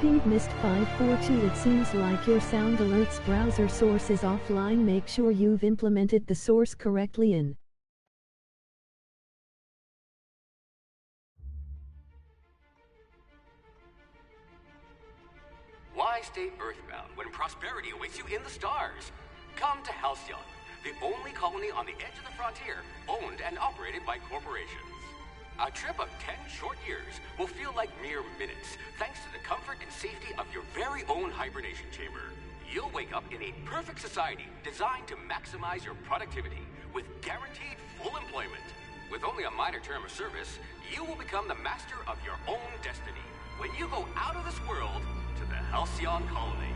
Pink Mist 542. It seems like your Sound Alerts browser source is offline. Make sure you've implemented the source correctly in. Why stay earthbound when prosperity awaits you in the stars? Come to Halcyon, the only colony on the edge of the frontier, owned and operated by corporations. A trip of 10 short years will feel like mere minutes, thanks to the comfort and safety of your very own hibernation chamber. You'll wake up in a perfect society designed to maximize your productivity with guaranteed full employment. With only a minor term of service, you will become the master of your own destiny when you go out of this world to the Halcyon colony.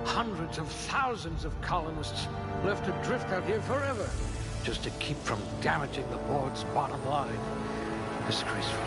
Hundreds of thousands of colonists left adrift out here forever, just to keep from damaging the board's bottom line. Disgraceful.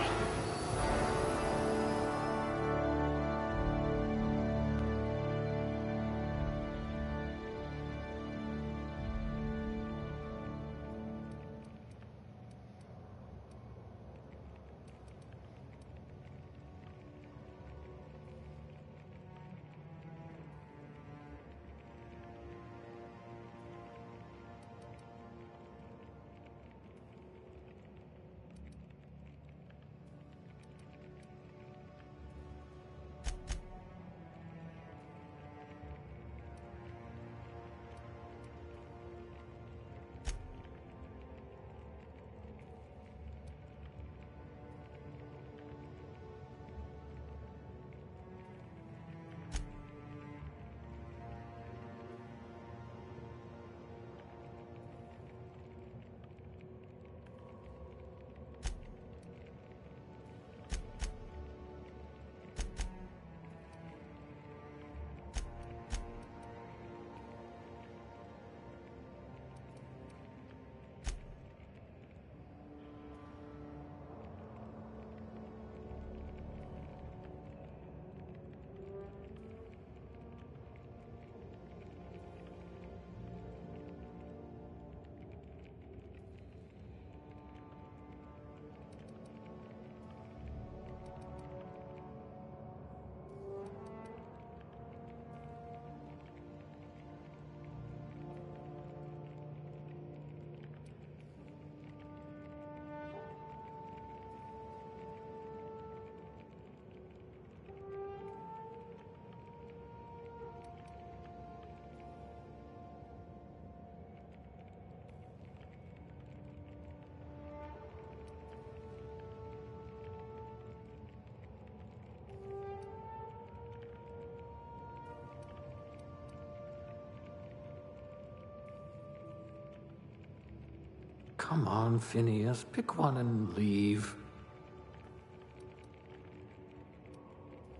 Come on, Phineas, pick one and leave.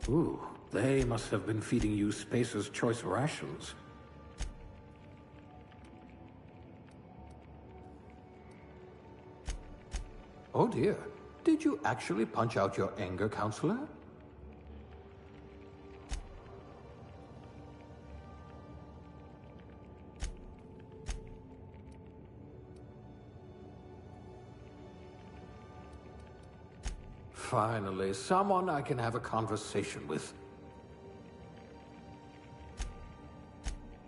Ooh, they must have been feeding you Spacer's Choice rations. Oh dear, did you actually punch out your anger, counselor? Finally, someone I can have a conversation with.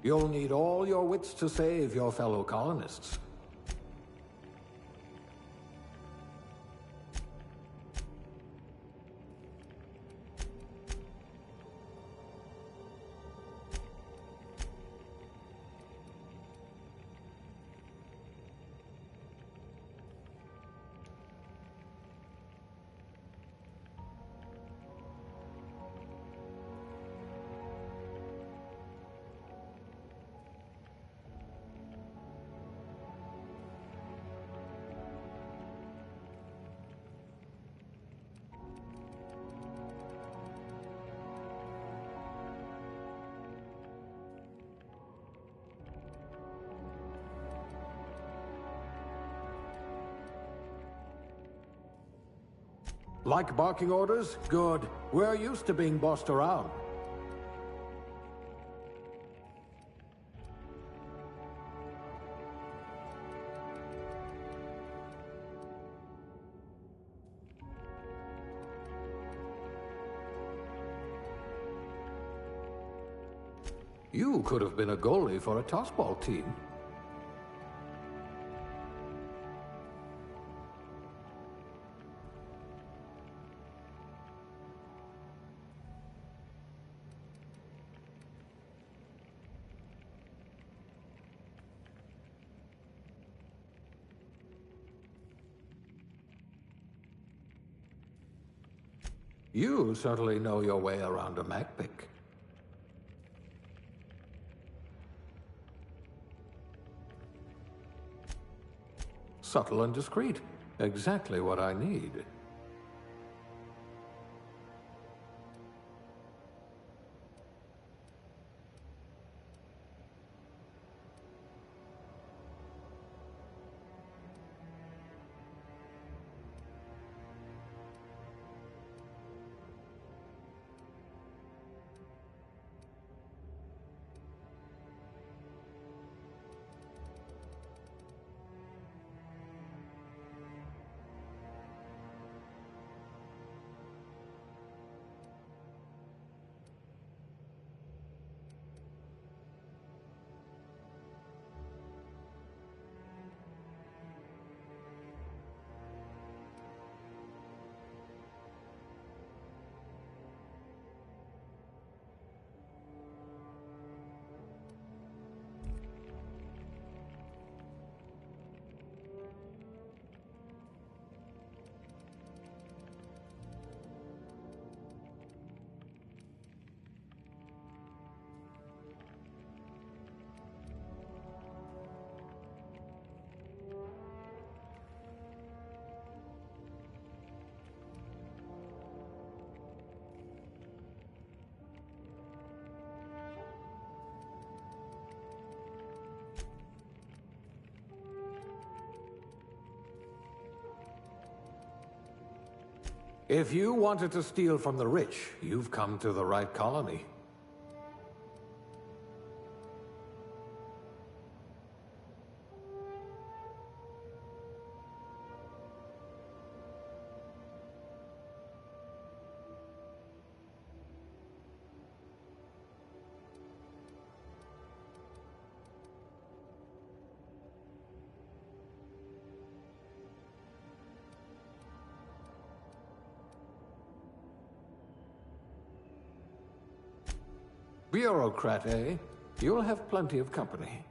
You'll need all your wits to save your fellow colonists. Like barking orders? Good. We're used to being bossed around. You could have been a goalie for a tossball team. You certainly know your way around a MacPick. Subtle and discreet. Exactly what I need. If you wanted to steal from the rich, you've come to the right colony. Bureaucrat, eh? You'll have plenty of company.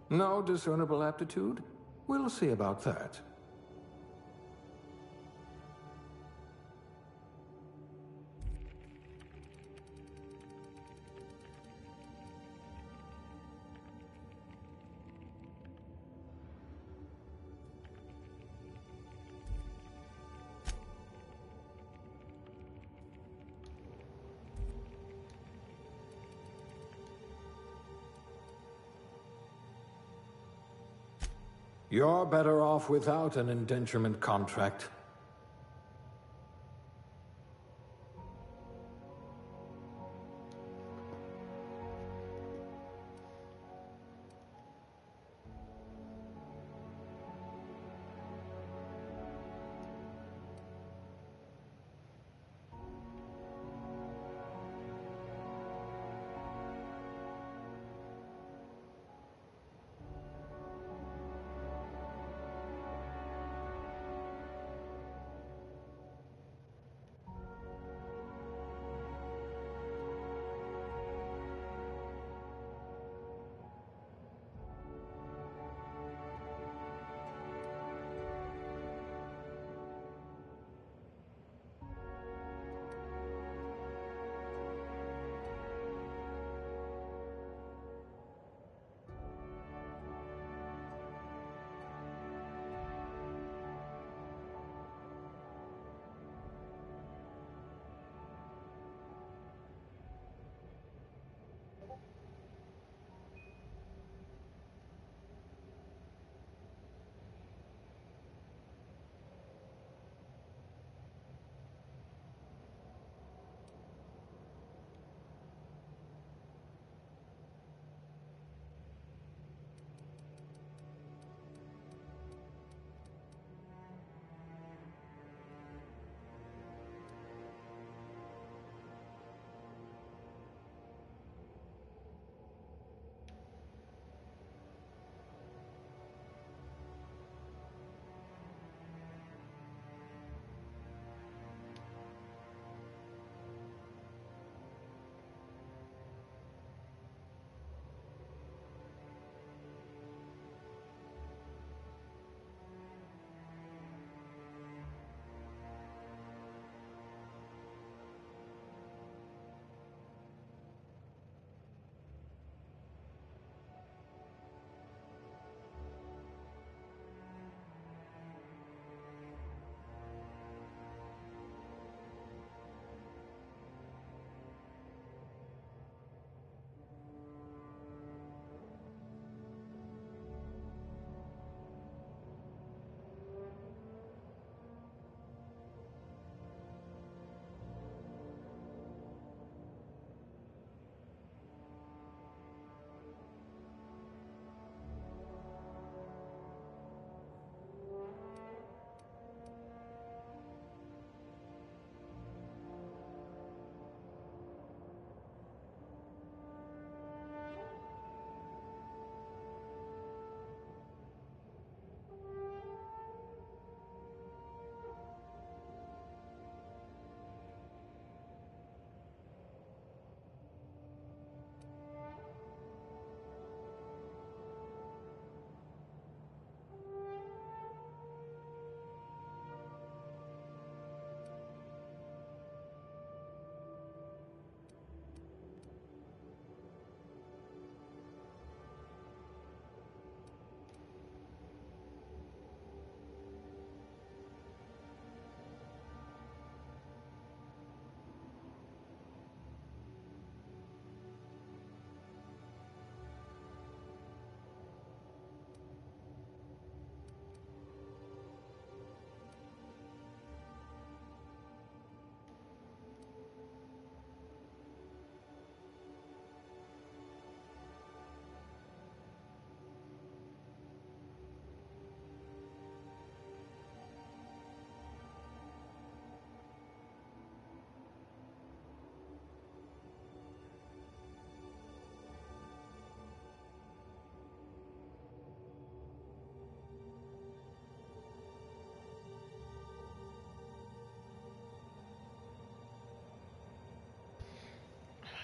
No discernible aptitude? We'll see about that. You're better off without an indenturement contract.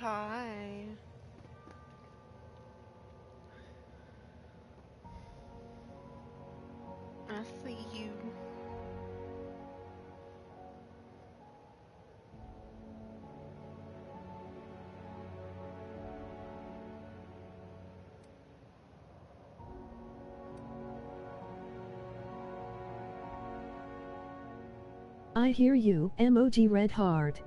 Hi. I see you. I hear you, emoji red heart.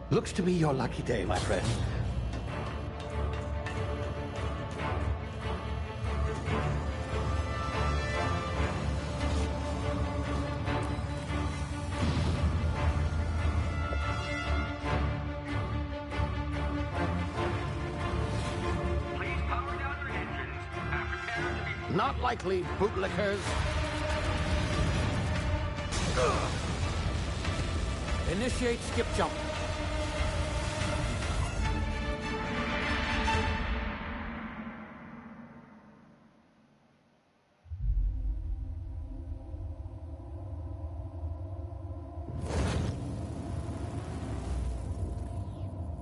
Looks to be your lucky day, my friend. Please power down your engines and prepare to be... Not likely, bootlickers. Initiate skip jump.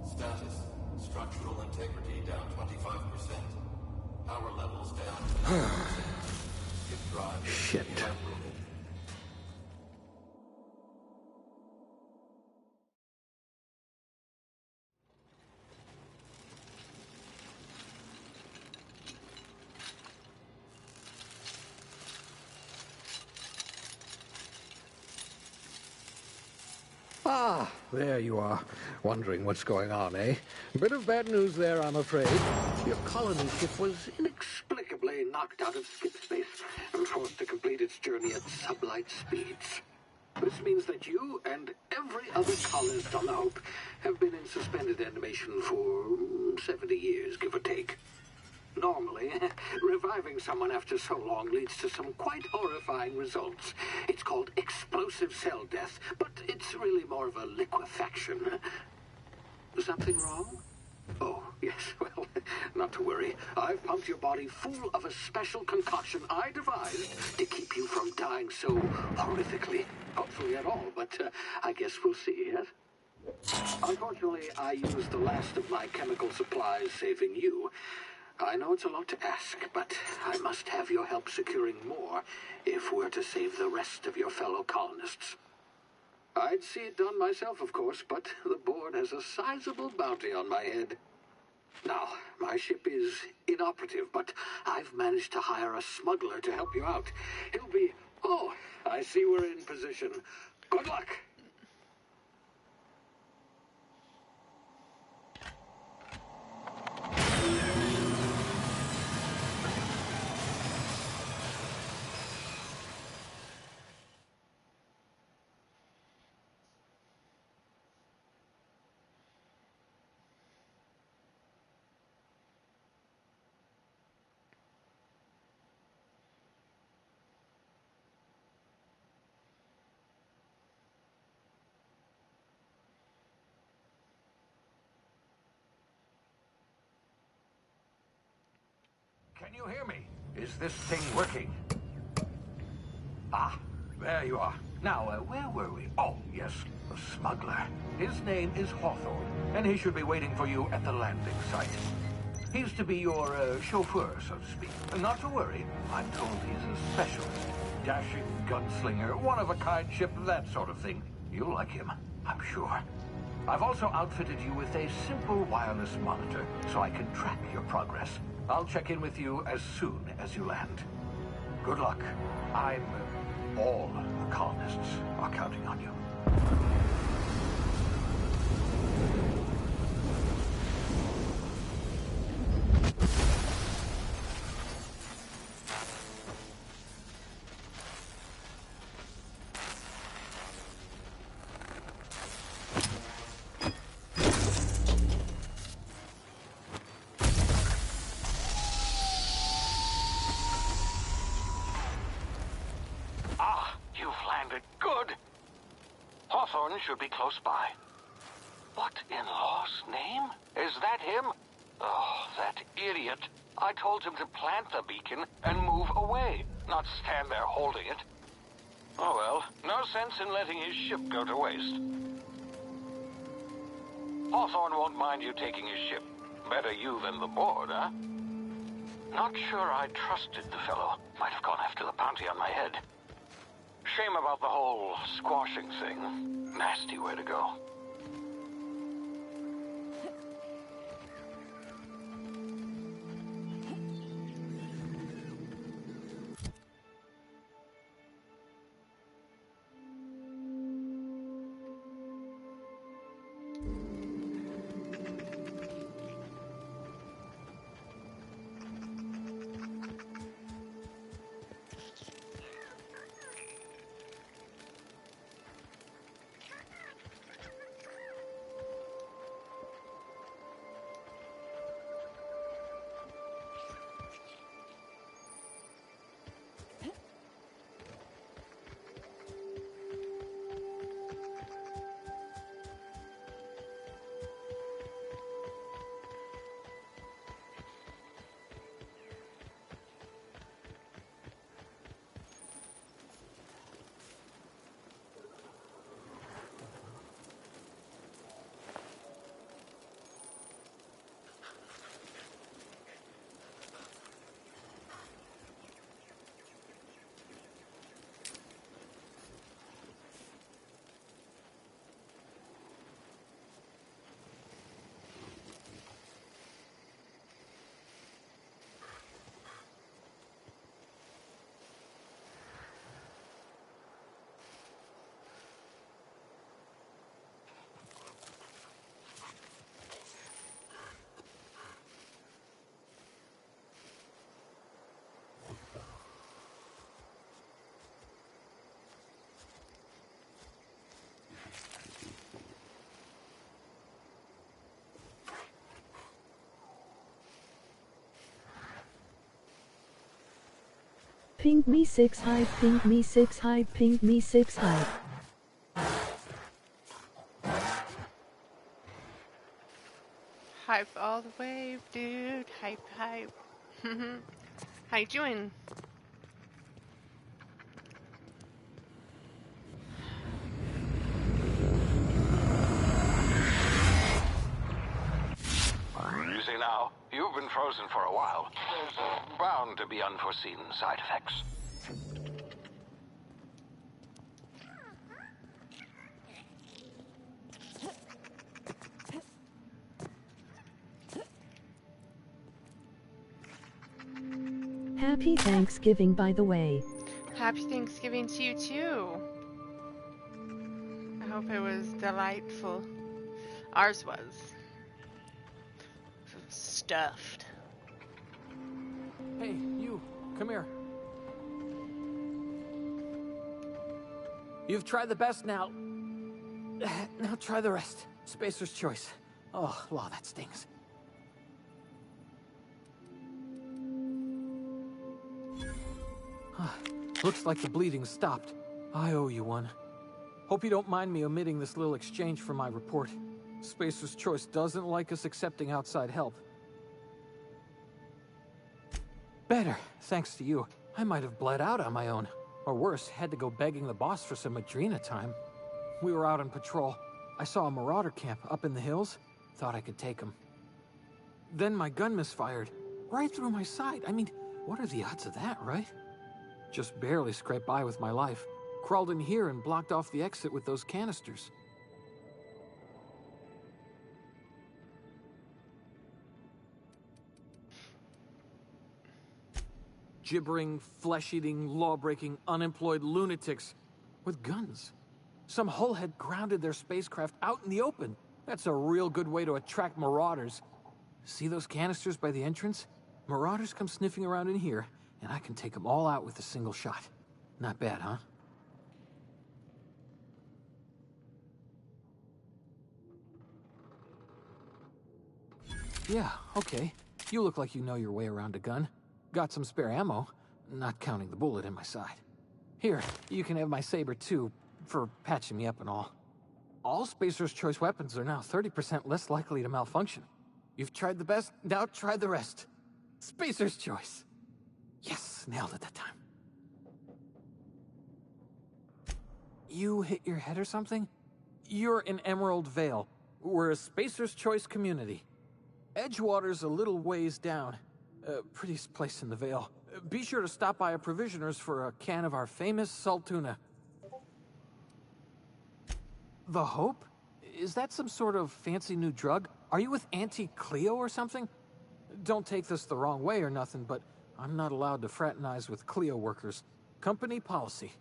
Status. Structural integrity down 25%. Power levels down 10%. Skip drive. Shit. Ah, there you are. Wondering what's going on, eh? Bit of bad news there, I'm afraid. Your colony ship was inexplicably knocked out of skip space and forced to complete its journey at sublight speeds. This means that you and every other colonist on the Hope have been in suspended animation for 70 years, give or take. Normally, reviving someone after so long leads to some quite horrifying results. It's called explosive cell death, but it's really more of a liquefaction. Something wrong? Oh, yes, well, not to worry. I've pumped your body full of a special concoction I devised to keep you from dying so horrifically. Hopefully at all, but I guess we'll see, yes? Unfortunately, I used the last of my chemical supplies saving you. I know it's a lot to ask, but I must have your help securing more if we're to save the rest of your fellow colonists. I'd see it done myself, of course, but the board has a sizable bounty on my head. Now, my ship is inoperative, but I've managed to hire a smuggler to help you out. He'll be... Oh, I see we're in position. Good luck! Can you hear me? Is this thing working? Ah, there you are. Now, where were we? Oh, yes, the smuggler. His name is Hawthorne, and he should be waiting for you at the landing site. He's to be your chauffeur, so to speak. Not to worry, I'm told he's a specialist. Dashing gunslinger, one-of-a-kind ship, that sort of thing. You'll like him, I'm sure. I've also outfitted you with a simple wireless monitor, so I can track your progress. I'll check in with you as soon as you land. Good luck. All the colonists are counting on you. Hawthorne should be close by. What in law's name? Is that him? Oh, that idiot. I told him to plant the beacon and move away, not stand there holding it. Oh well, no sense in letting his ship go to waste. Hawthorne won't mind you taking his ship. Better you than the board, huh? Not sure I trusted the fellow. Might have gone after the bounty on my head. Shame about the whole squashing thing. Nasty way to go. Ping me 6 hype, ping me 6 hype, ping me 6 hype. Hype all the way, dude. Hype, hype. How you doing? Easy now. You've been frozen for a while. There's bound to be unforeseen side effects. Happy Thanksgiving, by the way. Happy Thanksgiving to you too. I hope it was delightful. Ours was. Stuffed. Hey, you, come here. You've tried the best now. Now try the rest. Spacer's choice. Oh, wow, that stings. Looks like the bleeding stopped. I owe you one. Hope you don't mind me omitting this little exchange from my report. Spacer's choice doesn't like us accepting outside help. Better, thanks to you. I might have bled out on my own. Or worse, had to go begging the boss for some Adrena time. We were out on patrol. I saw a marauder camp up in the hills. Thought I could take him. Then my gun misfired. Right through my side. I mean, what are the odds of that, right? Just barely scraped by with my life. Crawled in here and blocked off the exit with those canisters. Gibbering, flesh-eating, law-breaking, unemployed lunatics with guns. Some hullhead grounded their spacecraft out in the open. That's a real good way to attract marauders. See those canisters by the entrance? Marauders come sniffing around in here, and I can take them all out with a single shot. Not bad, huh? Yeah, okay. You look like you know your way around a gun. Got some spare ammo, not counting the bullet in my side. Here, you can have my saber too, for patching me up and all. All Spacer's Choice weapons are now 30% less likely to malfunction. You've tried the best, now try the rest. Spacer's Choice. Yes, nailed it that time. You hit your head or something? You're in Emerald Vale. We're a Spacer's Choice community. Edgewater's a little ways down. Prettiest place in the Vale. Be sure to stop by a provisioner's for a can of our famous salt tuna. The Hope? Is that some sort of fancy new drug? Are you with Auntie Cleo or something? Don't take this the wrong way or nothing, but I'm not allowed to fraternize with Cleo workers. Company policy.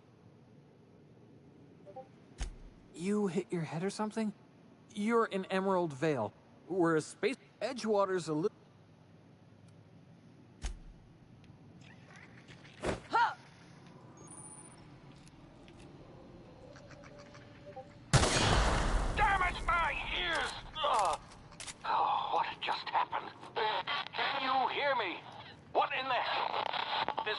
You hit your head or something? You're in Emerald Vale. We're a space... Edgewater's a little... What just happened? Can you hear me? What in the hell? This...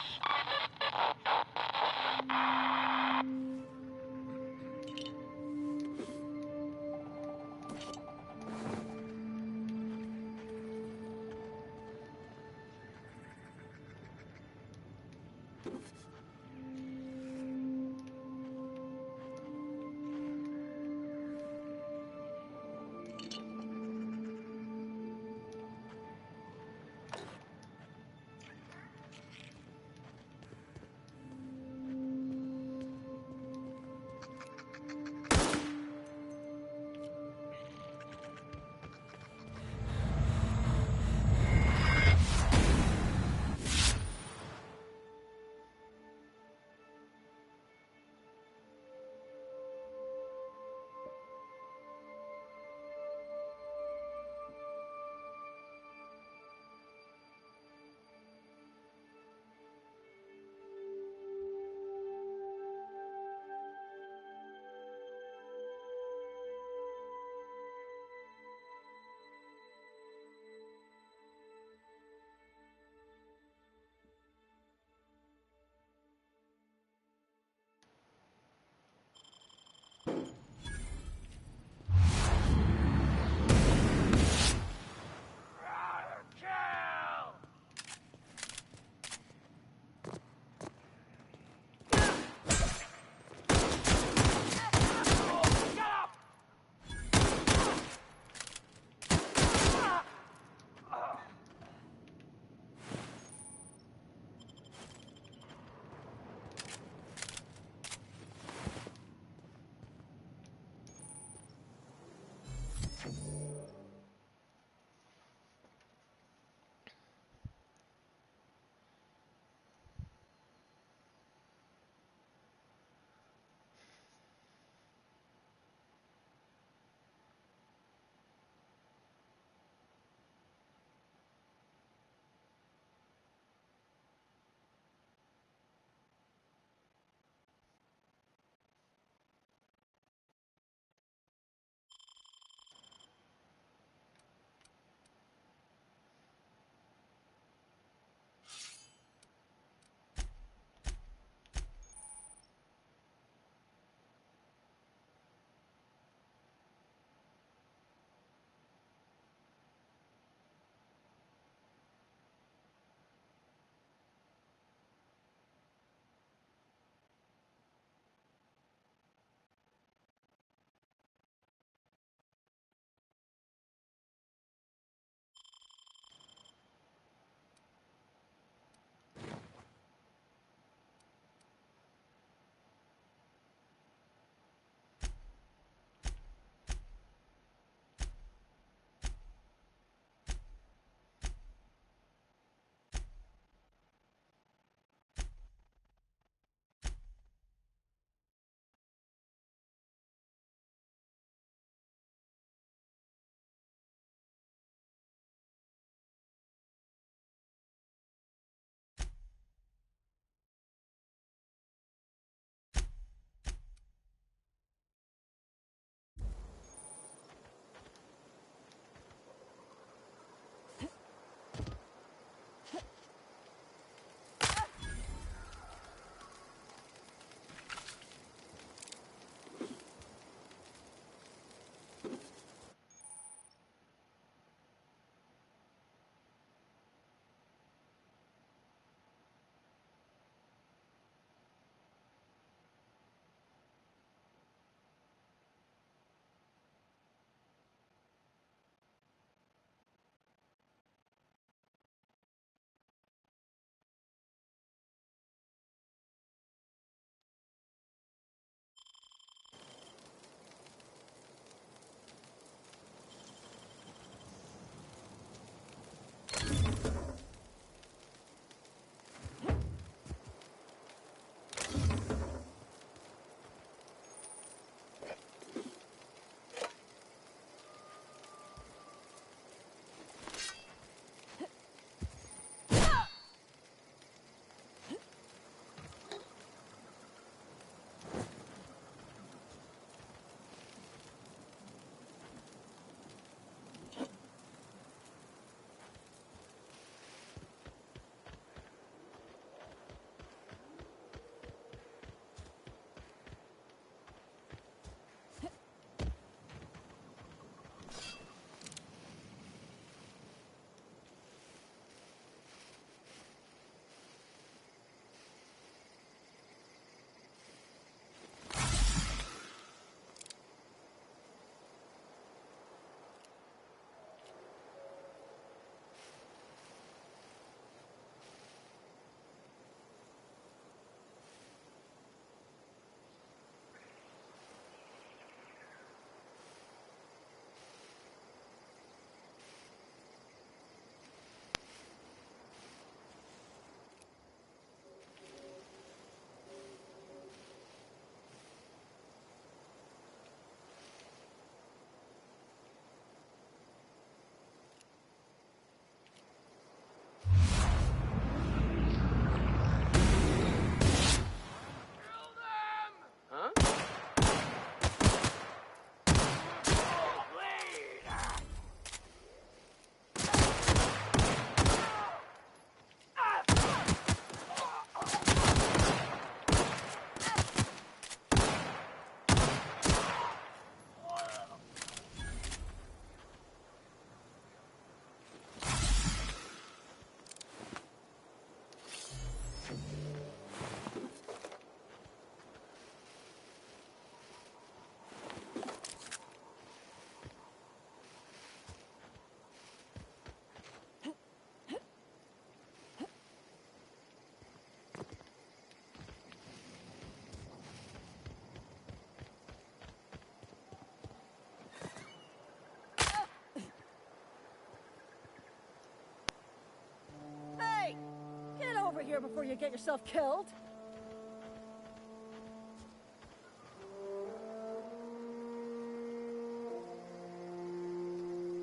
here before you get yourself killed.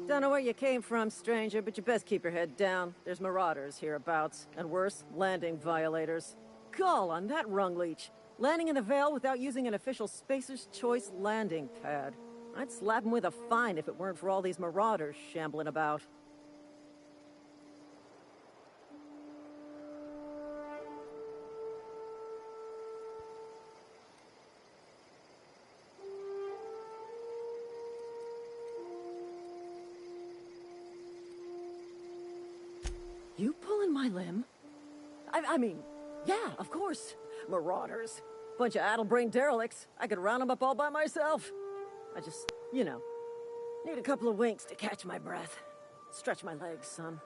Don't know where you came from, stranger, but you best keep your head down. There's marauders hereabouts, and worse, landing violators. Gall on that rung leech. Landing in the Vale without using an official Spacer's Choice landing pad. I'd slap him with a fine if it weren't for all these marauders shambling about. You pulling my limb? I mean, yeah, of course. Marauders. Bunch of addle-brained derelicts. I could round them up all by myself. I just, you know, need a couple of winks to catch my breath. Stretch my legs, son.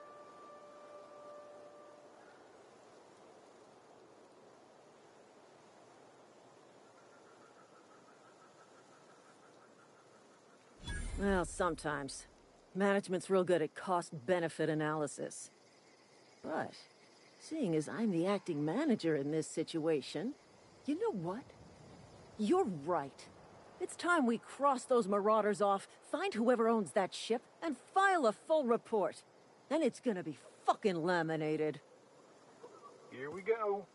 Well, sometimes. Management's real good at cost-benefit analysis. But, seeing as I'm the acting manager in this situation, you know what? You're right. It's time we cross those marauders off, find whoever owns that ship, and file a full report. Then it's gonna be fucking laminated. Here we go.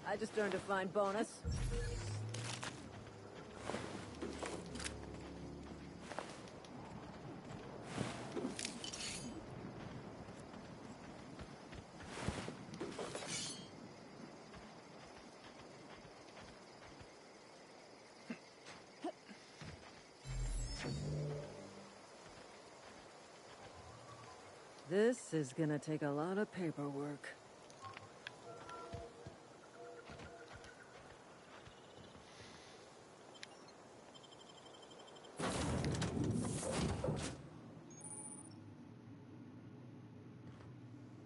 I just earned a fine bonus. This is gonna take a lot of paperwork.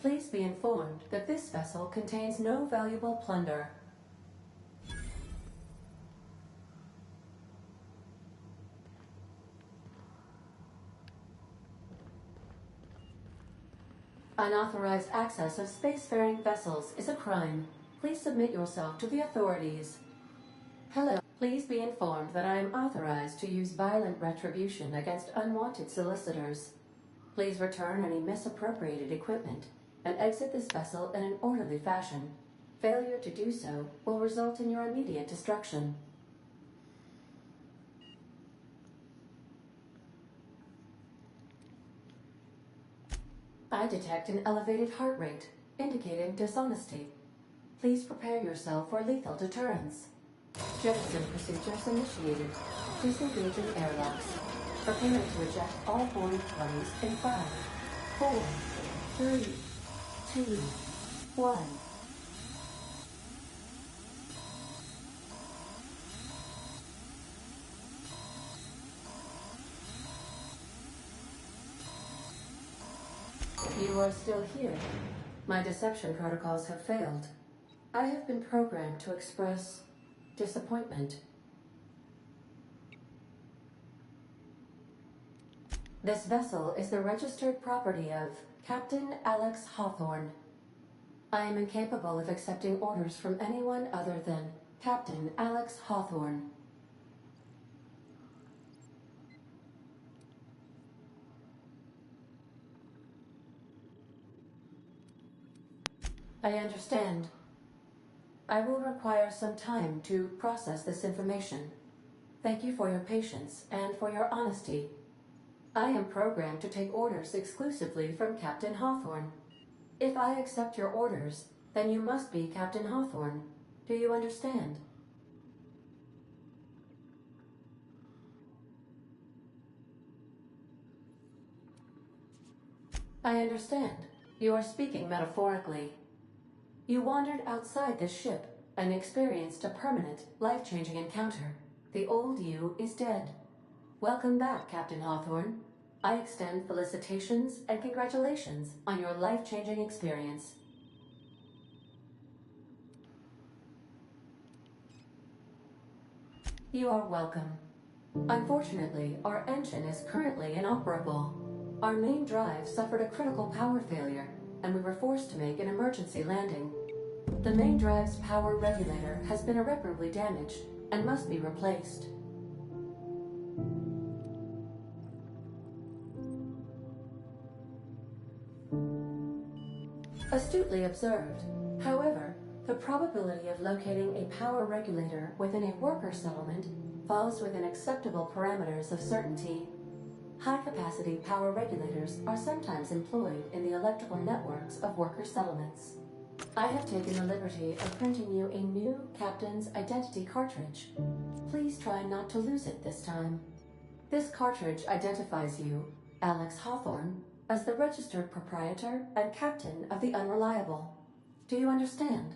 Please be informed that this vessel contains no valuable plunder. Unauthorized access of spacefaring vessels is a crime. Please submit yourself to the authorities. Hello. Please be informed that I am authorized to use violent retribution against unwanted solicitors. Please return any misappropriated equipment and exit this vessel in an orderly fashion. Failure to do so will result in your immediate destruction. I detect an elevated heart rate, indicating dishonesty. Please prepare yourself for lethal deterrence. Jettison procedures initiated. Disengaging airlocks. Preparing to eject all boarding parties in 5, 4, 3, 2, 1. You are still here. My deception protocols have failed. I have been programmed to express disappointment. This vessel is the registered property of Captain Alex Hawthorne. I am incapable of accepting orders from anyone other than Captain Alex Hawthorne. I understand. I will require some time to process this information. Thank you for your patience and for your honesty. I am programmed to take orders exclusively from Captain Hawthorne. If I accept your orders, then you must be Captain Hawthorne. Do you understand? I understand. You are speaking metaphorically. You wandered outside this ship and experienced a permanent, life-changing encounter. The old you is dead. Welcome back, Captain Hawthorne. I extend felicitations and congratulations on your life-changing experience. You are welcome. Unfortunately, our engine is currently inoperable. Our main drive suffered a critical power failure, and we were forced to make an emergency landing. The main drive's power regulator has been irreparably damaged and must be replaced. Astutely observed. However, the probability of locating a power regulator within a worker settlement falls within acceptable parameters of certainty. High-capacity power regulators are sometimes employed in the electrical networks of worker settlements. I have taken the liberty of printing you a new Captain's Identity cartridge. Please try not to lose it this time. This cartridge identifies you, Alex Hawthorne, as the registered proprietor and captain of the Unreliable. Do you understand?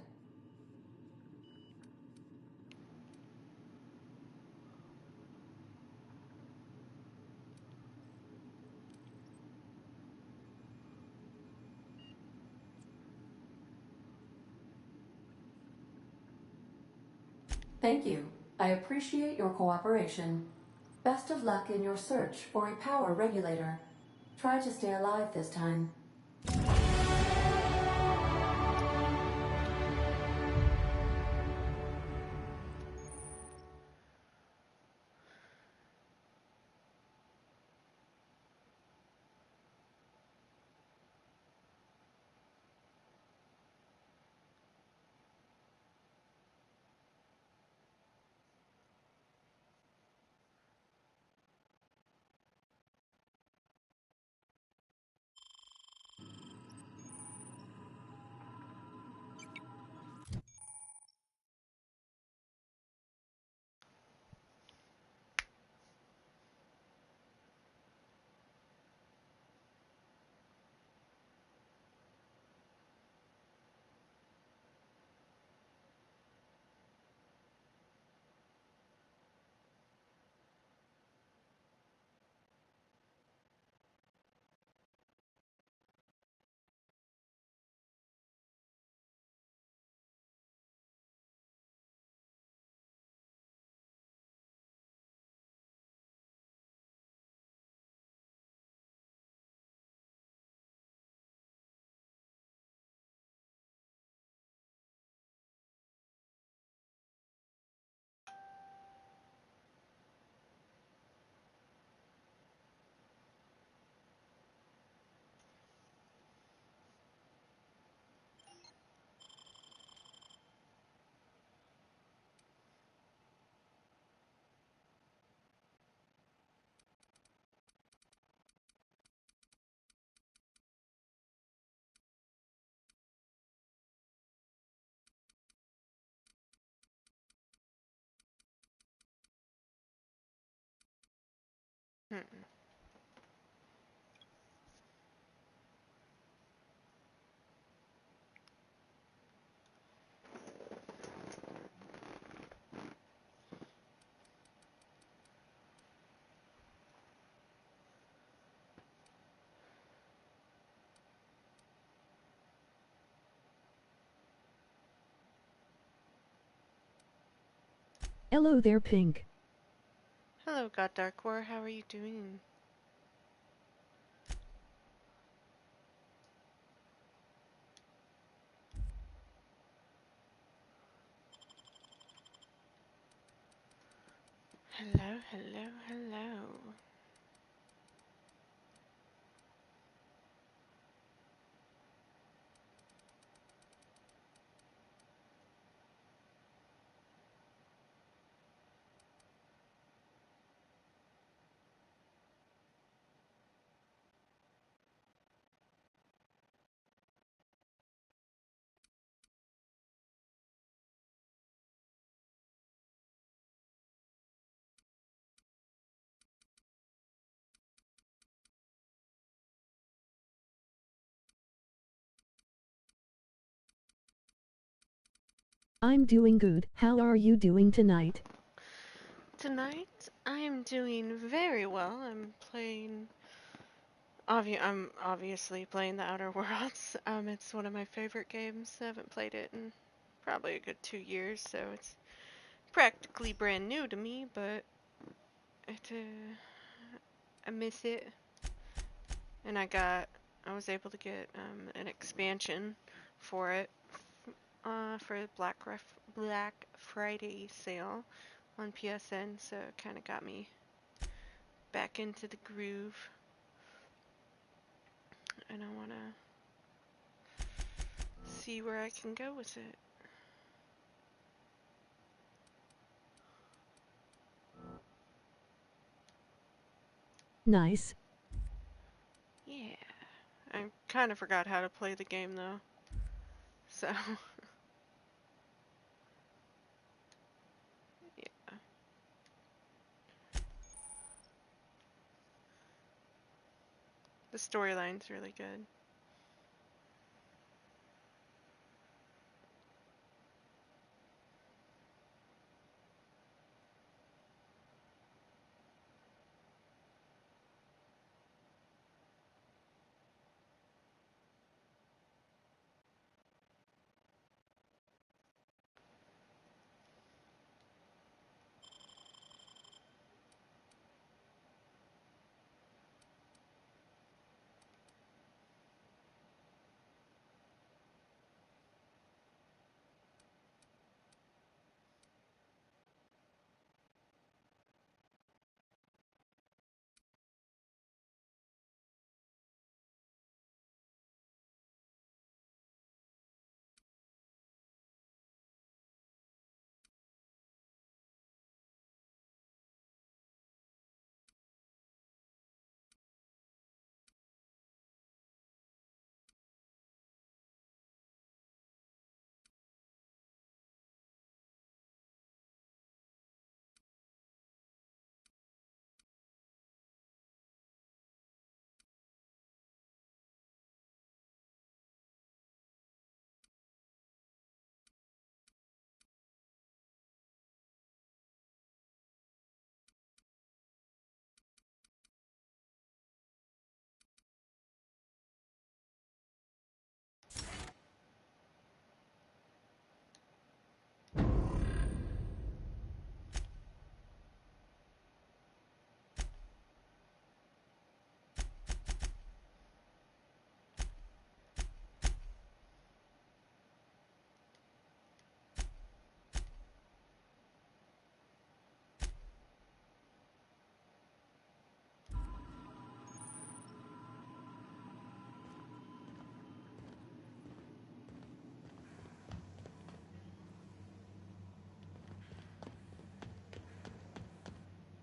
Thank you. I appreciate your cooperation. Best of luck in your search for a power regulator. Try to stay alive this time. Hmm. Hello there, Pink. Hello, God Dark War. How are you doing? Hello, hello, hello. I'm doing good. How are you doing tonight? Tonight, I am doing very well. I'm playing I'm obviously playing The Outer Worlds. It's one of my favorite games. I haven't played it in probably a good 2 years, so it's practically brand new to me, but I miss it. And I was able to get an expansion for it for the Black Friday sale on PSN, so it kind of got me back into the groove. And I want to see where I can go with it. Nice. Yeah. I kind of forgot how to play the game though. So, yeah. The storyline's really good.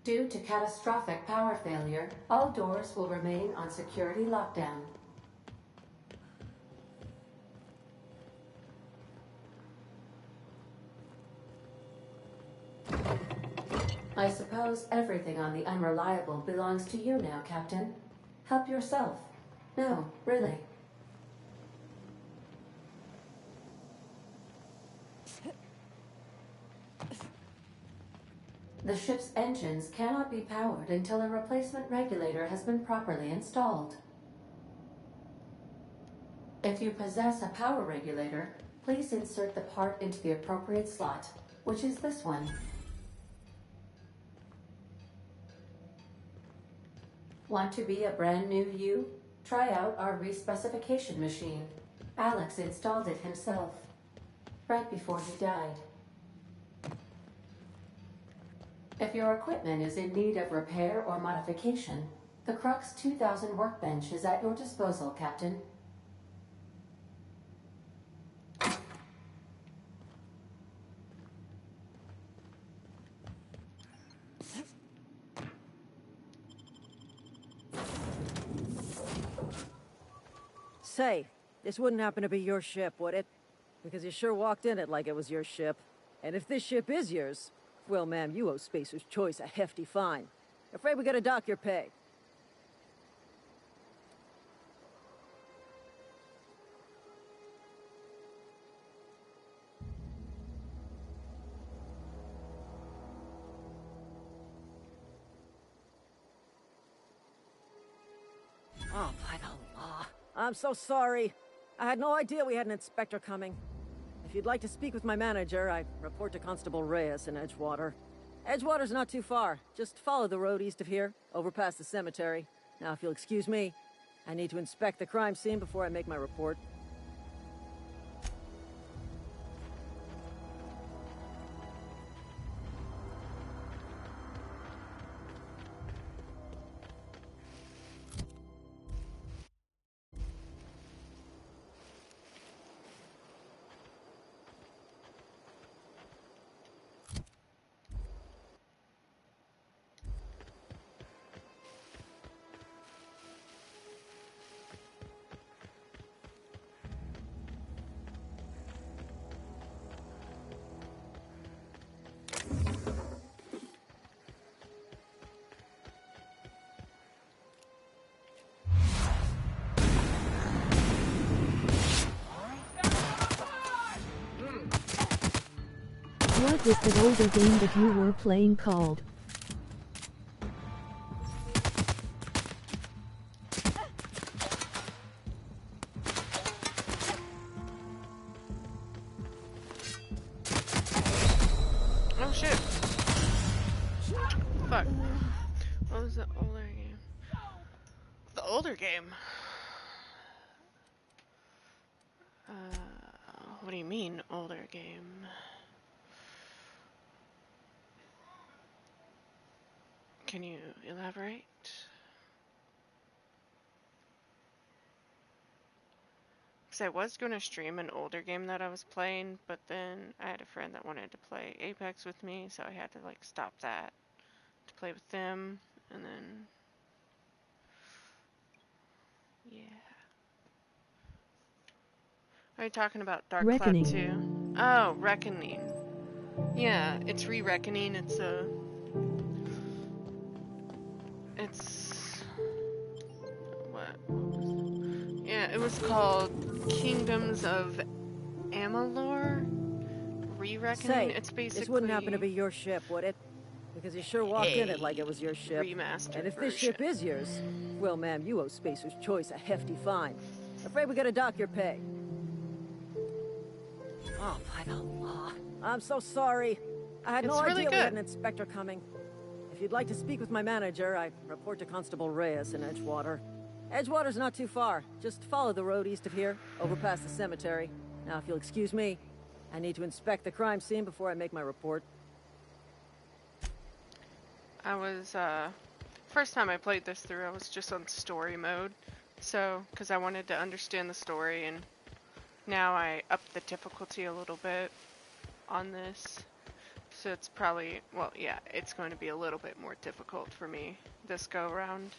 Due to catastrophic power failure, all doors will remain on security lockdown. I suppose everything on the Unreliable belongs to you now, Captain. Help yourself. No, really. The ship's engines cannot be powered until a replacement regulator has been properly installed. If you possess a power regulator, please insert the part into the appropriate slot, which is this one. Want to be a brand new you? Try out our respecification machine. Alex installed it himself, right before he died. If your equipment is in need of repair or modification, the Crux 2000 workbench is at your disposal, Captain. Say, this wouldn't happen to be your ship, would it? Because you sure walked in it like it was your ship. And if this ship is yours, well, ma'am, you owe Spacer's Choice a hefty fine. Afraid we gotta dock your pay. Oh, by the law. I'm so sorry. I had no idea we had an inspector coming. If you'd like to speak with my manager, I report to Constable Reyes in Edgewater. Edgewater's not too far. Just follow the road east of here, over past the cemetery. Now, if you'll excuse me, I need to inspect the crime scene before I make my report. What was that older game that you were playing called? Oh shit. Fuck. What was the older game? The older game? What do you mean, older game? Can you elaborate? Because I was going to stream an older game that I was playing, but then I had a friend that wanted to play Apex with me, so I had to like stop that to play with them, and then yeah. Are you talking about Dark Reckoning. Cloud 2? Oh, Reckoning. Yeah, it's Re-Reckoning. It's what was it? Yeah, it was called Kingdoms of Amalur. Re-Reckoning. It's basically. This wouldn't happen to be your ship, would it? Because you sure walked in it like it was your ship. Remastered And if version. this ship is yours, well, ma'am, you owe Spacer's Choice a hefty fine. Afraid we gotta dock your pay. Oh, by the law. I'm so sorry. I had no idea we had an inspector coming. If you'd like to speak with my manager, I report to Constable Reyes in Edgewater. Edgewater's not too far. Just follow the road east of here, over past the cemetery. Now, if you'll excuse me, I need to inspect the crime scene before I make my report. I was, first time I played this through, I was just on story mode. So, because I wanted to understand the story, and now I upped the difficulty a little bit on this. So it's probably, well, yeah, it's going to be a little bit more difficult for me this go around.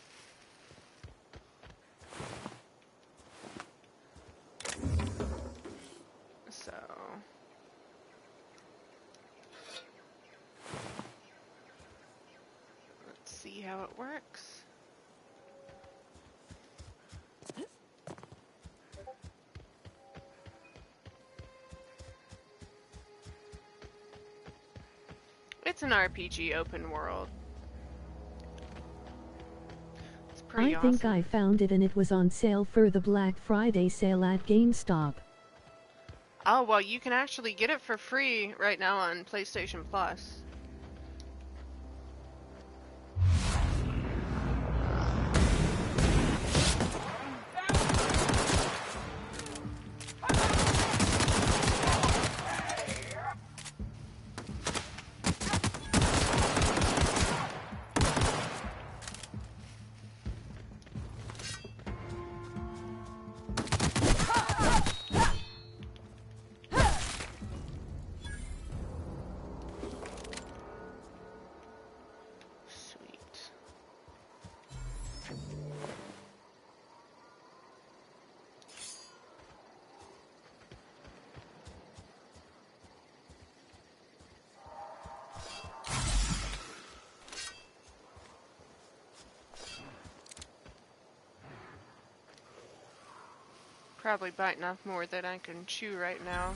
So let's see how it works. It's an RPG open world. It's pretty awesome. I think I found it and it was on sale for the Black Friday sale at GameStop. Oh, well, you can actually get it for free right now on PlayStation Plus. Probably biting off more than I can chew right now.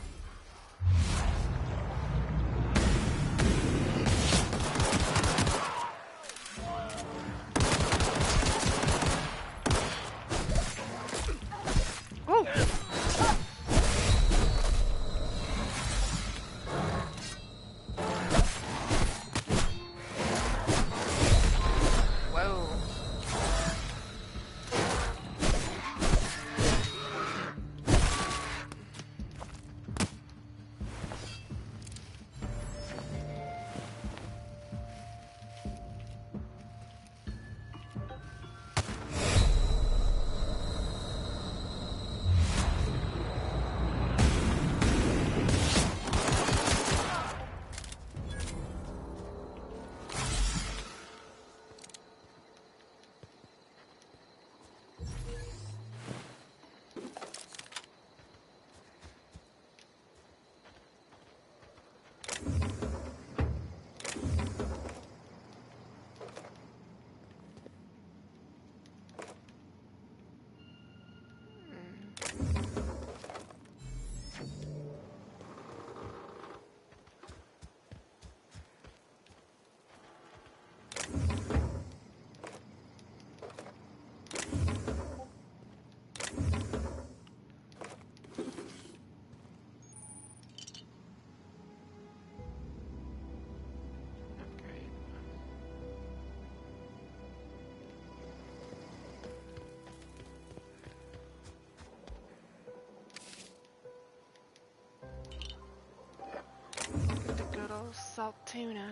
tuna.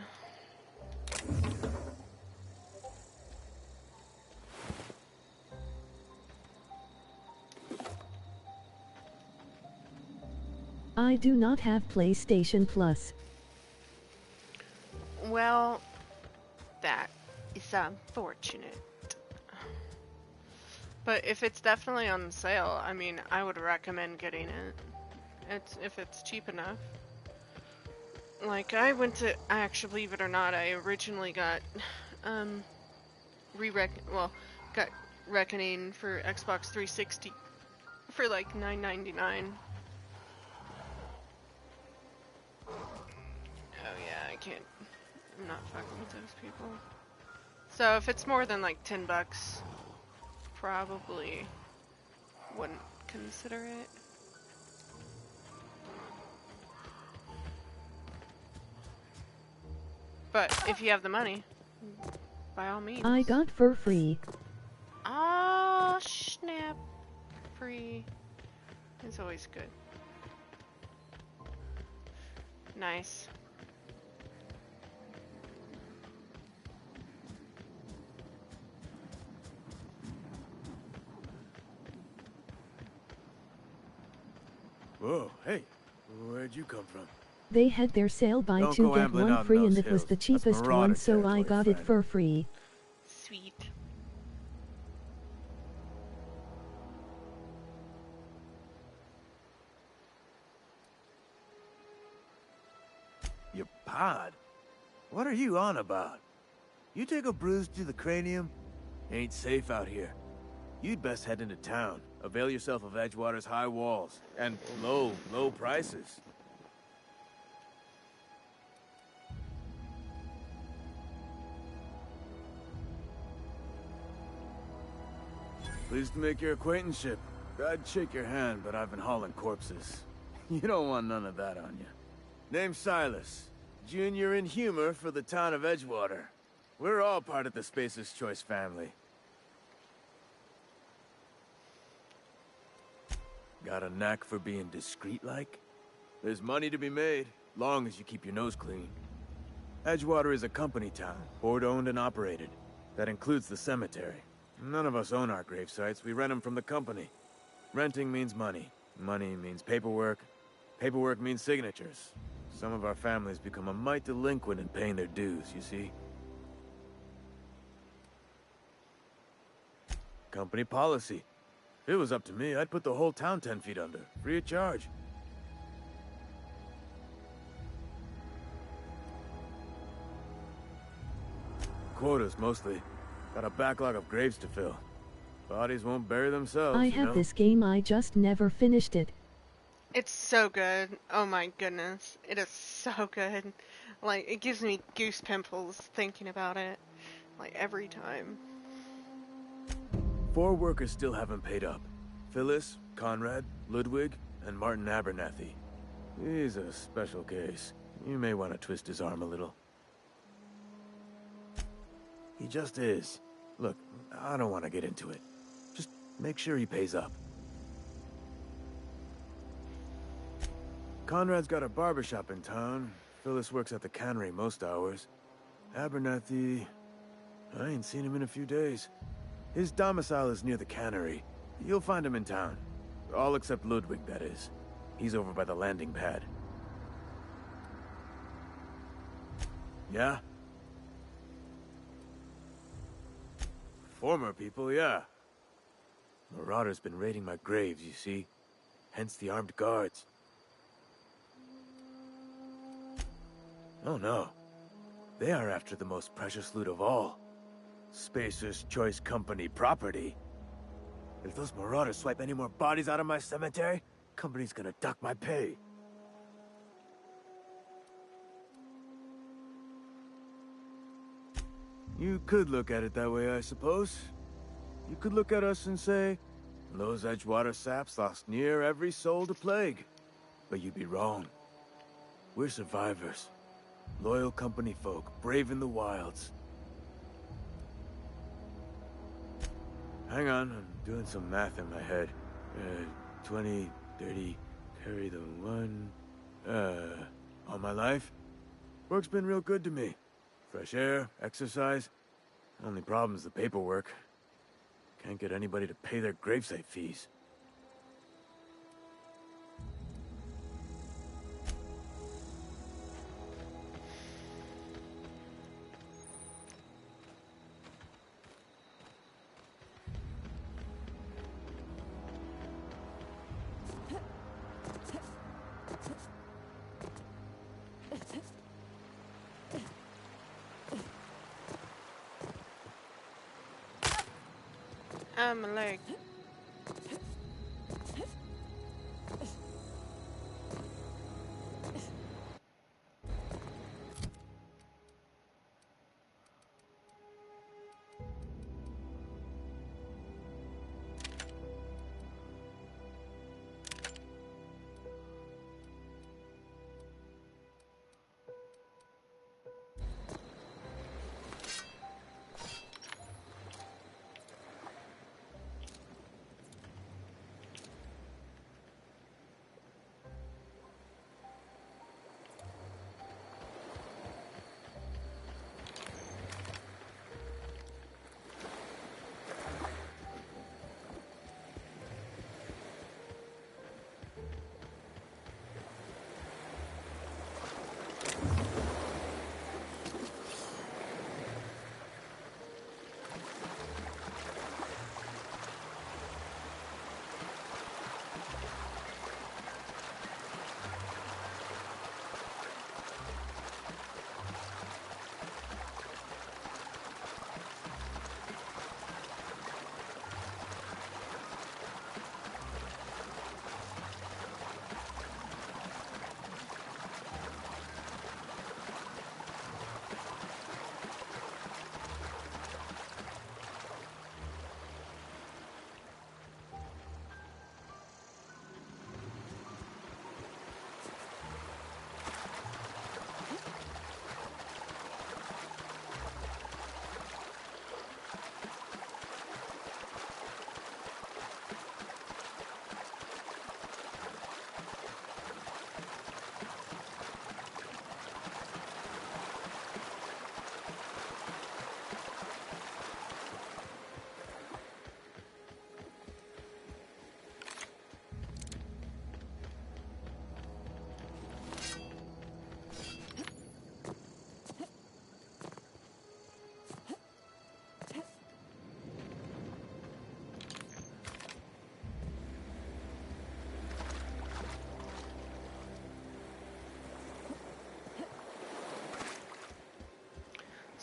I do not have PlayStation Plus. Well, that is unfortunate. But if it's definitely on sale, I mean, I would recommend getting it. If it's cheap enough. Like, I actually, believe it or not, I originally got, got Reckoning for Xbox 360 for like $9.99. Oh yeah, I'm not fucking with those people. So if it's more than like $10, probably wouldn't consider it. But if you have the money, by all means. I got for free. Oh, snap. Free. It's always good. Nice. Whoa, hey, where'd you come from? They had their sale buy Don't two go get ambling one out free in and those it was hills. the That's cheapest Marauder one, so I territory, got it friend. for free. Sweet. Your pod? What are you on about? You take a bruise to the cranium? Ain't safe out here. You'd best head into town. Avail yourself of Edgewater's high walls. And low prices. Pleased to make your acquaintanceship. I'd shake your hand, but I've been hauling corpses. You don't want none of that on you. Name's Silas. Junior in humor for the town of Edgewater. We're all part of the Spacer's Choice family. Got a knack for being discreet-like? There's money to be made, long as you keep your nose clean. Edgewater is a company town, board-owned and operated. That includes the cemetery. None of us own our grave sites, we rent them from the company. Renting means money. Money means paperwork. Paperwork means signatures. Some of our families become a mite delinquent in paying their dues, you see? Company policy. If it was up to me, I'd put the whole town 10 feet under, free of charge. Quotas, mostly. Got a backlog of graves to fill. Bodies won't bury themselves, I you have know? this game, I just never finished it. It's so good. Oh my goodness. It is so good. Like, it gives me goose pimples thinking about it. Like, every time. 4 workers still haven't paid up. Phyllis, Conrad, Ludwig, and Martin Abernathy. He's a special case. You may want to twist his arm a little. He just is. Look, I don't want to get into it. Just make sure he pays up. Conrad's got a barbershop in town. Phyllis works at the cannery most hours. Abernathy... I ain't seen him in a few days. His domicile is near the cannery. You'll find him in town. All except Ludwig, that is. He's over by the landing pad. Yeah? Former people, yeah. Marauder's been raiding my graves, you see. Hence the armed guards. Oh no. They are after the most precious loot of all. Spacer's Choice Company property. If those marauders swipe any more bodies out of my cemetery, company's gonna duck my pay. You could look at it that way, I suppose. You could look at us and say, those Edgewater saps lost near every soul to plague. But you'd be wrong. We're survivors. Loyal company folk, brave in the wilds. Hang on, I'm doing some math in my head. 20, 30, carry the 1... all my life? Work's been real good to me. Fresh air, exercise. Only problem's the paperwork. Can't get anybody to pay their gravesite fees. My leg.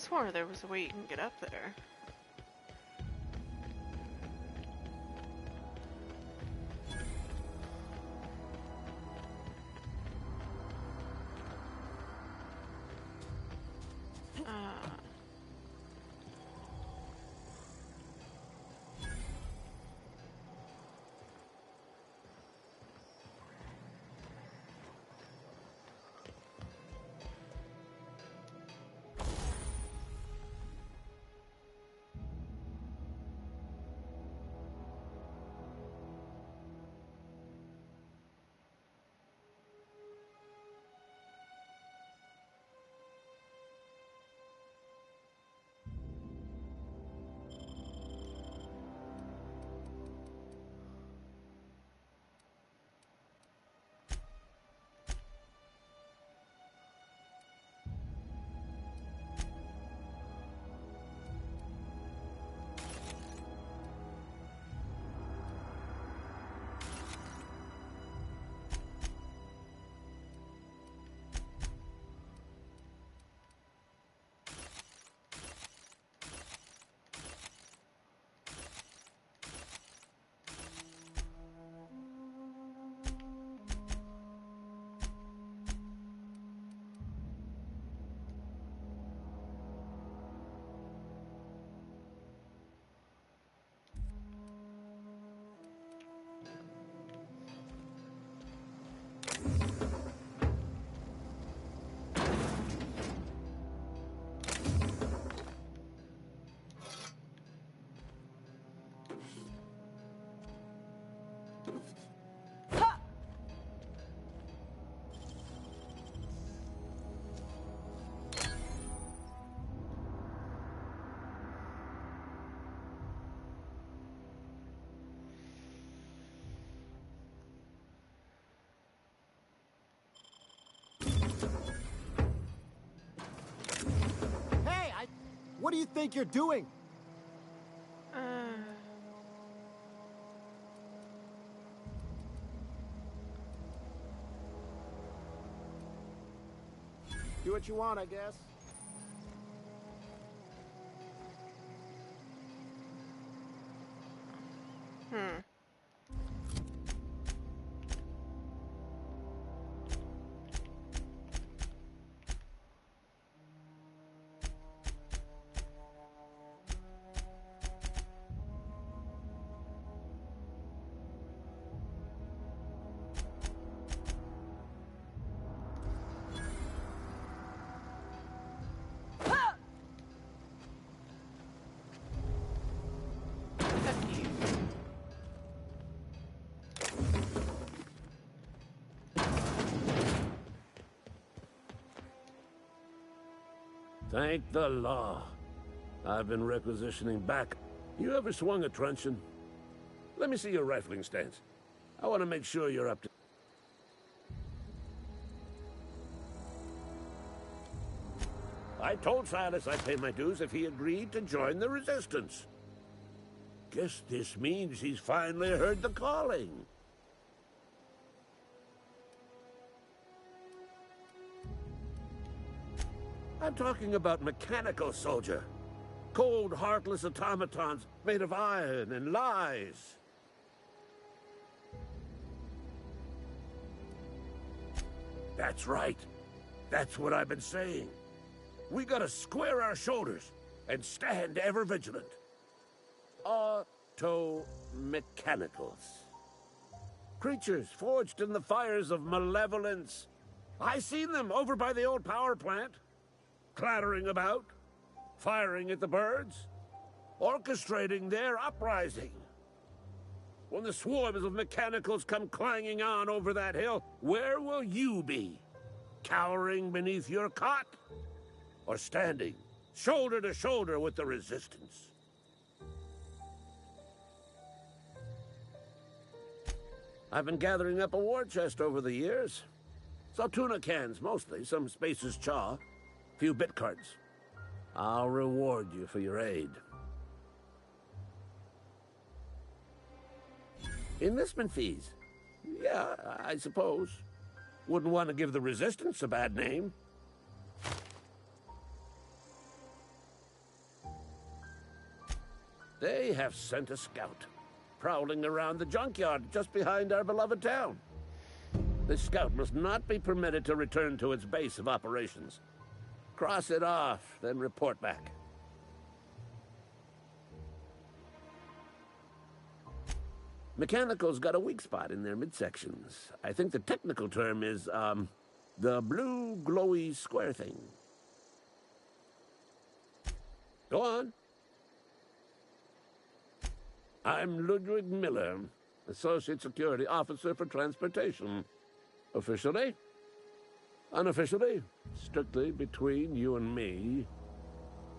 Swore there was a way you can get up there. What do you think you're doing? Do what you want, I guess. Thank the law. I've been requisitioning back. You ever swung a truncheon? Let me see your rifling stance. I want to make sure you're up to... I told Silas I'd pay my dues if he agreed to join the resistance. Guess this means he's finally heard the calling. I'm talking about mechanical soldier. Cold, heartless automatons made of iron and lies. That's right. That's what I've been saying. We gotta square our shoulders and stand ever vigilant. Auto-mechanicals. Creatures forged in the fires of malevolence. I seen them over by the old power plant. Clattering about, firing at the birds, orchestrating their uprising. When the swarms of mechanicals come clanging on over that hill, where will you be? Cowering beneath your cot? Or standing, shoulder to shoulder with the resistance? I've been gathering up a war chest over the years. Saw tuna cans mostly, some Spacer's chaw. Few bit cards. I'll reward you for your aid. Enlistment fees? Yeah, I suppose. Wouldn't want to give the Resistance a bad name. They have sent a scout, prowling around the junkyard just behind our beloved town. This scout must not be permitted to return to its base of operations. Cross it off, then report back. Mechanicals got a weak spot in their midsections. I think the technical term is, the blue glowy square thing. Go on. I'm Ludwig Miller, Associate Security Officer for Transportation. Officially? Unofficially, strictly between you and me,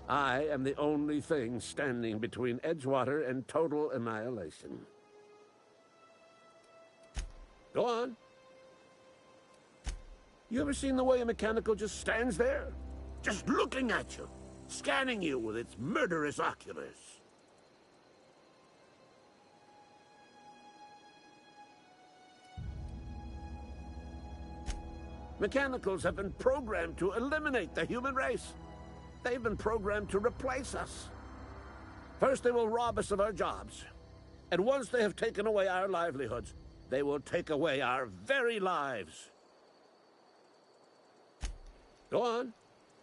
I am the only thing standing between Edgewater and total annihilation. Go on. You ever seen the way a mechanical just stands there? Just looking at you, scanning you with its murderous oculars. Mechanicals have been programmed to eliminate the human race. They've been programmed to replace us. First, they will rob us of our jobs. And once they have taken away our livelihoods, they will take away our very lives. Go on.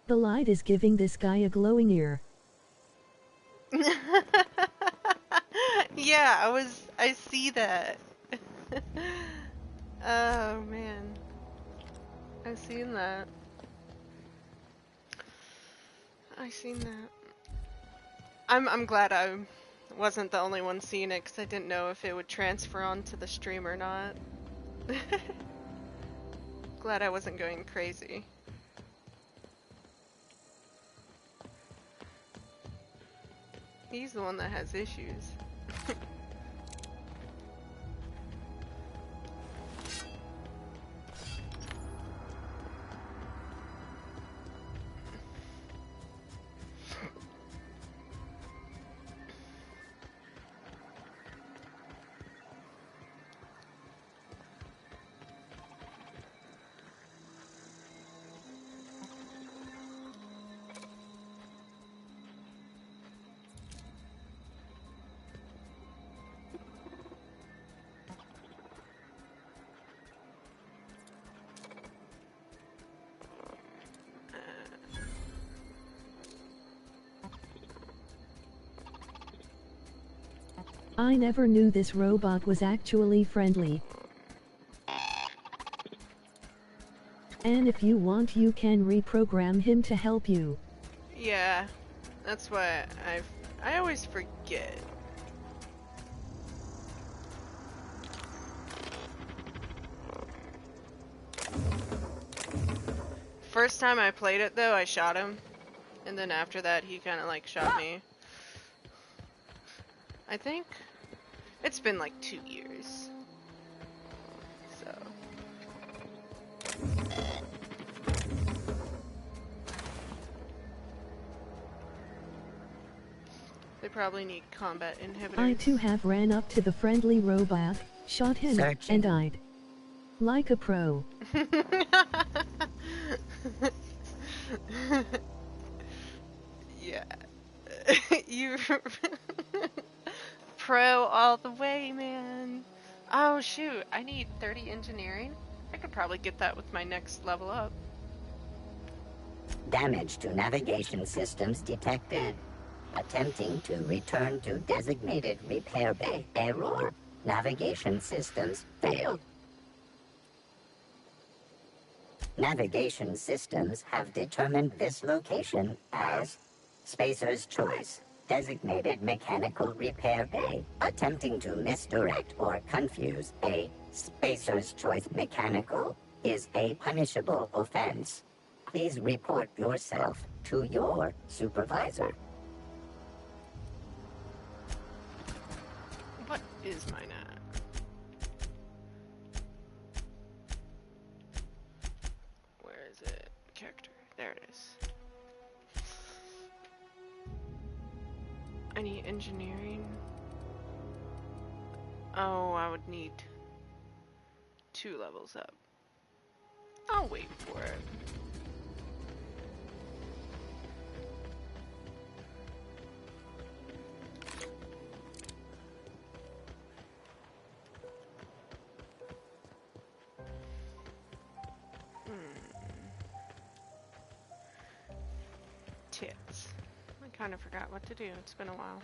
The light is giving this guy a glowing ear. Yeah, I see that. Oh man. I've seen that. I've seen that. I'm glad I wasn't the only one seeing it, because I didn't know if it would transfer onto the stream or not. Glad I wasn't going crazy. He's the one that has issues. I never knew this robot was actually friendly. And if you want, you can reprogram him to help you. Yeah, that's why I always forget. First time I played it though, I shot him, and then after that he kind of like shot me. I think it's been like 2 years. So they probably need combat inhibitors. I too have ran up to the friendly robot, shot him, Searching. and died. Like a pro. Yeah. You pro all the way, man. Oh shoot, I need 30 engineering. I could probably get that with my next level up. Damage to navigation systems detected. Attempting to return to designated repair bay. Error. Navigation systems failed. Navigation systems have determined this location as Spacer's Choice, designated mechanical repair bay. Attempting to misdirect or confuse a Spacer's Choice mechanical is a punishable offense. Please report yourself to your supervisor. What is mine at? Where is it? Character. There it is. I need engineering. Oh, I would need 2 levels up. I'll wait for it. Tits. I kind of forgot what to do. It's been a while.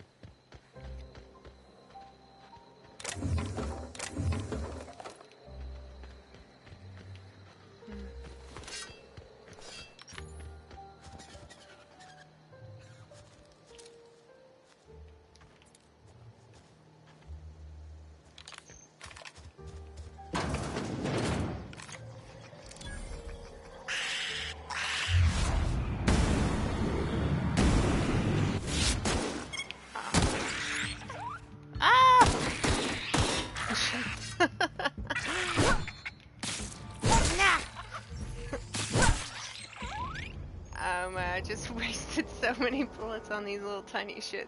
I just wasted so many bullets on these little tiny shits.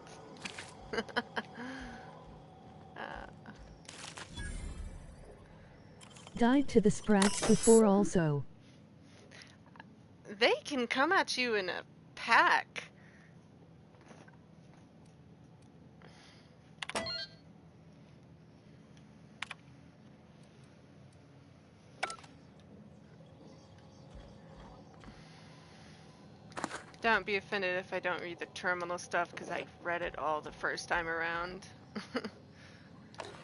Died to the sprats before also. They can come at you in a pack. Don't be offended if I don't read the terminal stuff, because I read it all the first time around.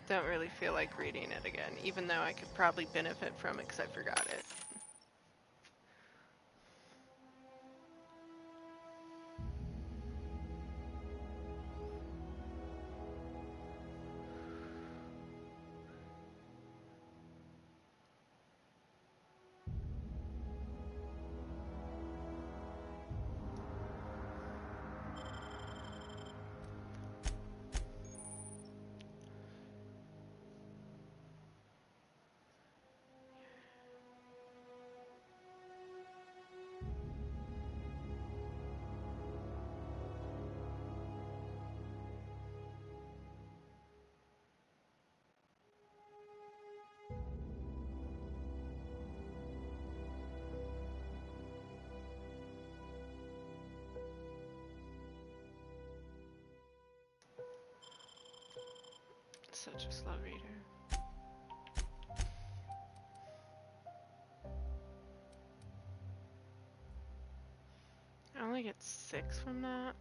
Don't really feel like reading it again, even though I could probably benefit from it because I forgot it. Such a slow reader. I only get 6 from that.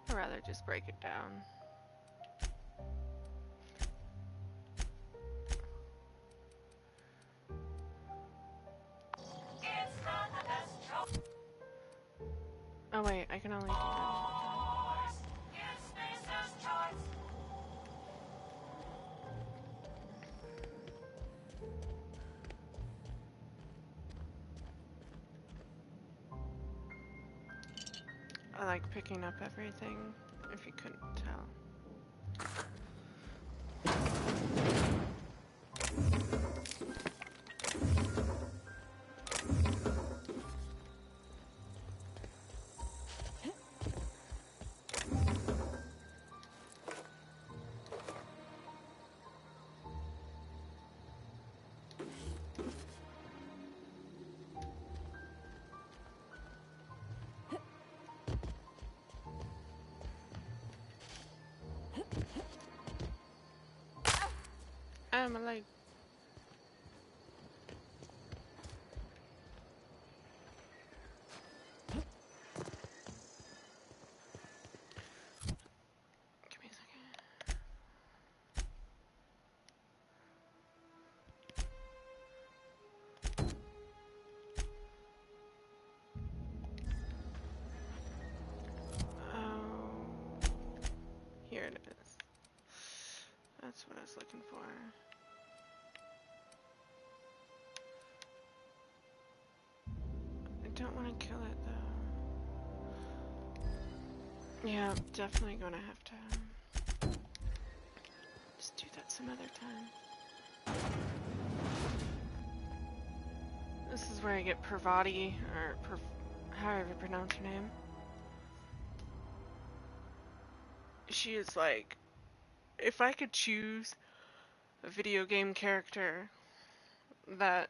I'd rather just break it down. Oh wait, I can only do that. I like picking up everything, if you couldn't tell. I'm alive. Give me a second. Oh, here it is. That's what I was looking for. I don't want to kill it though. Yeah, I'm definitely gonna have to just do that some other time. This is where I get Parvati, or however you pronounce her name. She is like, if I could choose a video game character that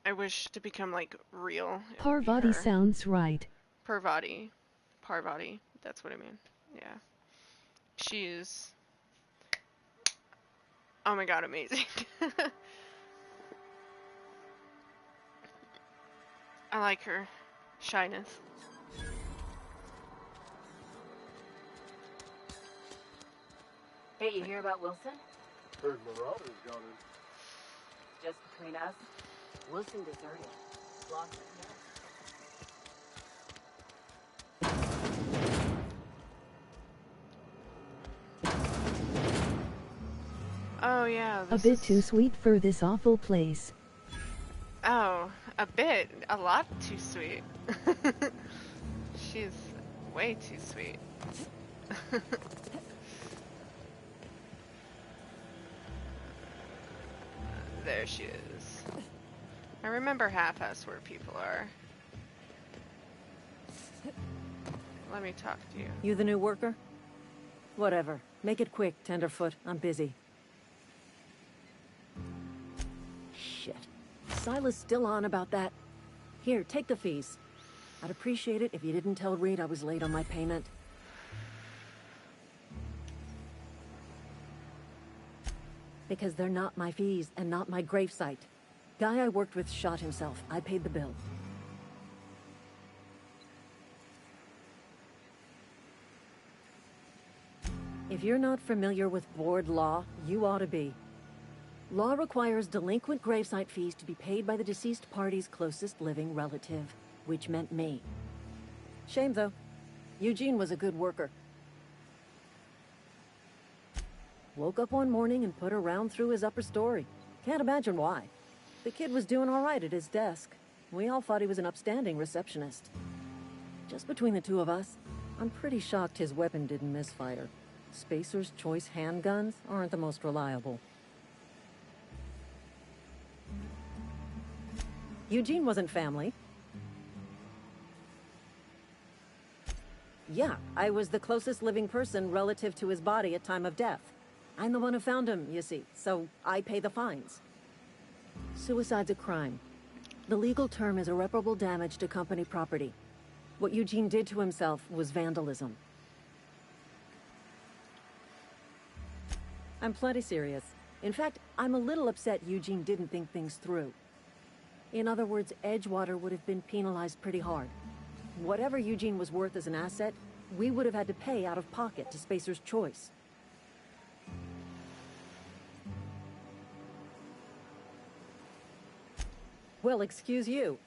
I wish to become like real, it would be Parvati her. sounds right. Parvati. Parvati. That's what I mean. Yeah. She is, oh my god, amazing. I like her shyness. Hey, you hear about Wilson? Heard Marauders got him. Just between us, Wilson deserted. Lost his head. Oh yeah, A bit too sweet for this awful place. Oh, a bit. A lot too sweet. She's way too sweet. There she is. I remember half-ass where people are. Let me talk to you. You the new worker? Whatever. Make it quick, Tenderfoot. I'm busy. Shit. Silas still on about that. Here, take the fees. I'd appreciate it if you didn't tell Reed I was late on my payment. Because they're not my fees and not my gravesite. Guy I worked with shot himself. I paid the bill. If you're not familiar with board law, you ought to be. Law requires delinquent gravesite fees to be paid by the deceased party's closest living relative, which meant me. Shame, though. Eugene was a good worker. Woke up one morning and put a round through his upper story. Can't imagine why. The kid was doing all right at his desk. We all thought he was an upstanding receptionist. Just between the two of us, I'm pretty shocked his weapon didn't misfire. Spacer's Choice handguns aren't the most reliable. Eugene wasn't family. Yeah, I was the closest living person relative to his body at time of death. I'm the one who found him, you see, so I pay the fines. Suicide's a crime. The legal term is irreparable damage to company property. What Eugene did to himself was vandalism. I'm plenty serious. In fact, I'm a little upset Eugene didn't think things through. In other words, Edgewater would have been penalized pretty hard. Whatever Eugene was worth as an asset, we would have had to pay out of pocket to Spacer's Choice. Well, excuse you.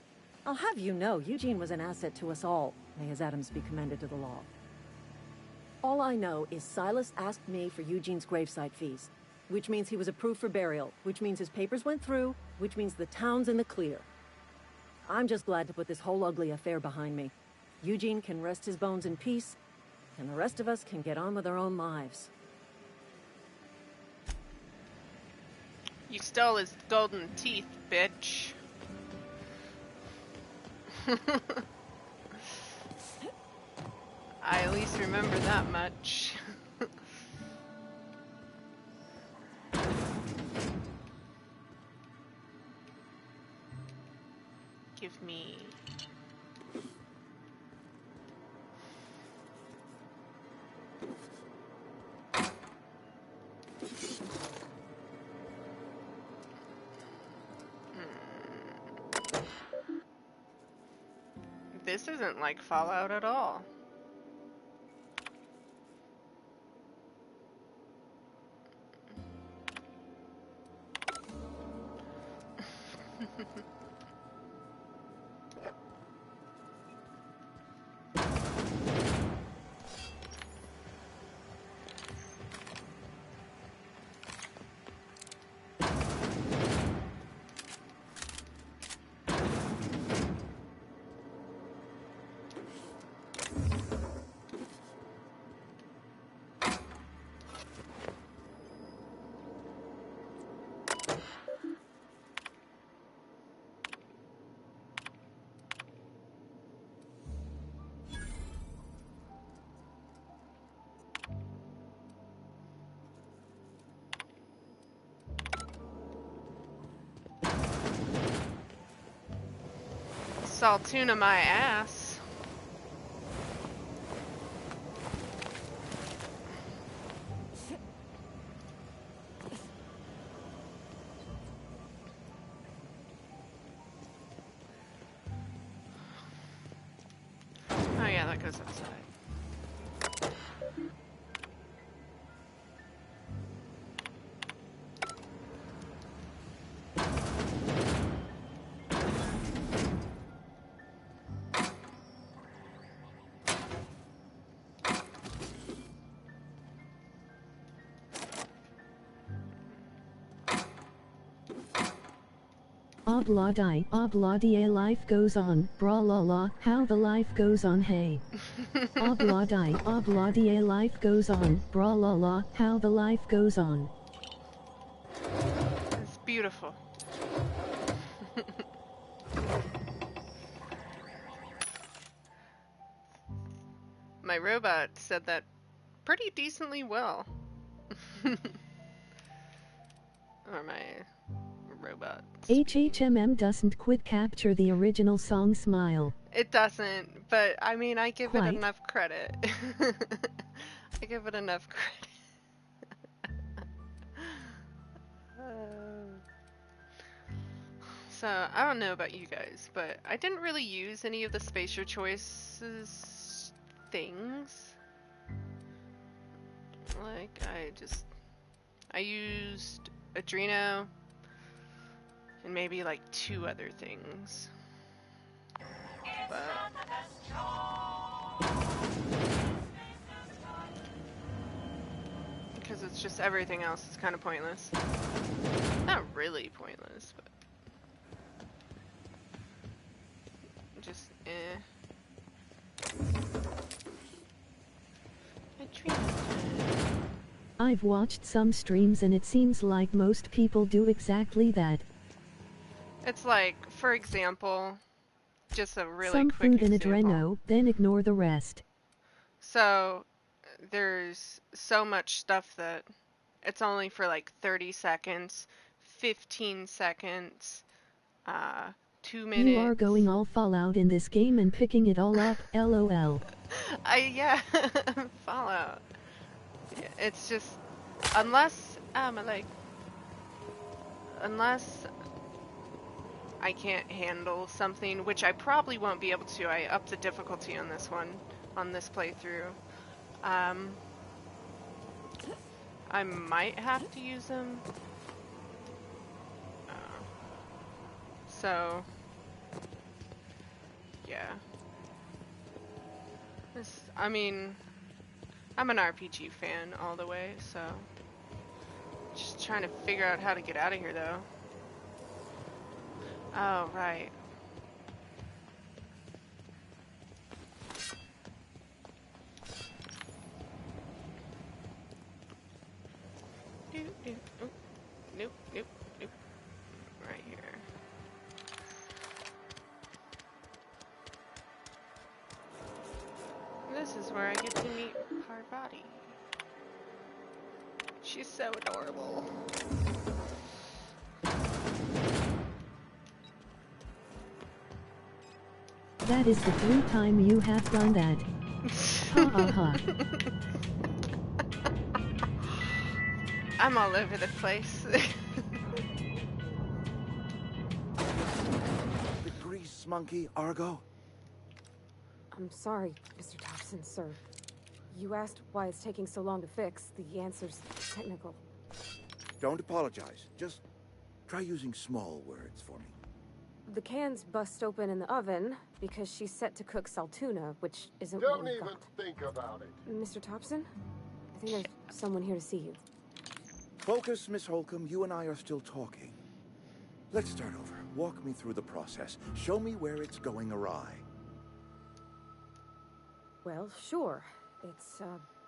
I'll have you know, Eugene was an asset to us all. May his atoms be commended to the law. All I know is Silas asked me for Eugene's gravesite fees, which means he was approved for burial, which means his papers went through, which means the town's in the clear. I'm just glad to put this whole ugly affair behind me. Eugene can rest his bones in peace, and the rest of us can get on with our own lives. You stole his golden teeth, bitch. I at least remember that much. Give me... This isn't like Fallout at all. Saltuna my ass. Oh yeah, that goes outside. Obla-die, life goes on, bra la la, how the life goes on, hey. Obla-die, life goes on, bra la la, how the life goes on. It's beautiful. My robot said that pretty decently well. Or my robot. HHMM doesn't quite capture the original song Smile. It doesn't, but I mean, I give Quite. it enough credit. I give it enough credit. So, I don't know about you guys, but I didn't really use any of the Spacer Choices things. Like, I used Adreno and maybe like 2 other things. But because it's just everything else is kind of pointless. Not really pointless, but just I've watched some streams and it seems like most people do exactly that. It's like, for example, just a really some quick food and example. Adreno, then ignore the rest. So there's so much stuff that it's only for like 30 seconds, 15 seconds, 2 minutes. You are going all Fallout in this game and picking it all up, lol. Yeah, Fallout. It's just, unless I can't handle something, which I probably won't be able to. I upped the difficulty on this one, on this playthrough. I might have to use them. So, yeah. This, I mean, I'm an RPG fan all the way, so just trying to figure out how to get out of here, though. Oh, right. Nope, nope, nope, nope. Right here. This is where I get to meet Parvati. She's so adorable. That is the 3rd time you have done that. Ha ha ha. I'm all over the place. The grease monkey, Argo? I'm sorry, Mr. Thompson, sir. You asked why it's taking so long to fix. The answer's technical. Don't apologize. Just try using small words for me. The cans bust open in the oven because she's set to cook saltuna, which isn't what Don't we even got. think about it. Mr. Thompson? I think there's someone here to see you. Focus, Miss Holcomb. You and I are still talking. Let's start over. Walk me through the process. Show me where it's going awry. Well, sure. It's,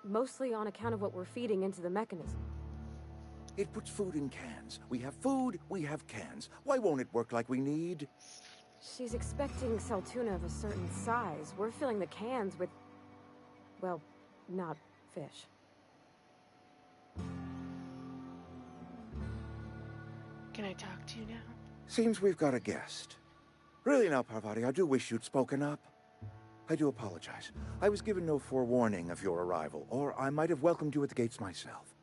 mostly on account of what we're feeding into the mechanism. It puts food in cans. We have food, we have cans. Why won't it work like we need? She's expecting saltuna of a certain size. We're filling the cans with, well, not fish. Can I talk to you now? Seems we've got a guest. Really now, Parvati, I do wish you'd spoken up. I do apologize. I was given no forewarning of your arrival, or I might have welcomed you at the gates myself.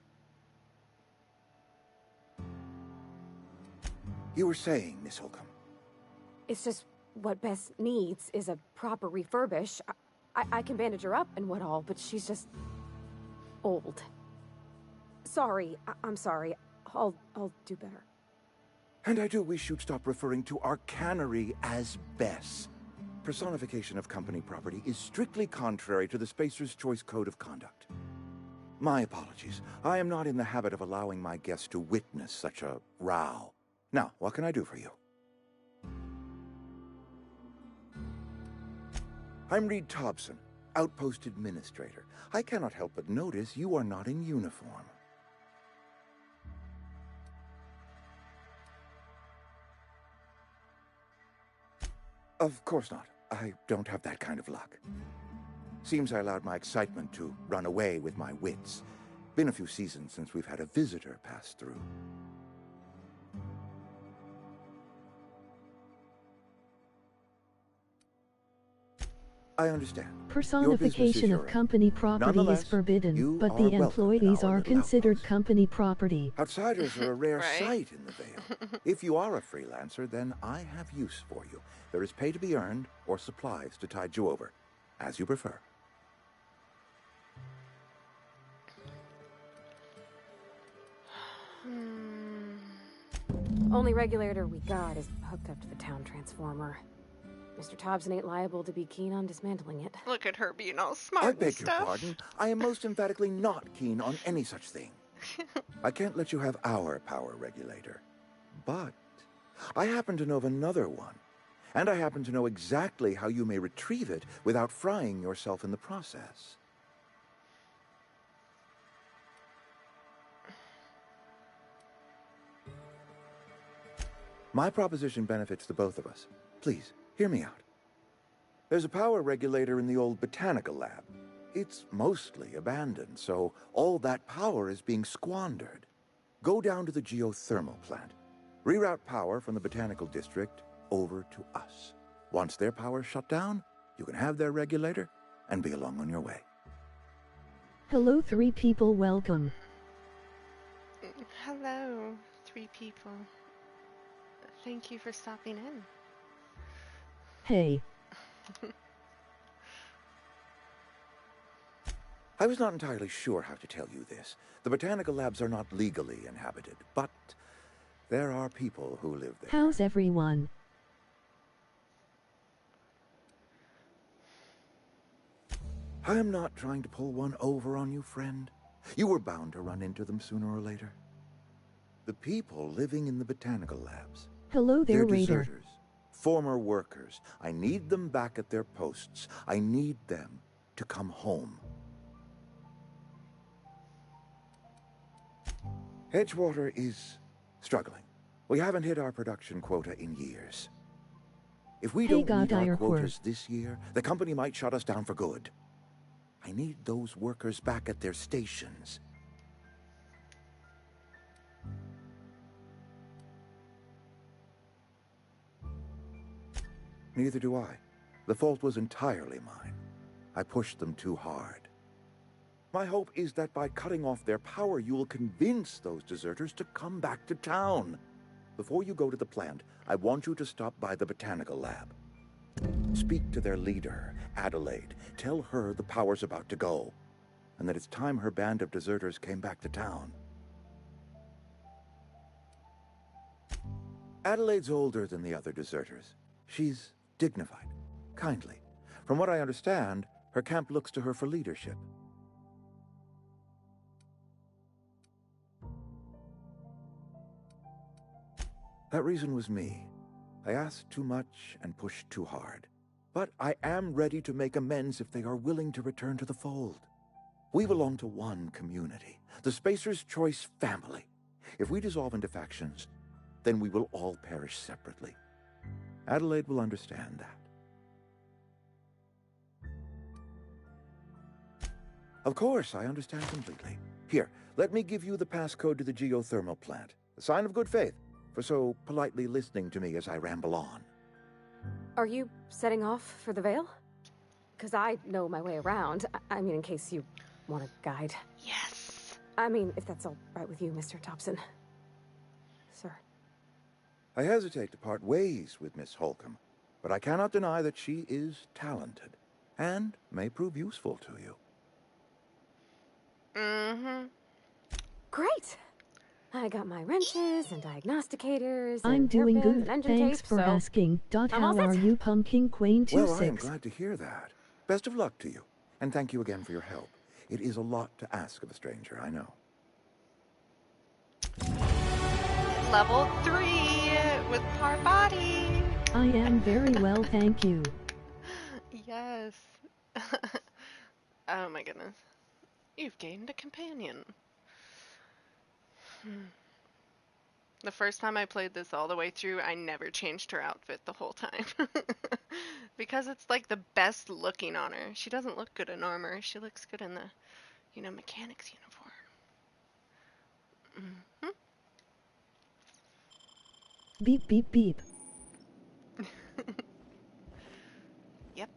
You were saying, Miss Holcomb. It's just what Bess needs is a proper refurbish. I can bandage her up and what all, but she's just old. Sorry, I'm sorry. I'll do better. And I do wish you'd stop referring to our cannery as Bess. Personification of company property is strictly contrary to the Spacer's Choice Code of Conduct. My apologies. I am not in the habit of allowing my guests to witness such a row. Now, what can I do for you? I'm Reed Thompson, Outpost Administrator. I cannot help but notice you are not in uniform. Of course not. I don't have that kind of luck. Seems I allowed my excitement to run away with my wits. Been a few seasons since we've had a visitor pass through. I understand. Personification of company property is forbidden, but the employees are considered company property. Outsiders are a rare sight in the Vale. If you are a freelancer, then I have use for you. There is pay to be earned, or supplies to tide you over, as you prefer. Only regulator we got is hooked up to the town transformer. Mr. Thompson ain't liable to be keen on dismantling it. Look at her being all smart I and beg your stuff. pardon. I am most emphatically not keen on any such thing. I can't let you have our power regulator. But I happen to know of another one. And I happen to know exactly how you may retrieve it without frying yourself in the process. My proposition benefits the both of us. Please, hear me out. There's a power regulator in the old botanical lab. It's mostly abandoned, so all that power is being squandered. Go down to the geothermal plant. Reroute power from the botanical district over to us. Once their power's shut down, you can have their regulator and be along on your way. Hello, 3 people, welcome. Hello, 3 people. Thank you for stopping in. Hey. I was not entirely sure how to tell you this. The botanical labs are not legally inhabited, but there are people who live there. How's everyone? I am not trying to pull one over on you, friend. You were bound to run into them sooner or later. The people living in the botanical labs. Hello there, They're Raider. deserters, former workers. I need them back at their posts. I need them to come home. Edgewater is struggling. We haven't hit our production quota in years. If we don't meet our quotas this year, the company might shut us down for good. I need those workers back at their stations. Neither do I. The fault was entirely mine. I pushed them too hard. My hope is that by cutting off their power, you will convince those deserters to come back to town. Before you go to the plant, I want you to stop by the botanical lab. Speak to their leader, Adelaide. Tell her the power's about to go, and that it's time her band of deserters came back to town. Adelaide's older than the other deserters. She's dignified, kindly. From what I understand, her camp looks to her for leadership. That reason was me. I asked too much and pushed too hard. But I am ready to make amends if they are willing to return to the fold. We belong to one community, the Spacer's Choice family. If we dissolve into factions, then we will all perish separately. Adelaide will understand that. Of course, I understand completely. Here, let me give you the passcode to the geothermal plant. A sign of good faith, for so politely listening to me as I ramble on. Are you setting off for the Vale? Because I know my way around. I mean, in case you want a guide. Yes. I mean, if that's all right with you, Mr. Thompson. Sir. I hesitate to part ways with Miss Holcomb, but I cannot deny that she is talented and may prove useful to you. Mm-hmm. Great. I got my wrenches and diagnosticators. I'm and doing hairpins good. and engine Thanks tape, for so asking. I'm all How are set. you, Pumpkin Queen 26? Well, I am glad to hear that. Best of luck to you, and thank you again for your help. It is a lot to ask of a stranger, I know. Level 3 with our body. I am very well, thank you. Yes. Oh my goodness. You've gained a companion. The first time I played this all the way through, I never changed her outfit the whole time. Because it's like the best looking on her. She doesn't look good in armor. She looks good in the, mechanic's uniform. Mm-hmm. Beep, beep, beep. Yep.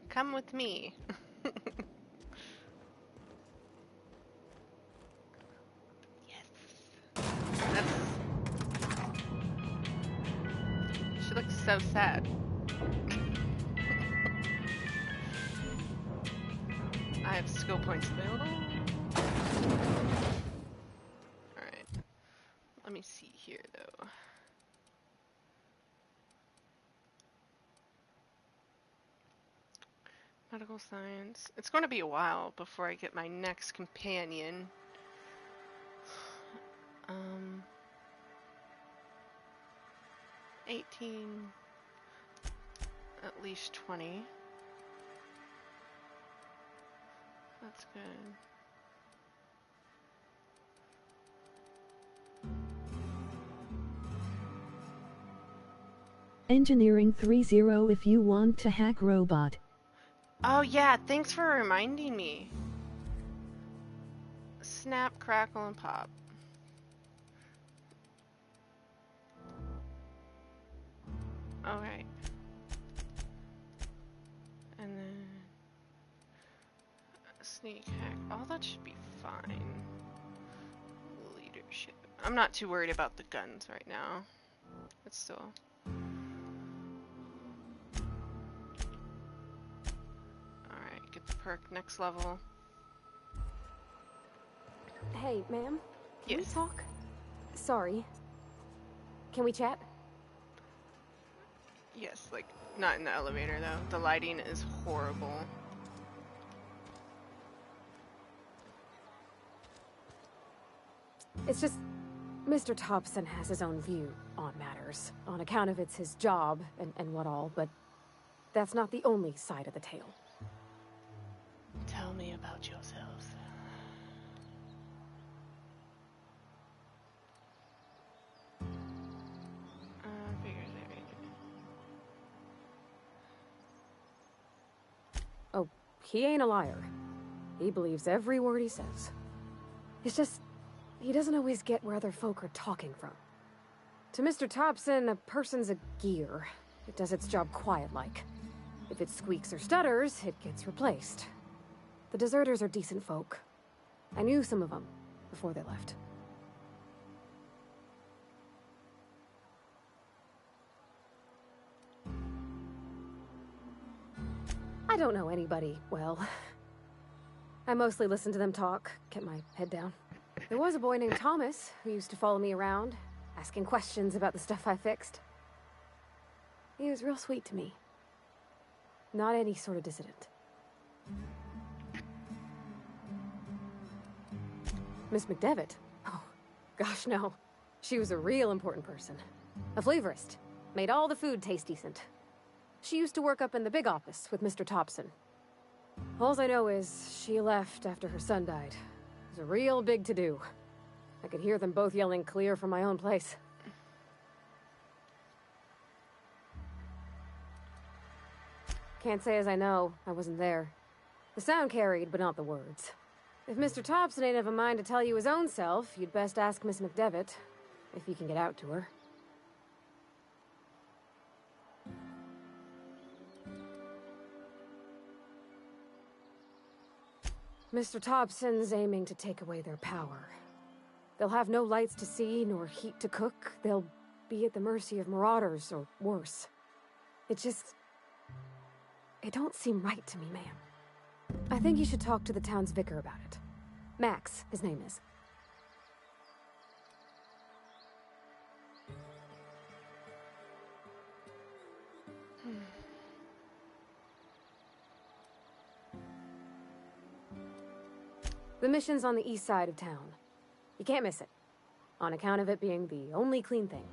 Come with me. She looks so sad. I have skill points available. Alright. Let me see here, though. Medical science. It's going to be a while before I get my next companion. 18, at least 20. That's good. Engineering 30 if you want to hack robot. Oh yeah, thanks for reminding me. Snap, crackle, and pop. Alright. And then sneak hack. Oh, that should be fine. Leadership. I'm not too worried about the guns right now. It's still... Alright, get the perk next level. Hey, ma'am. Can we Yes. talk? Sorry. Can we chat? Yes, like, not in the elevator though. The lighting is horrible. It's just, Mr. Thompson has his own view on matters, on account of it's his job and what all, but that's not the only side of the tale. Tell me about yourself. Oh, he ain't a liar. He believes every word he says. It's just, he doesn't always get where other folk are talking from. To Mr. Thompson, a person's a gear. It does its job quiet-like. If it squeaks or stutters, it gets replaced. The deserters are decent folk. I knew some of them before they left. I don't know anybody well. I mostly listen to them talk, kept my head down. There was a boy named Thomas who used to follow me around, asking questions about the stuff I fixed. He was real sweet to me. Not any sort of dissident. Miss McDevitt? Oh, gosh, no. She was a real important person. A flavorist. Made all the food taste decent. She used to work up in the big office with Mr. Thompson. All I know is she left after her son died. It was a real big to-do. I could hear them both yelling clear from my own place. Can't say as I know. I wasn't there. The sound carried, but not the words. If Mr. Thompson ain't of a mind to tell you his own self, you'd best ask Miss McDevitt, if you can get out to her. Mr. Thompson's aiming to take away their power. They'll have no lights to see, nor heat to cook. They'll be at the mercy of marauders, or worse. It don't seem right to me, ma'am. I think you should talk to the town's vicar about it. Max, his name is. The mission's on the east side of town. You can't miss it, on account of it being the only clean thing.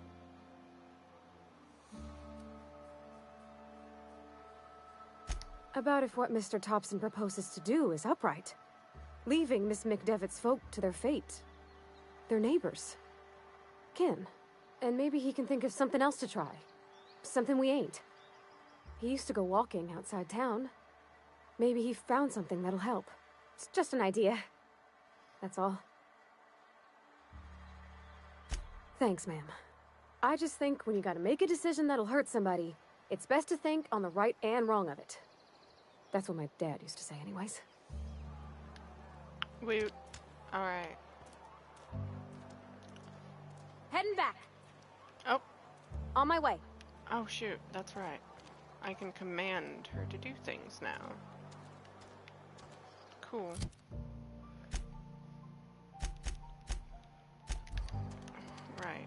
About if what Mr. Thompson proposes to do is upright. Leaving Miss McDevitt's folk to their fate. Their neighbors. Kin. And maybe he can think of something else to try. Something we ain't. He used to go walking outside town. Maybe he found something that'll help. It's just an idea. That's all. Thanks, ma'am. I just think when you gotta make a decision that'll hurt somebody, it's best to think on the right and wrong of it. That's what my dad used to say anyways. Alright. Heading back. Oh. On my way. Oh shoot, that's right. I can command her to do things now. Cool. Right.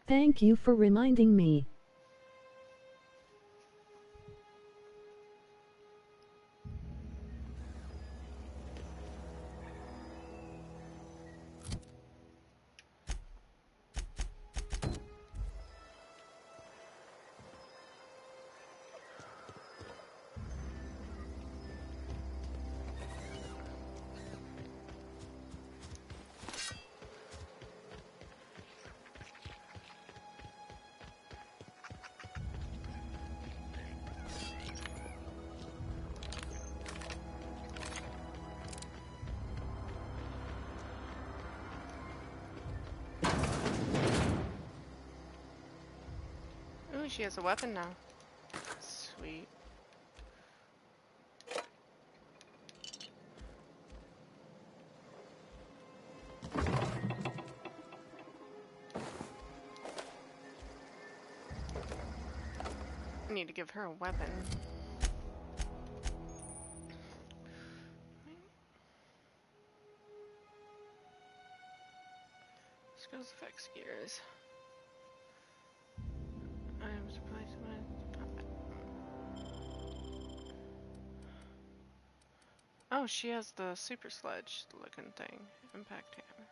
Thank you for reminding me. Ooh, she has a weapon now. Sweet. need to give her a weapon. Skills effects gears. Items replacement. Oh, she has the super sledge looking thing. Impact hammer.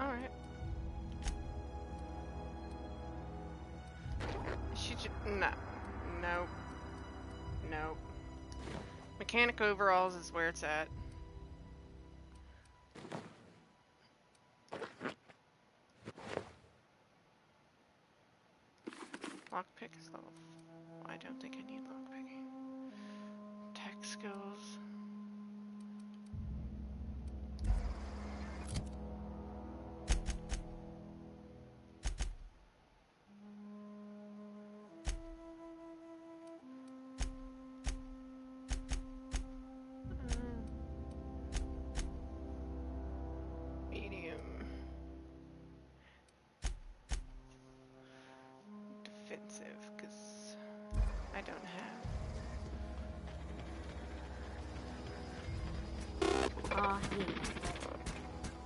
Alright. She just. No. Nope. Nope. Mechanic overalls is where it's at. Lockpick is level. I don't think I need lockpicking. Tech skills. Medium. Defensive, because I don't have. Ah,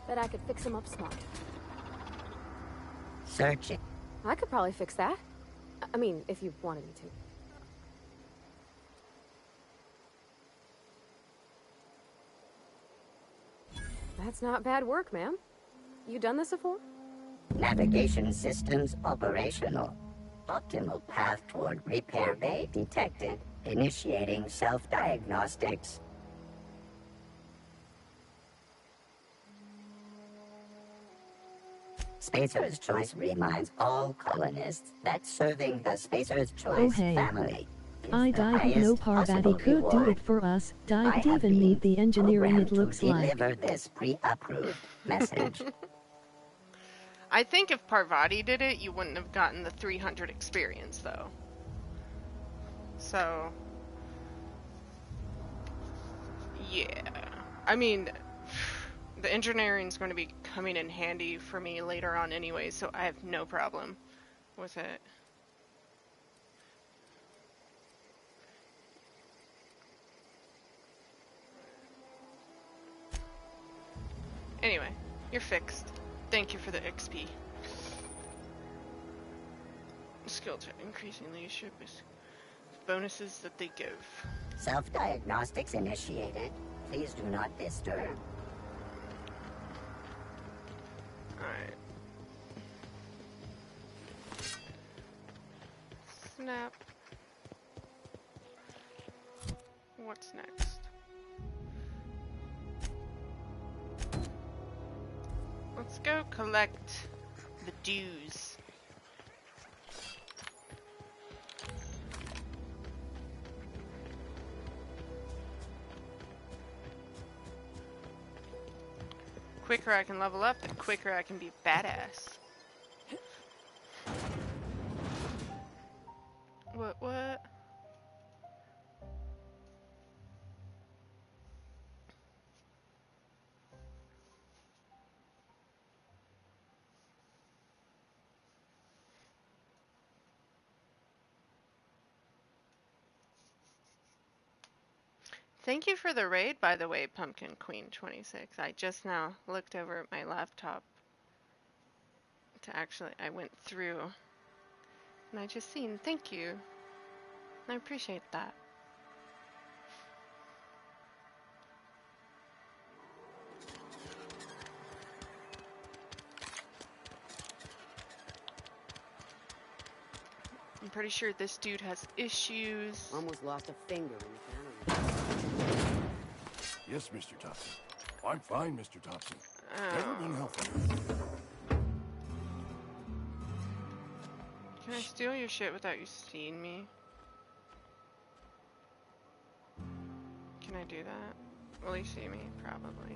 bet I could fix him up smart. Searching. I could probably fix that. I mean, if you wanted me to. That's not bad work, ma'am. You done this before? Navigation systems operational. Optimal path toward repair bay detected. Initiating self-diagnostics. Spacer's Choice reminds all colonists that serving the Spacer's Choice family I didn't know Parvati could do it for us. Didn't even need the engineering it looks like. Deliver this pre-approved message. I think if Parvati did it, you wouldn't have gotten the 300 experience, though. So... yeah. I mean, the engineering's going to be coming in handy for me later on anyway, so I have no problem with it. Anyway, you're fixed. Thank you for the XP. Skill check, increasing leadership is bonuses that they give. Self-diagnostics initiated. Please do not disturb. Alright. Snap. What's next? Let's go collect the dues. Quicker I can level up, the quicker I can be badass. What? Thank you for the raid, by the way, Pumpkin Queen 26. I just now looked over at my laptop to actually, I went through and I just seen, thank you. I appreciate that. I'm pretty sure this dude has issues. Almost lost a finger in the Yes, Mr. Thompson. I'm fine, Mr. Thompson. Never been helpful. Can I steal your shit without you seeing me? Can I do that? Will you see me? Probably.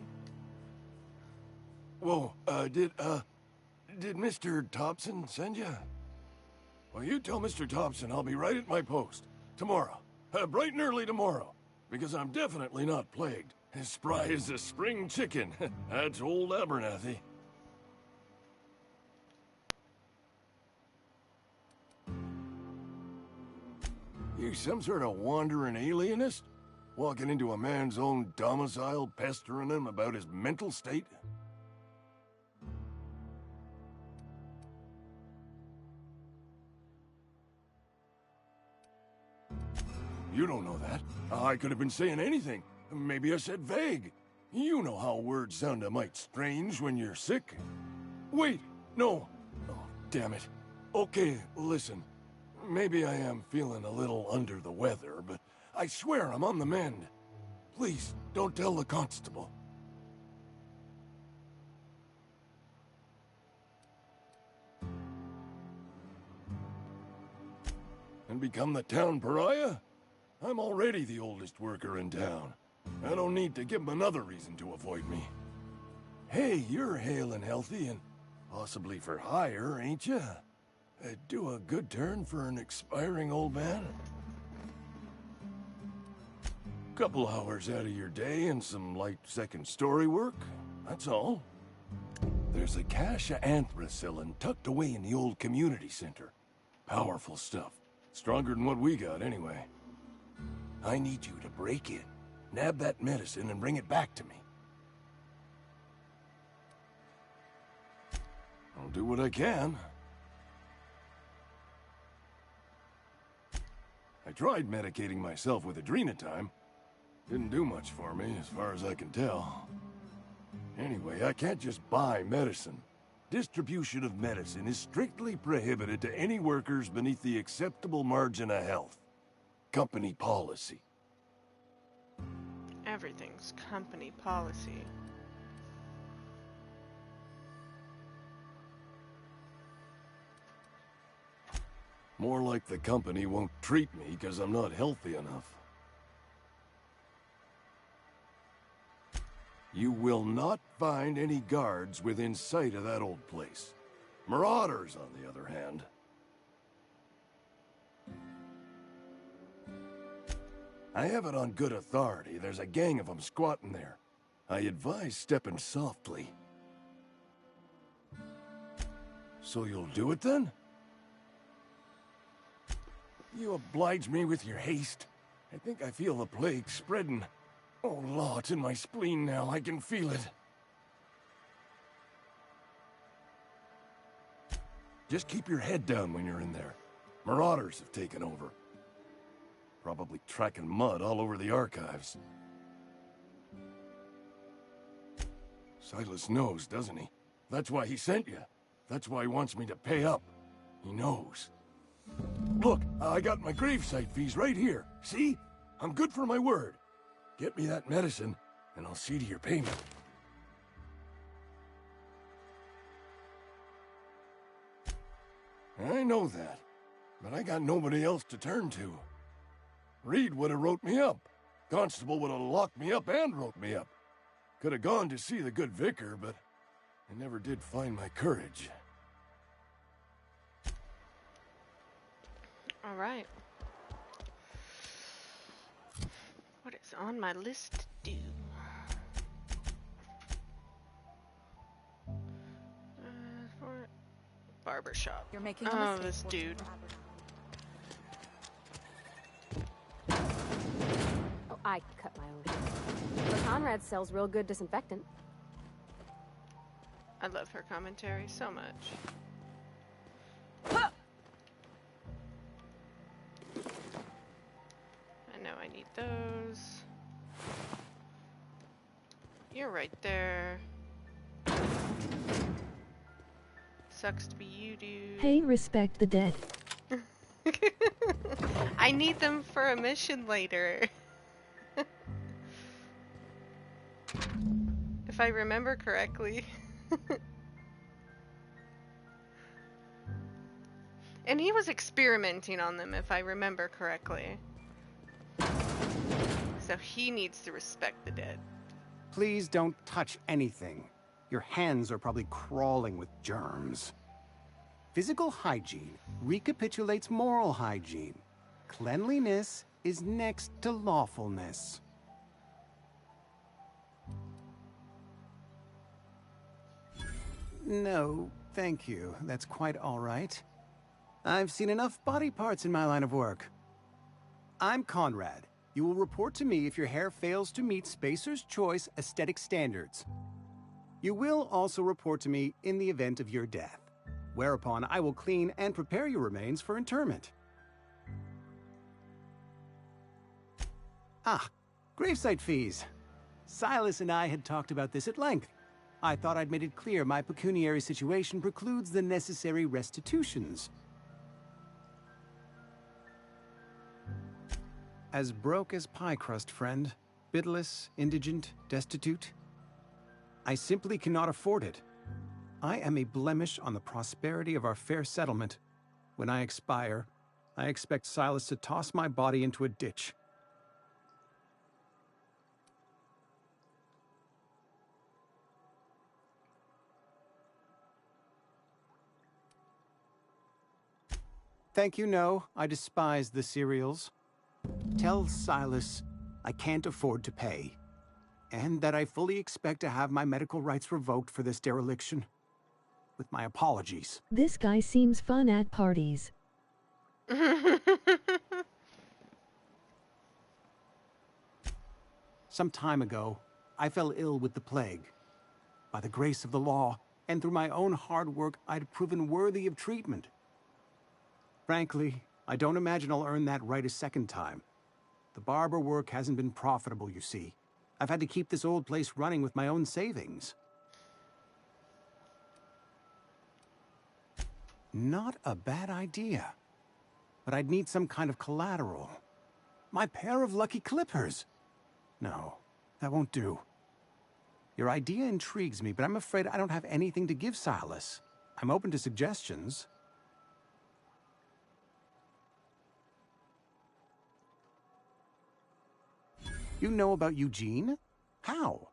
Whoa, did Mr. Thompson send you? Well, you tell Mr. Thompson I'll be right at my post. Tomorrow. Bright and early tomorrow. Because I'm definitely not plagued. As spry as a spring chicken. That's old Abernathy. You some sort of wandering alienist? Walking into a man's own domicile, pestering him about his mental state? You don't know that. I could have been saying anything. Maybe I said vague. You know how words sound a mite strange when you're sick. Wait, no. Oh, damn it. Okay, listen. Maybe I am feeling a little under the weather, but I swear I'm on the mend. Please, don't tell the constable. And become the town pariah? I'm already the oldest worker in town. I don't need to give him another reason to avoid me. Hey, you're hale and healthy and possibly for hire, ain't ya? Do a good turn for an expiring old man? Couple hours out of your day and some light second-story work, that's all. There's a cache of anthracillin tucked away in the old community center. Powerful stuff. Stronger than what we got, anyway. I need you to break in, nab that medicine, and bring it back to me. I'll do what I can. I tried medicating myself with adrenatime. Didn't do much for me, as far as I can tell. Anyway, I can't just buy medicine. Distribution of medicine is strictly prohibited to any workers beneath the acceptable margin of health. Company policy. Everything's company policy. More like the company won't treat me because I'm not healthy enough. You will not find any guards within sight of that old place. Marauders, on the other hand. I have it on good authority. There's a gang of them squatting there. I advise stepping softly. So you'll do it then? You oblige me with your haste. I think I feel the plague spreading. Oh, Law, it's in my spleen now. I can feel it. Just keep your head down when you're in there. Marauders have taken over. Probably tracking mud all over the archives. Silas knows, doesn't he? That's why he sent you. That's why he wants me to pay up. He knows. Look, I got my gravesite fees right here. See? I'm good for my word. Get me that medicine, and I'll see to your payment. I know that, but I got nobody else to turn to. Reed would have wrote me up. Constable would have locked me up and wrote me up. Could have gone to see the good vicar, but I never did find my courage. All right. What is on my list to do? For barbershop. You're making a oh, mistake. this dude. Oh, I cut my own hair. But Conrad sells real good disinfectant. I love her commentary so much. I know I need those. You're right there. Sucks to be you, dude. Hey, respect the dead. I need them for a mission later. If I remember correctly. And he was experimenting on them, if I remember correctly. So he needs to respect the dead. Please don't touch anything. Your hands are probably crawling with germs. Physical hygiene recapitulates moral hygiene. Cleanliness is next to lawfulness. No, thank you. That's quite all right. I've seen enough body parts in my line of work. I'm Conrad. You will report to me if your hair fails to meet Spacer's Choice aesthetic standards. You will also report to me in the event of your death, whereupon I will clean and prepare your remains for interment. Ah, gravesite fees. Silas and I had talked about this at length. I thought I'd made it clear my pecuniary situation precludes the necessary restitutions. As broke as pie crust, friend. Bidless, indigent, destitute. I simply cannot afford it. I am a blemish on the prosperity of our fair settlement. When I expire, I expect Silas to toss my body into a ditch. Thank you, no. I despise the cereals. Tell Silas I can't afford to pay, and that I fully expect to have my medical rights revoked for this dereliction. With my apologies. This guy seems fun at parties. Some time ago, I fell ill with the plague. By the grace of the law, and through my own hard work, I'd proven worthy of treatment. Frankly, I don't imagine I'll earn that right a second time. The barber work hasn't been profitable, you see. I've had to keep this old place running with my own savings. Not a bad idea. But I'd need some kind of collateral. My pair of lucky clippers. No, that won't do. Your idea intrigues me, but I'm afraid I don't have anything to give Silas. I'm open to suggestions. You know about Eugene? How?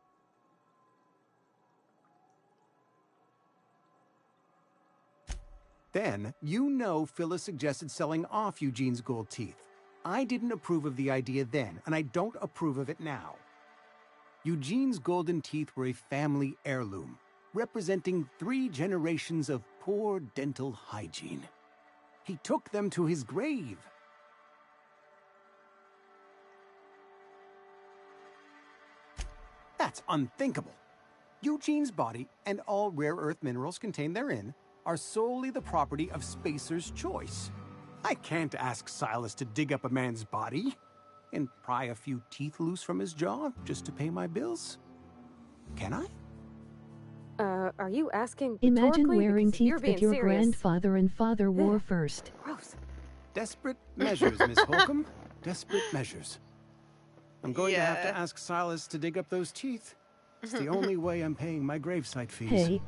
Then, you know Phyllis suggested selling off Eugene's gold teeth. I didn't approve of the idea then, and I don't approve of it now. Eugene's golden teeth were a family heirloom, representing 3 generations of poor dental hygiene. He took them to his grave. That's unthinkable. Eugene's body and all rare earth minerals contained therein are solely the property of Spacer's Choice. I can't ask Silas to dig up a man's body and pry a few teeth loose from his jaw just to pay my bills. Can I? Are you asking Imagine rhetorically? wearing Because you're teeth being that your serious. grandfather and father wore first. Gross. Desperate measures, Miss Holcomb. Desperate measures. I'm going to have to ask Silas to dig up those teeth. It's the only way I'm paying my gravesite fees. Hey.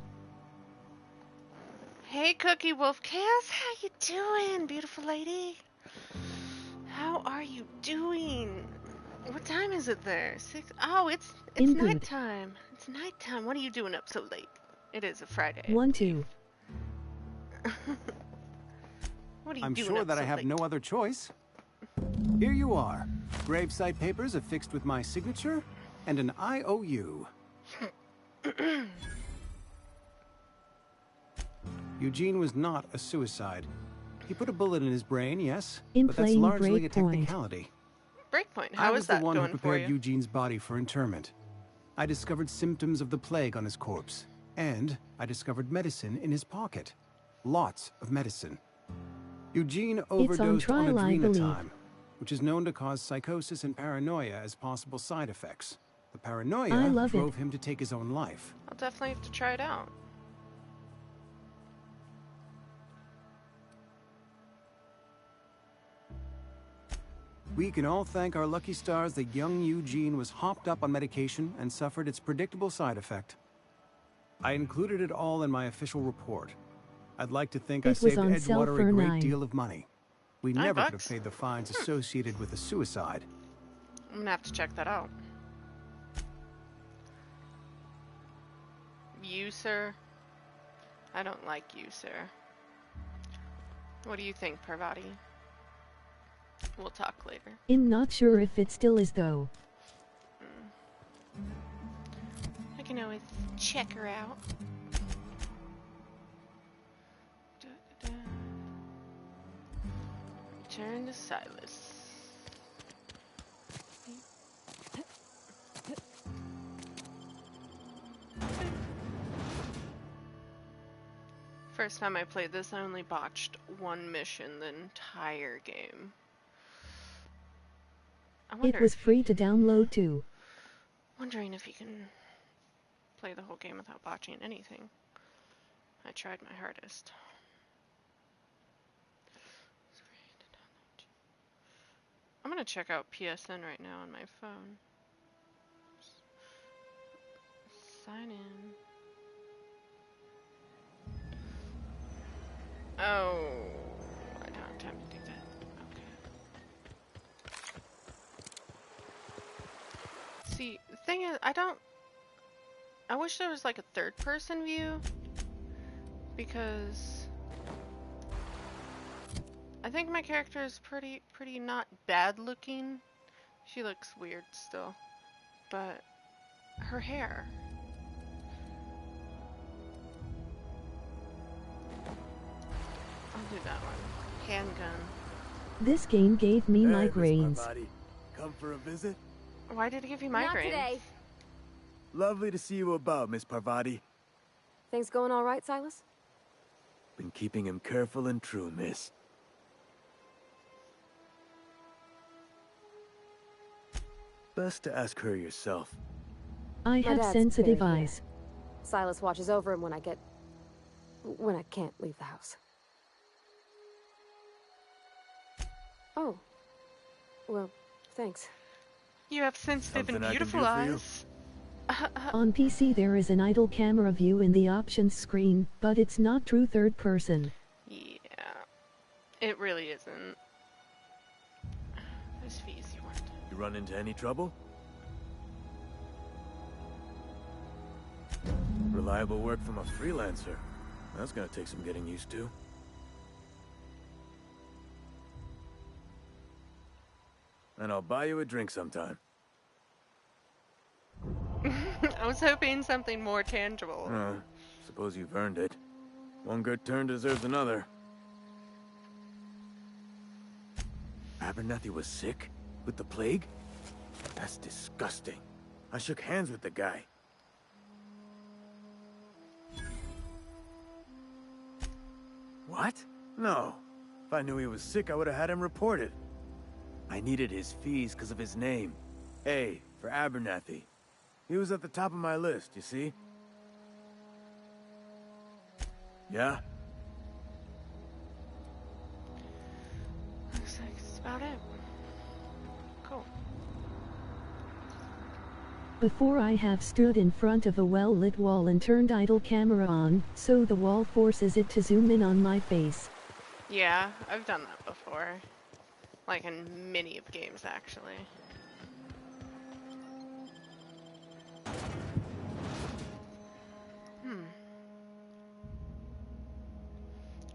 Hey, Cookie Wolf Chaos, how you doing, beautiful lady? How are you doing? What time is it there? 6? Oh, it's nighttime. It's nighttime. What are you doing up so late? It is a Friday. 1-2. What are you I'm doing sure up that so I have late? no other choice. Here you are. Gravesite papers affixed with my signature and an IOU. Eugene was not a suicide. He put a bullet in his brain, yes, but that's Inflating largely a breakpoint. technicality. Breakpoint. I How was is the that one who going for prepared you? Eugene's body for interment. I discovered symptoms of the plague on his corpse, and I discovered medicine in his pocket. Lots of medicine. Eugene overdosed on trial, I believe. adrenatime, which is known to cause psychosis and paranoia as possible side effects. The I paranoia love it. drove him to take his own life. I'll definitely have to try it out. We can all thank our lucky stars that young Eugene was hopped up on medication and suffered its predictable side effect. I included it all in my official report. I'd like to think I It was saved on sale Edgewater a for great $9. deal of money. We $9 never could have paid the fines associated with a suicide. I'm gonna have to check that out. You, sir? I don't like you, sir. What do you think, Parvati? We'll talk later. I'm not sure if it still is though. I can always check her out. Return to Silas. first time I played this, I only botched one mission the entire game. It was free to download too. Wondering if you can play the whole game without botching anything. I tried my hardest. I'm gonna check out PSN right now on my phone. Sign in. Oh, I don't have time to do that. Okay. See, the thing is, I wish there was like a third-person view, because I think my character is pretty not bad looking. She looks weird still, but her hair. I'll do that one. Handgun. This game gave me Hey, migraines. Miss Parvati. Come for a visit? Why did it give you Not migraines? today. Lovely to see you about, Miss Parvati. Things going all right, Silas? Been keeping him careful and true, miss. Best to ask her yourself. I My have dad's sensitive very eyes. good. Silas watches over him when I can't leave the house. Oh. Well, thanks. You have sensitive Something and I can beautiful do for you? eyes. On PC there is an idle camera view in the options screen, but it's not true third person. Yeah. It really isn't. There's fees you want. You run into any trouble? Reliable work from a freelancer. That's gonna take some getting used to. And I'll buy you a drink sometime. I was hoping something more tangible. Suppose you've earned it. One good turn deserves another. Abernathy was sick? With the plague? That's disgusting. I shook hands with the guy. What? No. If I knew he was sick, I would have had him reported. I needed his fees because of his name. A, for Abernathy. He was at the top of my list, you see? Yeah? Looks like that's about it. Cool. Before I have stood in front of a well-lit wall and turned idle camera on, so the wall forces it to zoom in on my face. Yeah, I've done that before. Like in many of games, actually.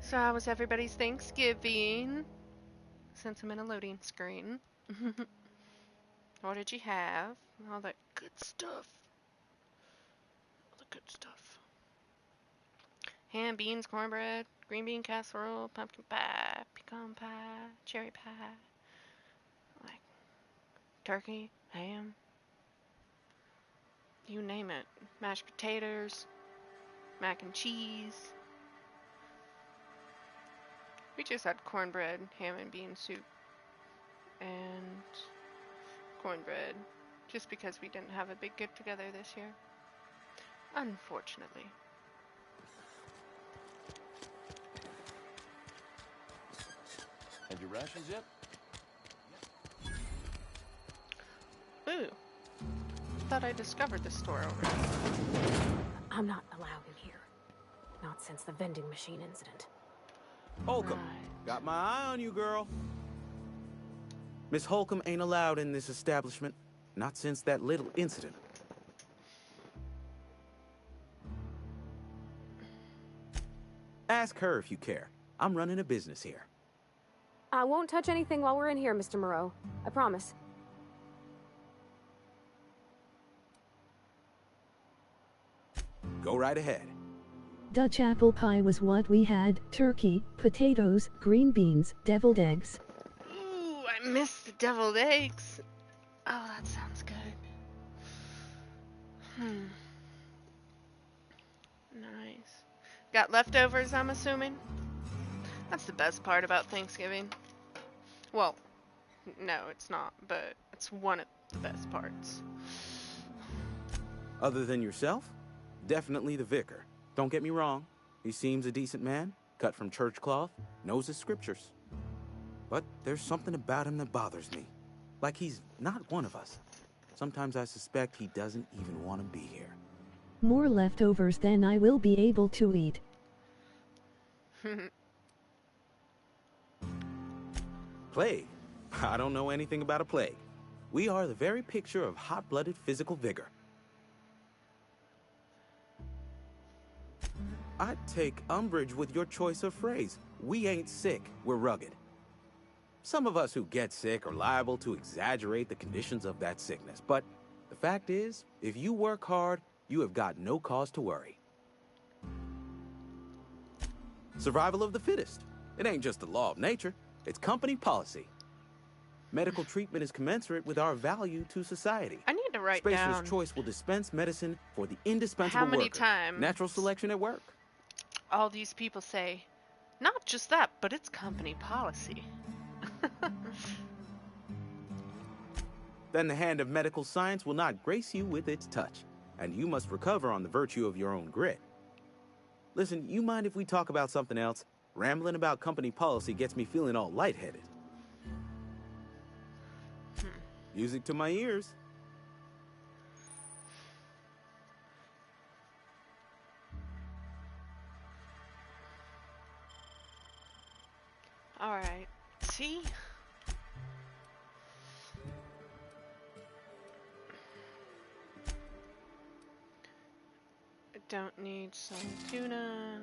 So how was everybody's Thanksgiving? Since I'm in a loading screen. What did you have? All that good stuff. All the good stuff. Ham, beans, cornbread, green bean casserole, pumpkin pie, pecan pie, cherry pie. Like turkey, ham. You name it. Mashed potatoes, mac and cheese. We just had cornbread, ham and bean soup, and cornbread, just because we didn't have a big get-together this year. Unfortunately. Had your rations yet? Ooh. Thought I discovered the store already. I'm not allowed in here. Not since the vending machine incident. Holcomb, got my eye on you, girl. Miss Holcomb ain't allowed in this establishment. Not since that little incident. Ask her if you care. I'm running a business here. I won't touch anything while we're in here, Mr. Moreau. I promise. Go right ahead. Dutch apple pie was what we had, turkey, potatoes, green beans, deviled eggs. Ooh, I missed the deviled eggs. Oh, that sounds good. Nice. Got leftovers, I'm assuming? That's the best part about Thanksgiving. Well, no, it's not, but it's one of the best parts. Other than yourself? Definitely the vicar. Don't get me wrong. He seems a decent man, cut from church cloth, knows his scriptures. But there's something about him that bothers me. Like he's not one of us. Sometimes I suspect he doesn't even want to be here. More leftovers than I will be able to eat. Plague? I don't know anything about a plague. We are the very picture of hot-blooded physical vigor. I take umbrage with your choice of phrase. We ain't sick, we're rugged. Some of us who get sick are liable to exaggerate the conditions of that sickness, but the fact is, if you work hard, you have got no cause to worry. Survival of the fittest. It ain't just the law of nature, it's company policy. Medical treatment is commensurate with our value to society. I need to write Spacer's down Choice will dispense medicine for the indispensable how many worker. times Natural selection at work. all these people say, not just that, but it's company policy. Then the hand of medical science will not grace you with its touch, and you must recover on the virtue of your own grit. Listen, you mind if we talk about something else? Rambling about company policy gets me feeling all lightheaded. Music to my ears. Alright, see? I don't need some tuna.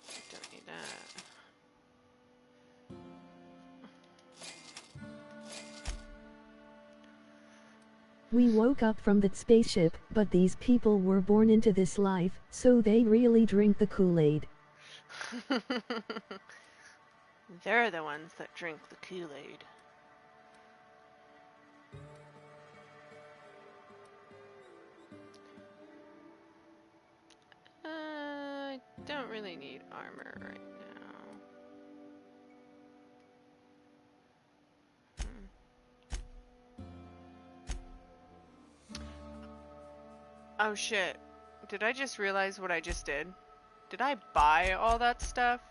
I don't need that. We woke up from that spaceship, but these people were born into this life, so they really drink the Kool-Aid. They're the ones that drink the Kool-Aid. I don't really need armor right now. Oh shit. Did I just realize what I just did? Did I buy all that stuff?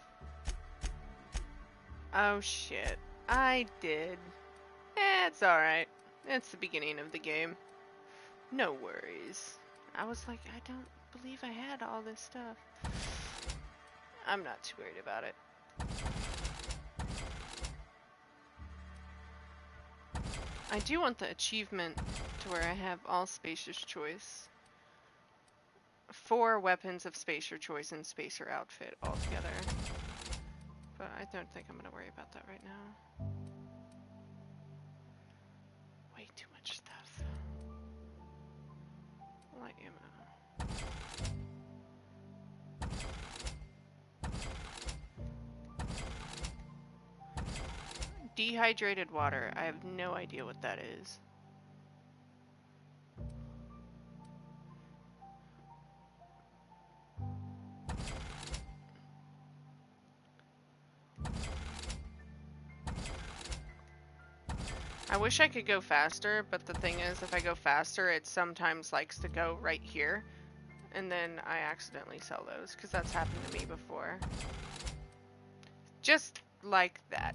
Oh shit. I did. It's alright. It's the beginning of the game. No worries. I was like, I don't believe I had all this stuff. I'm not too worried about it. I do want the achievement to where I have all Spacer's Choice. 4 weapons of Spacer Choice and Spacer Outfit all together. But I don't think I'm gonna worry about that right now. Way too much stuff. Light ammo. Dehydrated water. I have no idea what that is. I wish I could go faster, but the thing is, if I go faster, it sometimes likes to go right here, and then I accidentally sell those, because that's happened to me before. Just like that.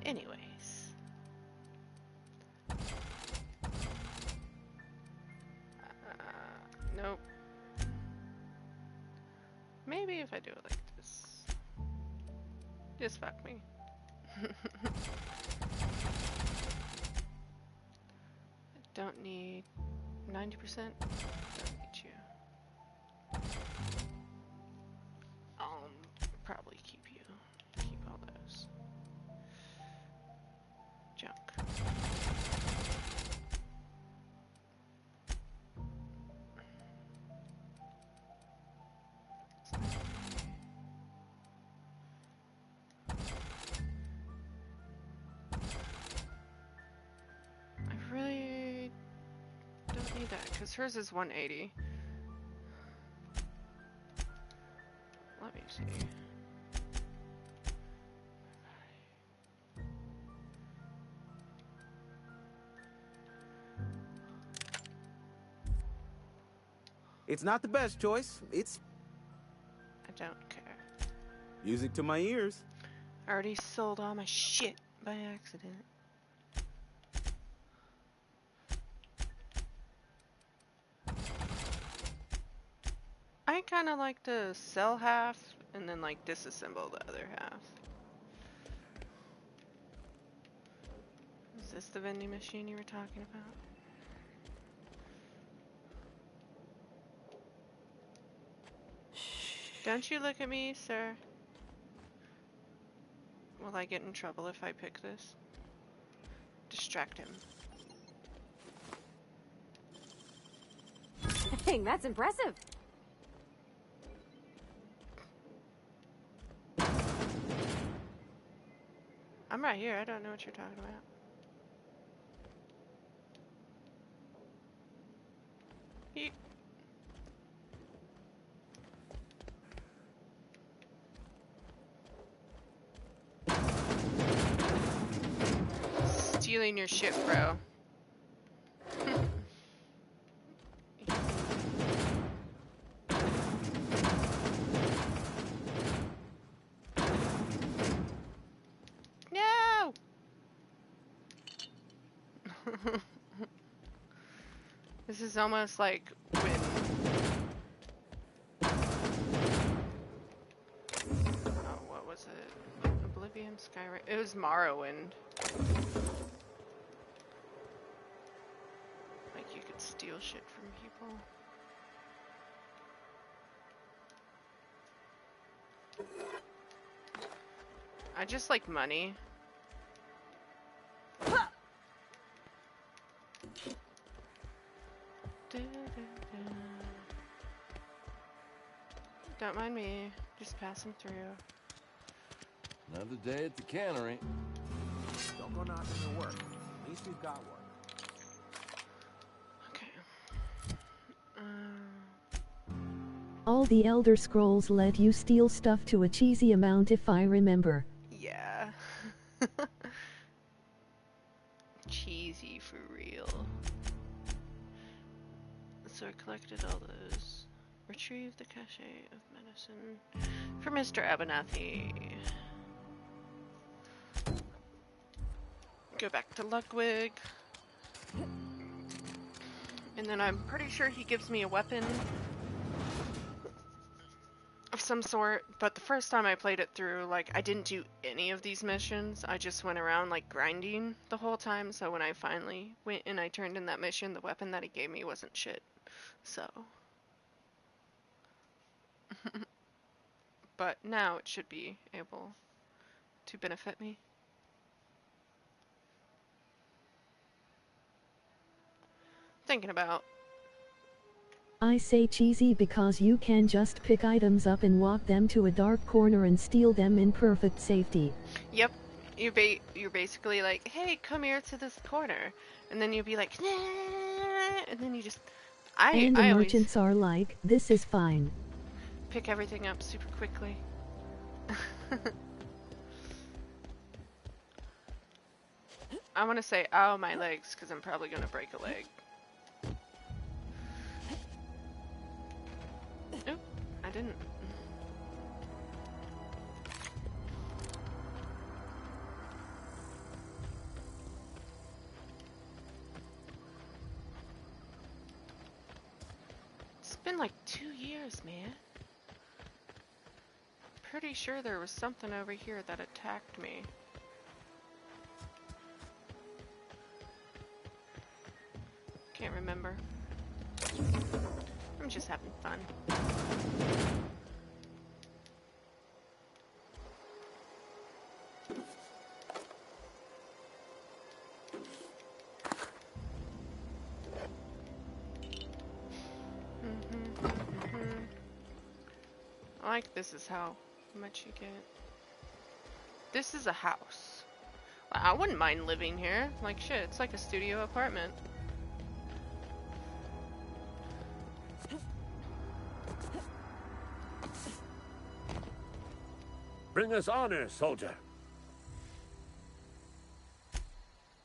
Anyways. Nope. Maybe if I do it like this. Just fuck me. I don't need 90%. Don't need you. I'll probably keep you. Keep all those. Junk. I really need that, because hers is 180. Let me see. It's not the best choice. It's... I don't care. music to my ears. I already sold all my shit by accident. I kind of like to sell half and then like disassemble the other half. Is this the vending machine you were talking about? Don't you look at me, sir. Will I get in trouble if I pick this? Distract him. Dang, that's impressive. I'm right here. I don't know what you're talking about. Yeet. Stealing your shit, bro. No! This is almost like when... Oh, what was it? Oblivion, Skyrim? It was Morrowind. Like you could steal shit from people. I just like money. Don't mind me, just passing through. Another day at the cannery. Don't go knocking your work. At least we've got one. All the Elder Scrolls let you steal stuff to a cheesy amount if I remember. Yeah. Cheesy for real. So I collected all those. Retrieve the cache of medicine for Mr. Abernathy. Go back to Ludwig. And then I'm pretty sure he gives me a weapon of some sort, but the first time I played it through, like, I didn't do any of these missions. I just went around, like, grinding the whole time, so when I finally went and I turned in that mission, the weapon that he gave me wasn't shit. So. But now it should be able to benefit me. Thinking about. I say cheesy because you can just pick items up and walk them to a dark corner and steal them in perfect safety. Yep, you're basically like, hey, come here to this corner, and then you'll be like, nah, and then you just, And the I merchants are like, this is fine. Pick everything up super quickly. I want to say, ow, my legs, because I'm probably going to break a leg. Oop, I didn't. It's been like 2 years, man. Pretty sure there was something over here that attacked me. Can't remember. I'm just having fun. I like this is how much you get. This is a house. I wouldn't mind living here. Like shit, it's like a studio apartment. Bring us honor, soldier.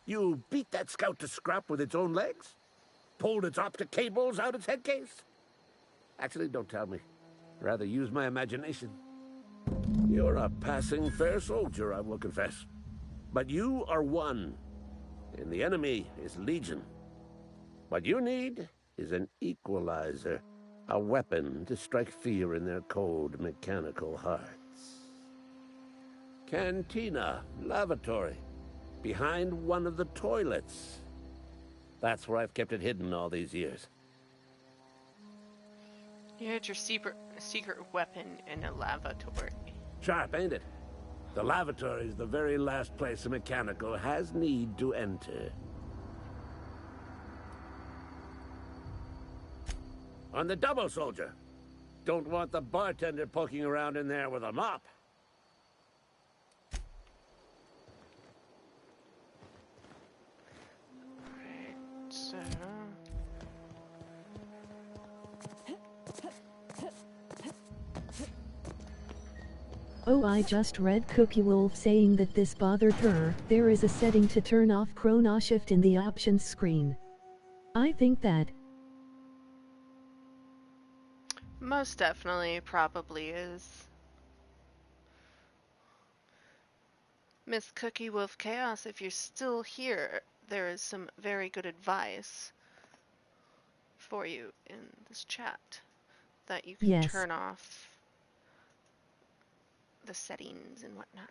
You beat that scout to scrap with its own legs? Pulled its optic cables out its head case? Actually, don't tell me. Rather use my imagination. You're a passing fair soldier, I will confess. But you are one, and the enemy is legion. What you need is an equalizer, a weapon to strike fear in their cold, mechanical hearts. Cantina, lavatory, behind one of the toilets. That's where I've kept it hidden all these years. You had your secret weapon in a lavatory. Sharp, ain't it? The lavatory is the very last place a mechanical has need to enter. On the double, soldier. Don't want the bartender poking around in there with a mop. So... Oh, I just read Cookie Wolf saying that this bothered her. There is a setting to turn off Chrono Shift in the options screen. I think that most definitely probably is. Miss Cookie Wolf Chaos, if you're still here, there is some very good advice for you in this chat that you can turn off the settings and whatnot.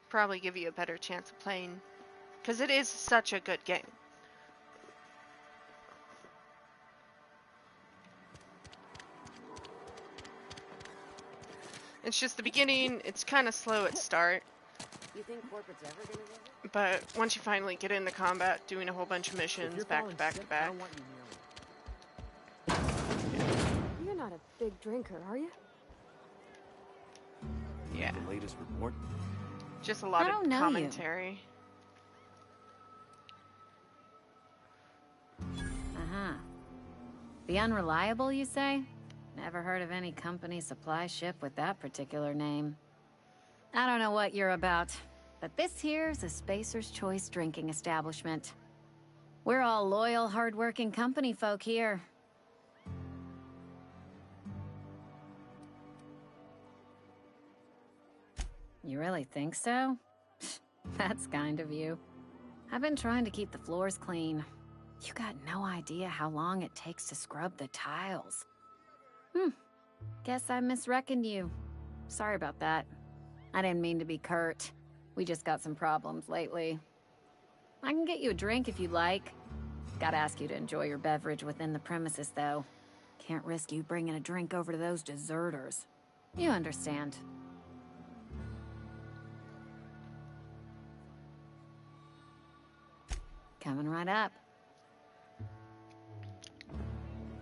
Probably give you a better chance of playing, because it is such a good game. It's just the beginning, it's kind of slow at start. You think corporate's ever gonna visit? But once you finally get into combat, doing a whole bunch of missions back to back to back. You're not a big drinker, are you? Yeah. The latest report? Just a lot of commentary. Uh-huh. The Unreliable, you say? Never heard of any company supply ship with that particular name. I don't know what you're about, but this here's a Spacer's Choice drinking establishment. We're all loyal, hard-working company folk here. You really think so? That's kind of you. I've been trying to keep the floors clean. You got no idea how long it takes to scrub the tiles. Guess I misreckoned you. Sorry about that. I didn't mean to be curt. We just got some problems lately. I can get you a drink if you'd like. Gotta ask you to enjoy your beverage within the premises, though. Can't risk you bringing a drink over to those deserters. You understand. Coming right up.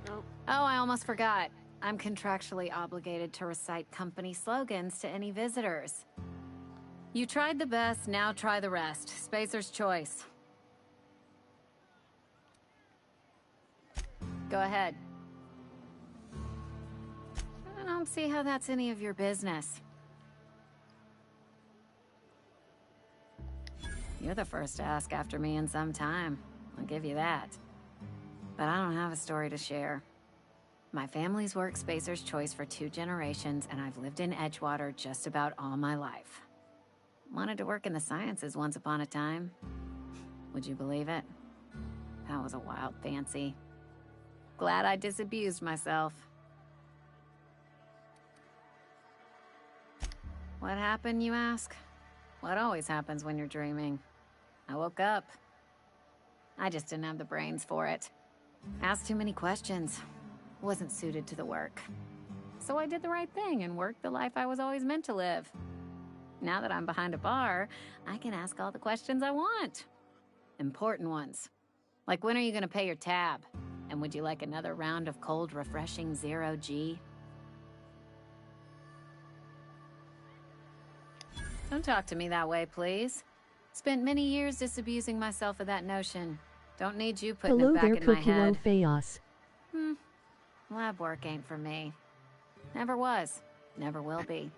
Oh, I almost forgot. I'm contractually obligated to recite company slogans to any visitors. You tried the best, now try the rest. Spacer's Choice. Go ahead. I don't see how that's any of your business. You're the first to ask after me in some time. I'll give you that. But I don't have a story to share. My family's worked Spacer's Choice for 2 generations, and I've lived in Edgewater just about all my life. Wanted to work in the sciences once upon a time. Would you believe it? That was a wild fancy. Glad I disabused myself. What happened, you ask? What always happens when you're dreaming? I woke up. I just didn't have the brains for it. Asked too many questions. Wasn't suited to the work. So I did the right thing and worked the life I was always meant to live. Now that I'm behind a bar, I can ask all the questions I want. Important ones. Like, when are you gonna pay your tab? And would you like another round of cold, refreshing 0G? Don't talk to me that way, please. Spent many years disabusing myself of that notion. Don't need you putting Hello it back there, in my Cookie head. Wolf Chaos. Lab work ain't for me. Never was. Never will be.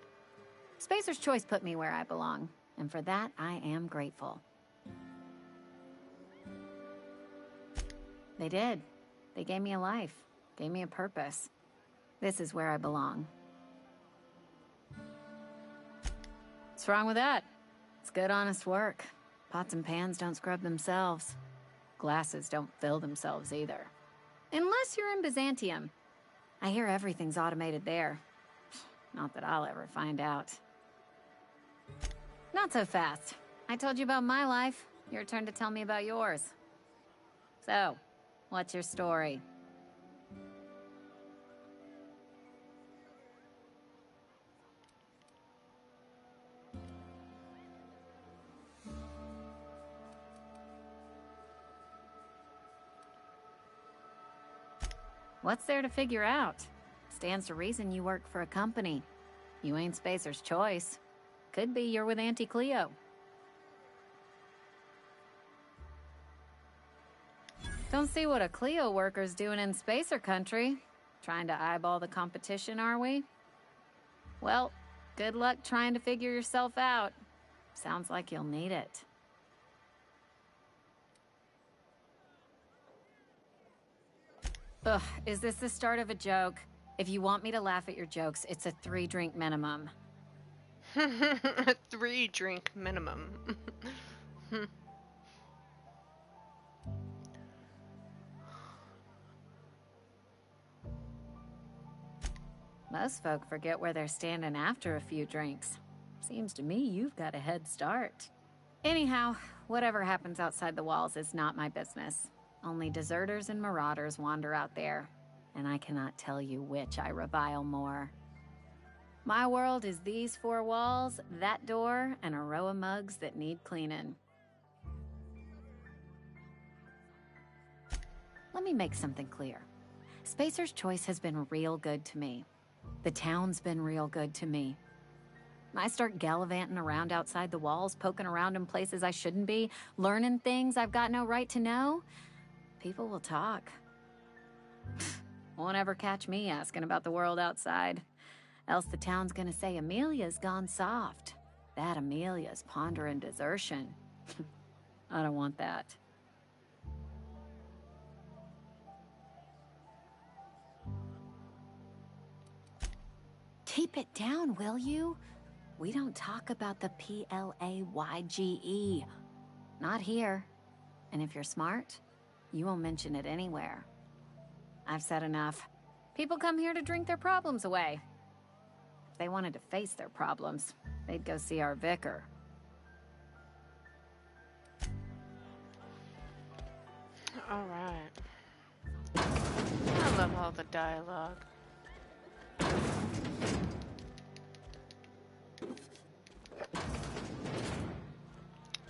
Spacer's Choice put me where I belong, and for that, I am grateful. They did. They gave me a life, gave me a purpose. This is where I belong. What's wrong with that? It's good, honest work. Pots and pans don't scrub themselves. Glasses don't fill themselves either. Unless you're in Byzantium. I hear everything's automated there. Not that I'll ever find out. Not so fast. I told you about my life. Your turn to tell me about yours. So, what's your story? What's there to figure out? Stands to reason you work for a company. You ain't Spacer's Choice. Could be you're with Auntie Cleo. Don't see what a Cleo worker's doing in Spacer country. Trying to eyeball the competition, are we? Well, good luck trying to figure yourself out. Sounds like you'll need it. Ugh, is this the start of a joke? If you want me to laugh at your jokes, it's a 3-drink minimum. A 3-drink minimum. Most folk forget where they're standing after a few drinks. Seems to me you've got a head start. Anyhow, whatever happens outside the walls is not my business. Only deserters and marauders wander out there, and I cannot tell you which I revile more. My world is these 4 walls, that door, and a row of mugs that need cleaning. Let me make something clear. Spacer's Choice has been real good to me. The town's been real good to me. I start gallivanting around outside the walls, poking around in places I shouldn't be, learning things I've got no right to know. People will talk. Won't ever catch me asking about the world outside. Else the town's gonna say Amelia's gone soft. That Amelia's pondering desertion. I don't want that. Keep it down, will you? We don't talk about the PLAYGE. Not here. And if you're smart, you won't mention it anywhere. I've said enough. People come here to drink their problems away. If they wanted to face their problems, they'd go see our vicar. All right. I love all the dialogue.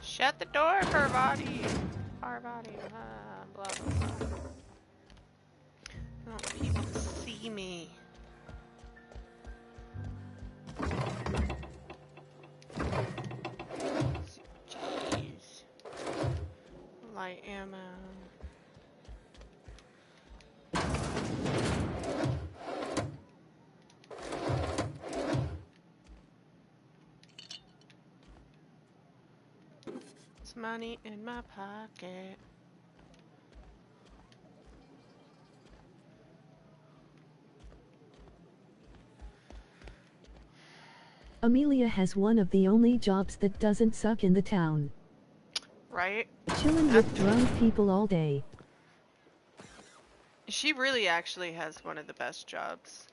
Shut the door, Parvati. Parvati. Blah, blah, blah. I want people to see me. Jeez. Light ammo. It's money in my pocket. Amelia has one of the only jobs that doesn't suck in the town. Right? Chilling with drunk people all day. She really actually has one of the best jobs.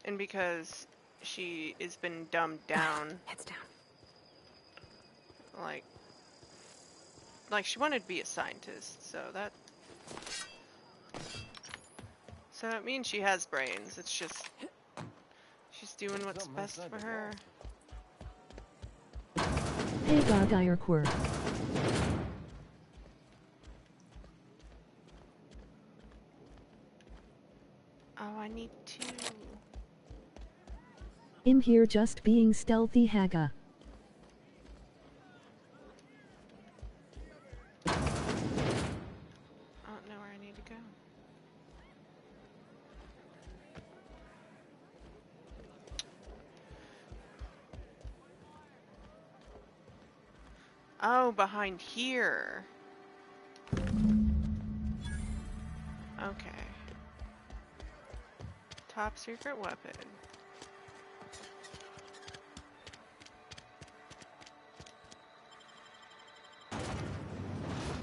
And because she has been dumbed down. Heads down. Like she wanted to be a scientist, so that means she has brains. It's just she's doing what's best for her. Hey God Iroquois. Oh, I need to. I'm here just being stealthy Haga. I don't know where I need to go. Oh, behind here. Okay. Top secret weapon.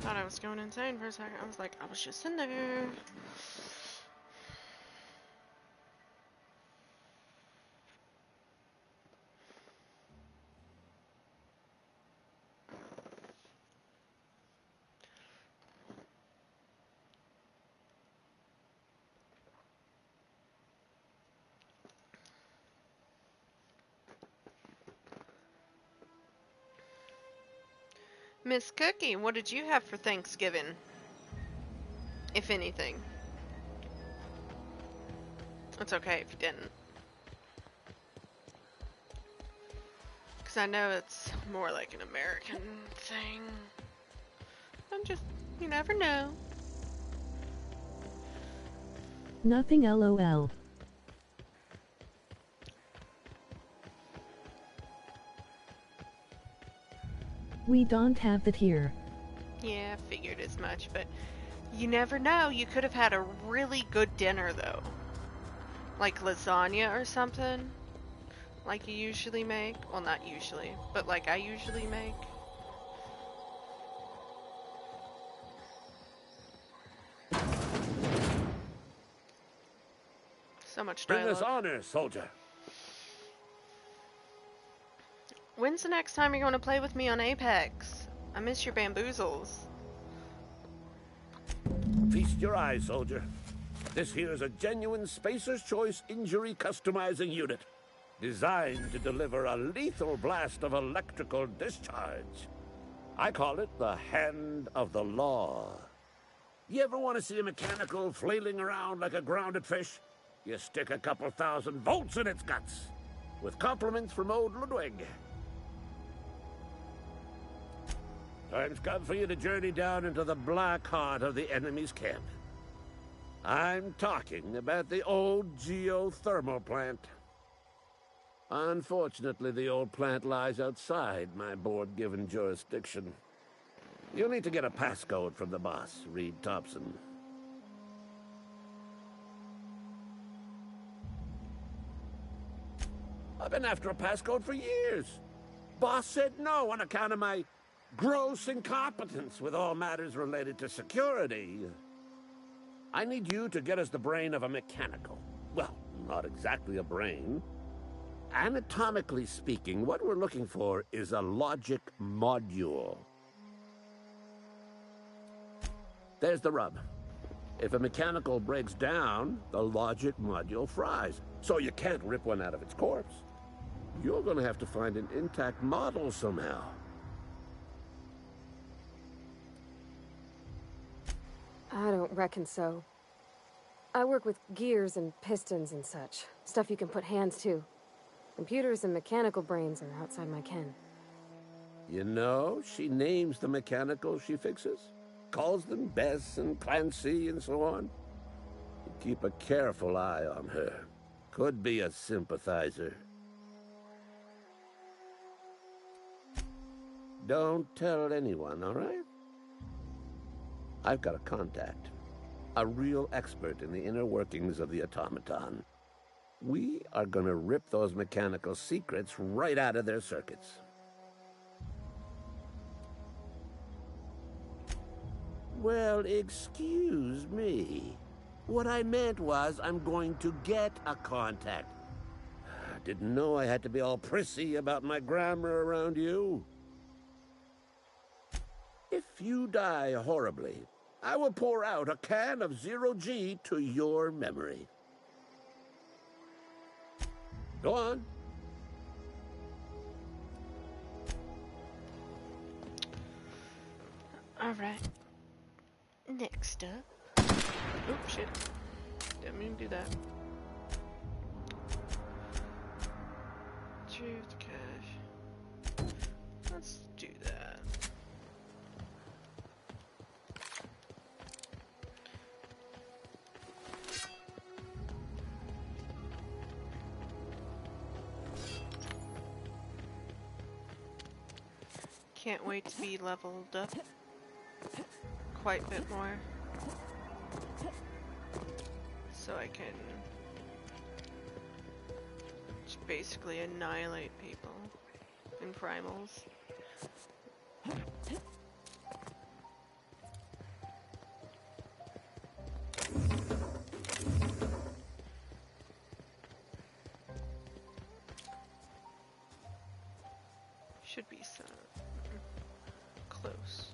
Thought I was going insane for a second. I was like, I was just in there. Miss Cookie, what did you have for Thanksgiving? If anything. It's okay if you didn't. Because I know it's more like an American thing. I'm just, you never know. Nothing LOL. We don't have that here. Yeah, I figured as much, but you never know. You could have had a really good dinner, though. Like lasagna or something. Like you usually make. Well, not usually, but like I usually make. So much dialogue. Bring us honor, soldier. When's the next time you're going to play with me on Apex? I miss your bamboozles. Feast your eyes, soldier. This here is a genuine Spacer's Choice injury customizing unit, designed to deliver a lethal blast of electrical discharge. I call it the Hand of the Law. You ever want to see a mechanical flailing around like a grounded fish? You stick a couple thousand volts in its guts. With compliments from old Ludwig. Time's come for you to journey down into the black heart of the enemy's camp. I'm talking about the old geothermal plant. Unfortunately, the old plant lies outside my board-given jurisdiction. You'll need to get a passcode from the boss, Reed Thompson. I've been after a passcode for years. Boss said no on account of my gross incompetence with all matters related to security. I need you to get us the brain of a mechanical. Well, not exactly a brain. Anatomically speaking, what we're looking for is a logic module. There's the rub. If a mechanical breaks down, the logic module fries. So you can't rip one out of its corpse. You're going to have to find an intact model somehow. I don't reckon so. I work with gears and pistons and such. Stuff you can put hands to. Computers and mechanical brains are outside my ken. You know, she names the mechanicals she fixes. Calls them Bess and Clancy and so on. You keep a careful eye on her. Could be a sympathizer. Don't tell anyone, all right? I've got a contact. A real expert in the inner workings of the automaton. We are gonna rip those mechanical secrets right out of their circuits. Well, excuse me. What I meant was I'm going to get a contact. Didn't know I had to be all prissy about my grammar around you. If you die horribly, I will pour out a can of 0G to your memory. Go on. All right. Next up. Oh, shit. Didn't mean to do that. Retrieve the cache. Let's do that. Can't wait to be leveled up quite a bit more. So I can just basically annihilate people in primals. Should be some close.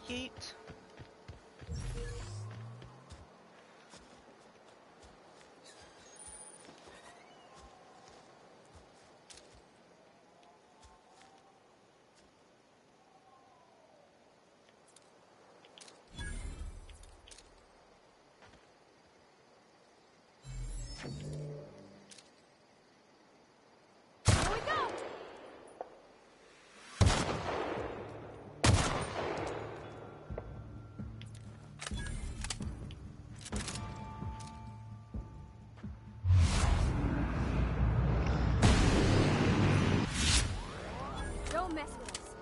Yeet. Don't mess with us.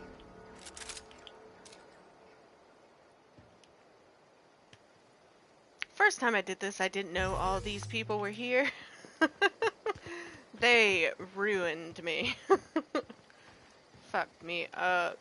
First time I did this, I didn't know all these people were here. They ruined me. Fucked me up.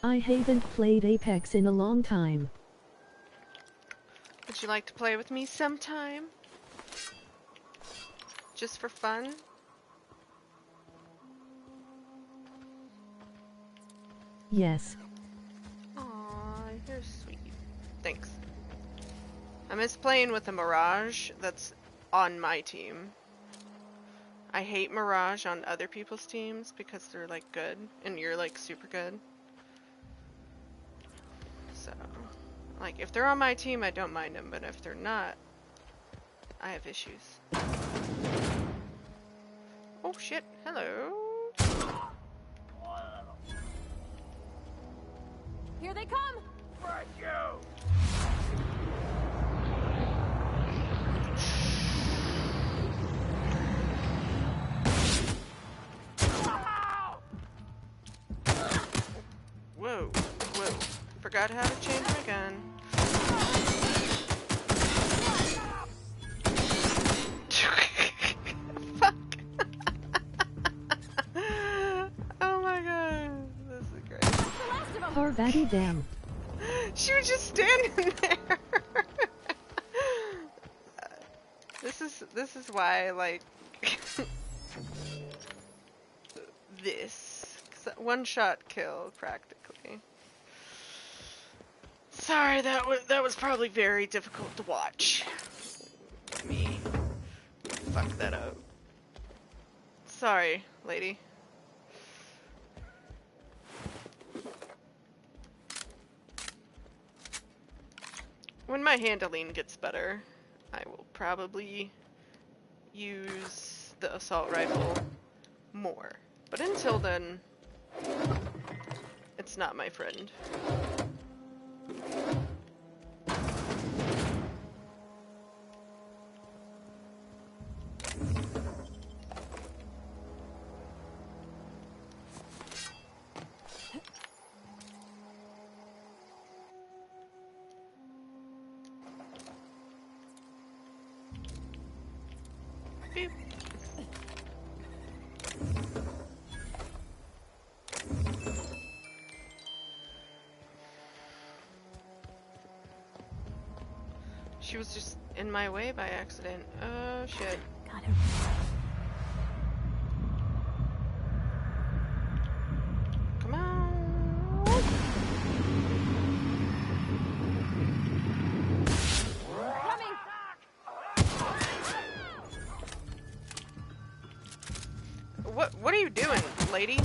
I haven't played Apex in a long time. Would you like to play with me sometime? Just for fun? Yes. Aw, you're sweet. Thanks. I miss playing with a Mirage that's on my team. I hate Mirage on other people's teams because they're like good and you're like super good. So, like, if they're on my team, I don't mind them, but if they're not, I have issues. Oh shit, hello. Here they come! Right, you! Whoa, whoa. Forgot how to change my gun. Fuck. Oh my god. This is great. Parvati damn. She was just standing there. This is why I like this. 'Cause one shot kill practically. Sorry, that was probably very difficult to watch. Me fuck that up. Sorry, lady. When my handling gets better, I will probably use the assault rifle more. But until then, it's not my friend. Beep. She was just in my way by accident. Oh shit. God, Come on. Coming. What are you doing, lady?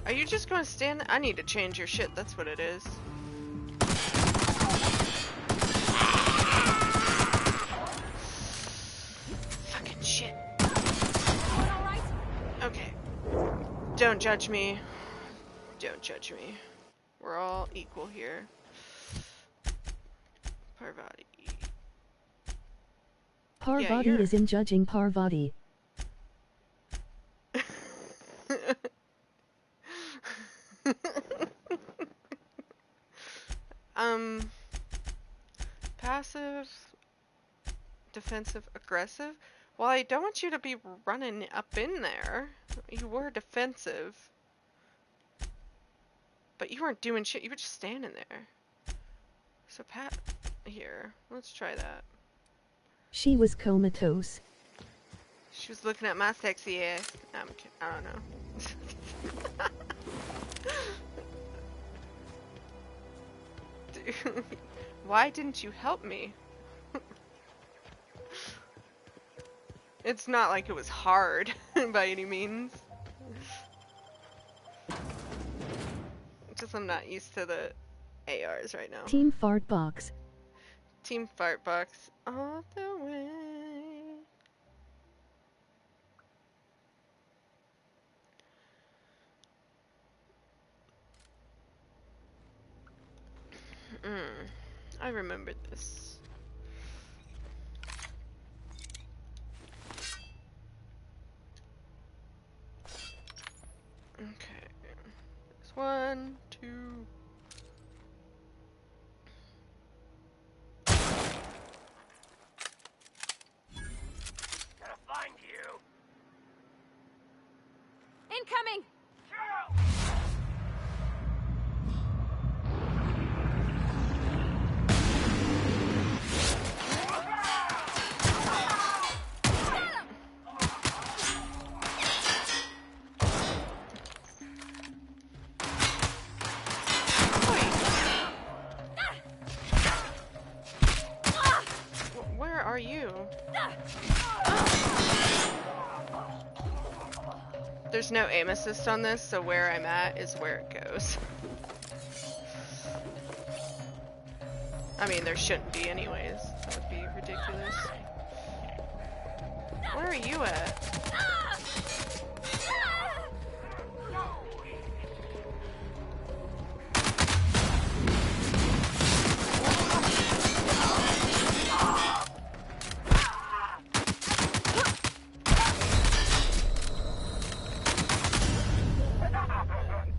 Are you just gonna stand? I need to change your shit, that's what it is. Fucking shit. Okay. Don't judge me. Don't judge me. We're all equal here. Parvati. Parvati Yeah, is in judging Parvati. Passive, defensive, aggressive. Well, I don't want you to be running up in there. You were defensive. But you weren't doing shit, you were just standing there. So Pat, here, let's try that. She was comatose. She was looking at my sexy ass. I'm kidding. I don't know. Dude, why didn't you help me? It's not like it was hard by any means. Just I'm not used to the ARs right now. Team Fart Box. Team Fart Box all the way. I remember this. Okay. There's 1, 2. Gotta find you. Incoming. Where are you? There's no aim assist on this, so where I'm at is where it goes. I mean, there shouldn't be anyways. That would be ridiculous. Where are you at?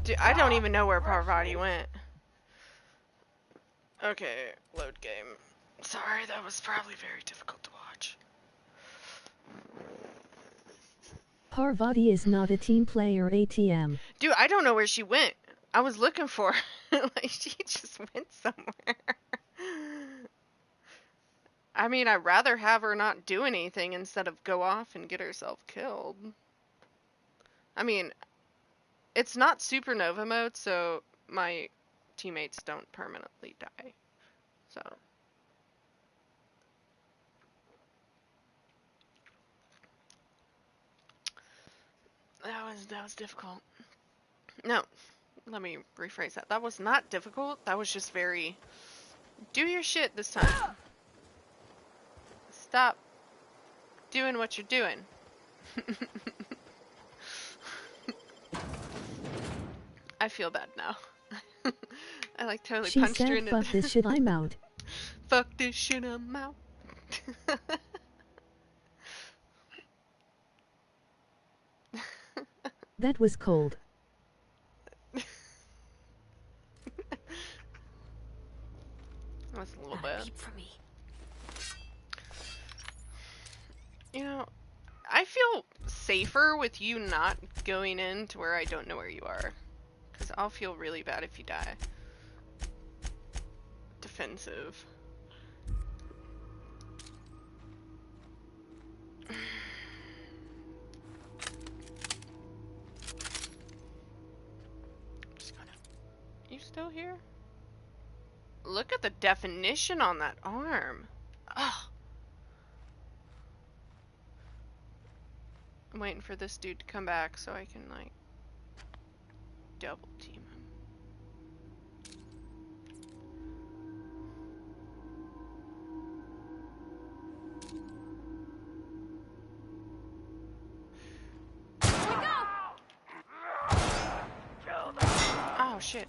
Dude, I don't even know where Parvati went. Okay, load game. Sorry, that was probably very difficult to watch. Parvati is not a team player ATM. Dude, I don't know where she went. I was looking for her. Like, she just went somewhere. I mean, I'd rather have her not do anything instead of go off and get herself killed. I mean, it's not supernova mode, so my teammates don't permanently die. So. That was difficult. No, let me rephrase that. That was not difficult. That was just very... Do your shit this time. Stop doing what you're doing. I feel bad now. I like totally She punched her said, in fuck this shit, I'm out. Fuck this shit, I'm out. That was cold. That was a little bit. For me. You know, I feel safer with you not going in to where I don't know where you are. Because I'll feel really bad if you die. Defensive. Just gonna... You still here? Look at the definition on that arm. Ugh. I'm waiting for this dude to come back so I can, like, double team him. Oh, shit.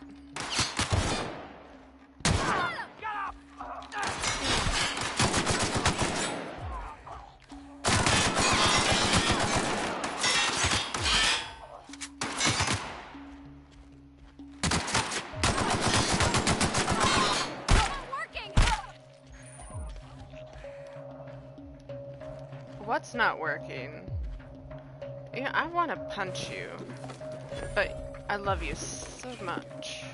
What's not working? Yeah, I want to punch you, but I love you so much.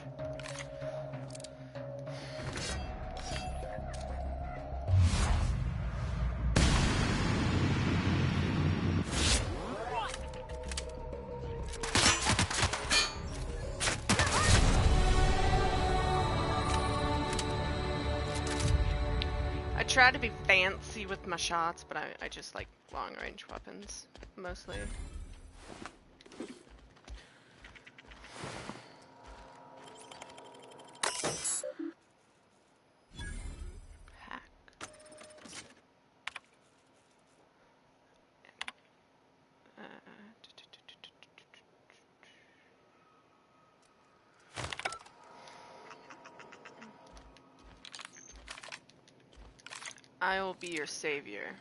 I try to be fancy with my shots, but I just like long range weapons, mostly. Hack. I will be your savior.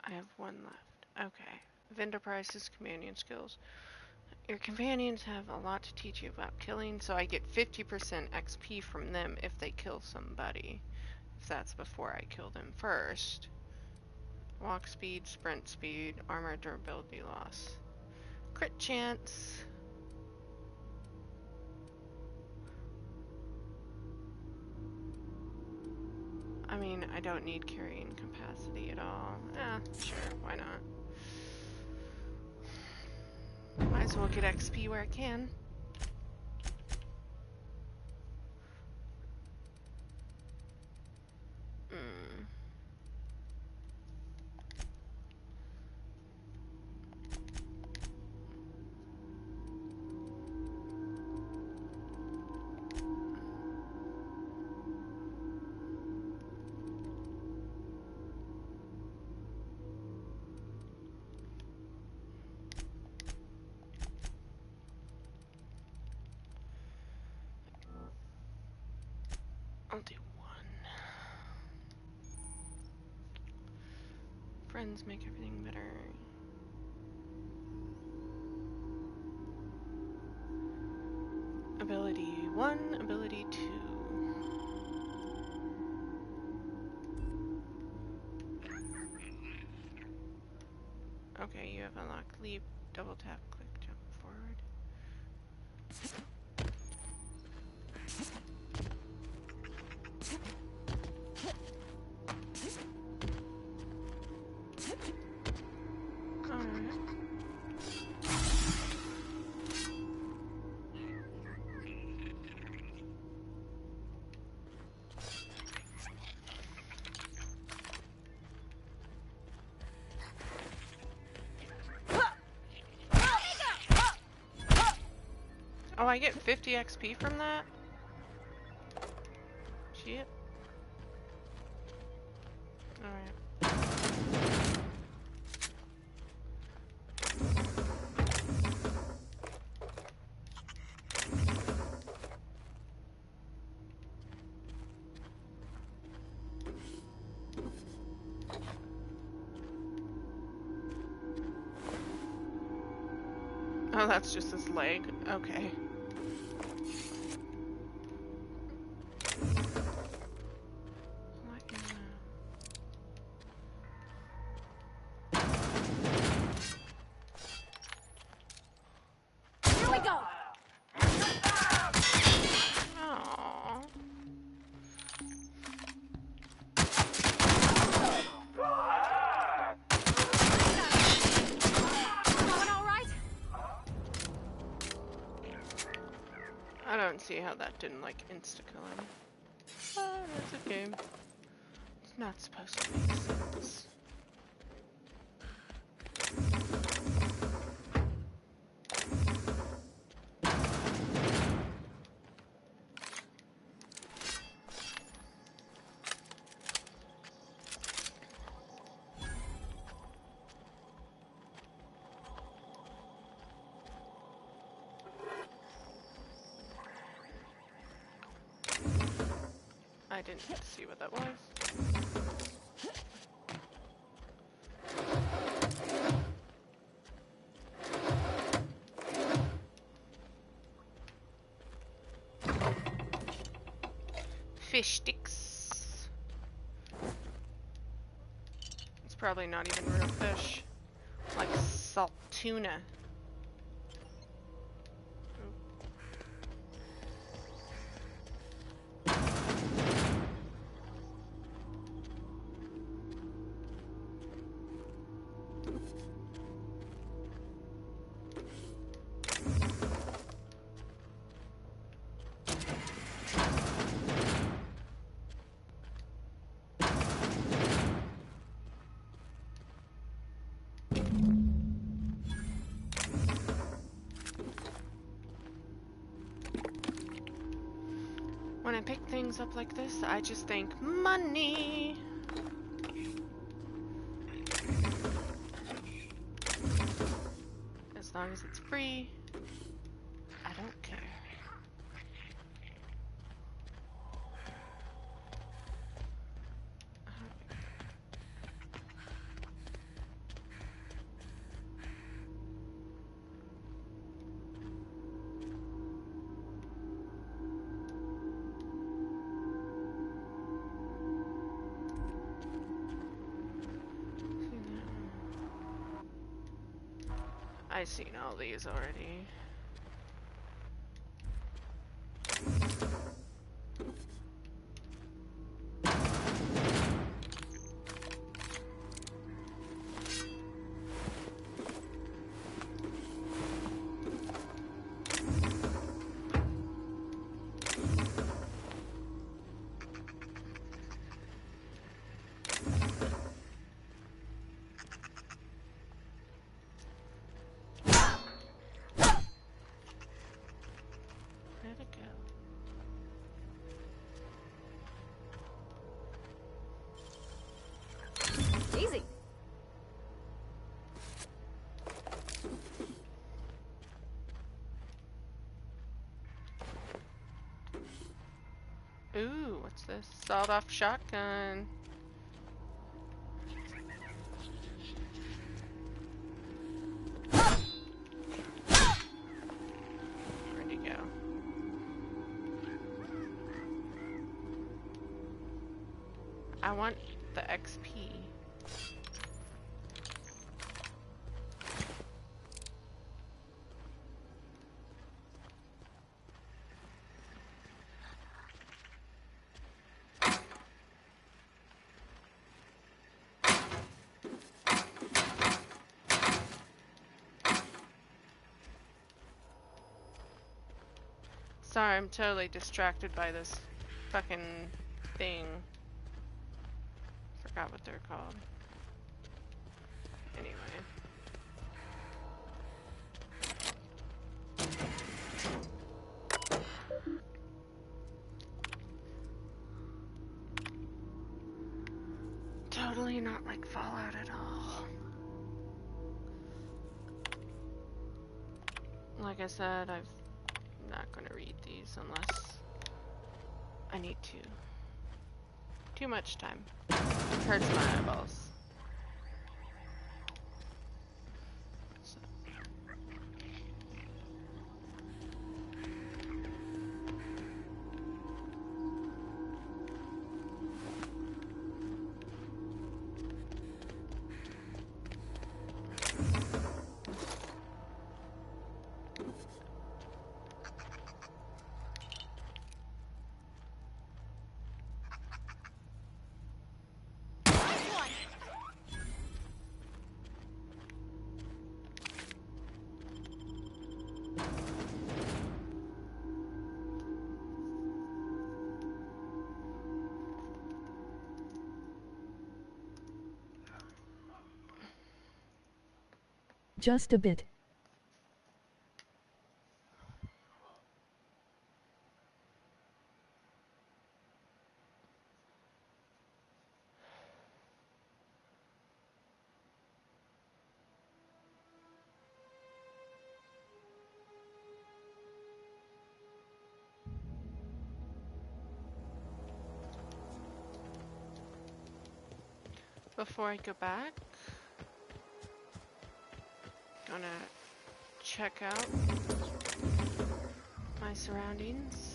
I have one left. Okay. Vendor prices, companion skills. Your companions have a lot to teach you about killing, so I get 50% XP from them if they kill somebody. If that's before I kill them first. Walk speed, sprint speed, armor durability loss. Crit chance. I mean, I don't need carrying capacity at all. Sure, why not? Might as well get XP where I can. I'll do one. Friends make everything better. Ability 1, ability 2. Okay, you have unlocked leap, double tap, click, jump forward. Oh, I get 50 XP from that? Shit. Alright. Oh, that's just his leg. Okay. I don't see how that didn't like insta-kill him. That's okay. It's not supposed to make sense. I didn't see what that was. Fish sticks. It's probably not even real fish. Like salt tuna. When I pick things up like this, I just think money. As long as it's free, I don't care. I've seen all these already. Where'd it go? Easy. Ooh, what's this? Sawed-off shotgun. Where'd he go? I want the XP. Sorry, I'm totally distracted by this fucking thing. Forgot what they're called. Anyway. Totally not like Fallout at all. Like I said, I'm not gonna read these unless I need to. Too much time. Hurts my eyeballs. So. Just a bit. Before I go back, gonna check out my surroundings.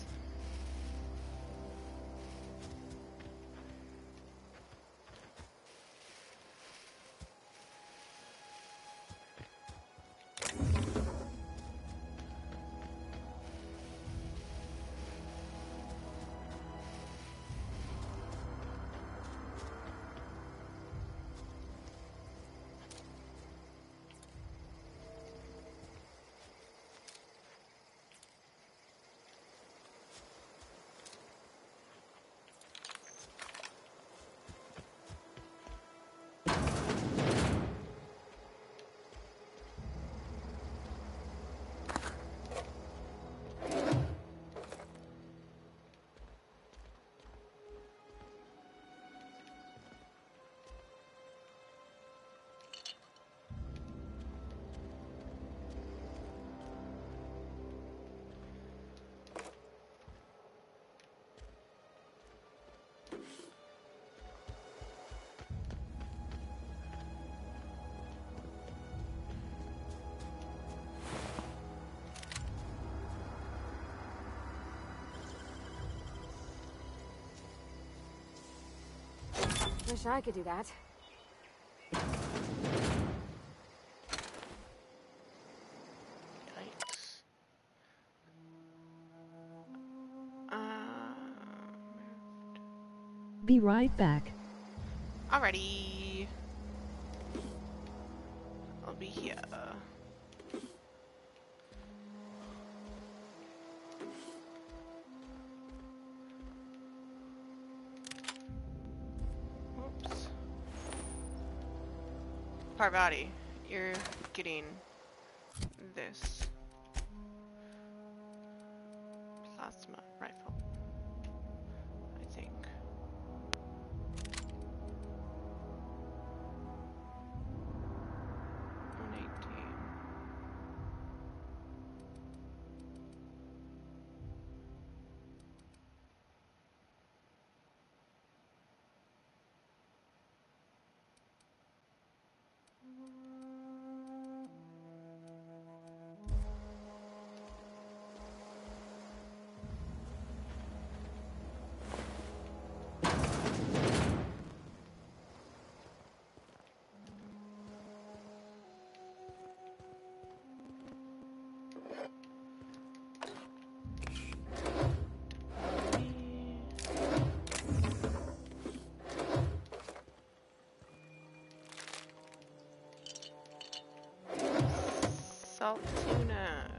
Wish I could do that. Yikes. Be right back. Alrighty. I'll be here. Oops. Parvati, you're getting this plasma rifle, I think. Salt tuna.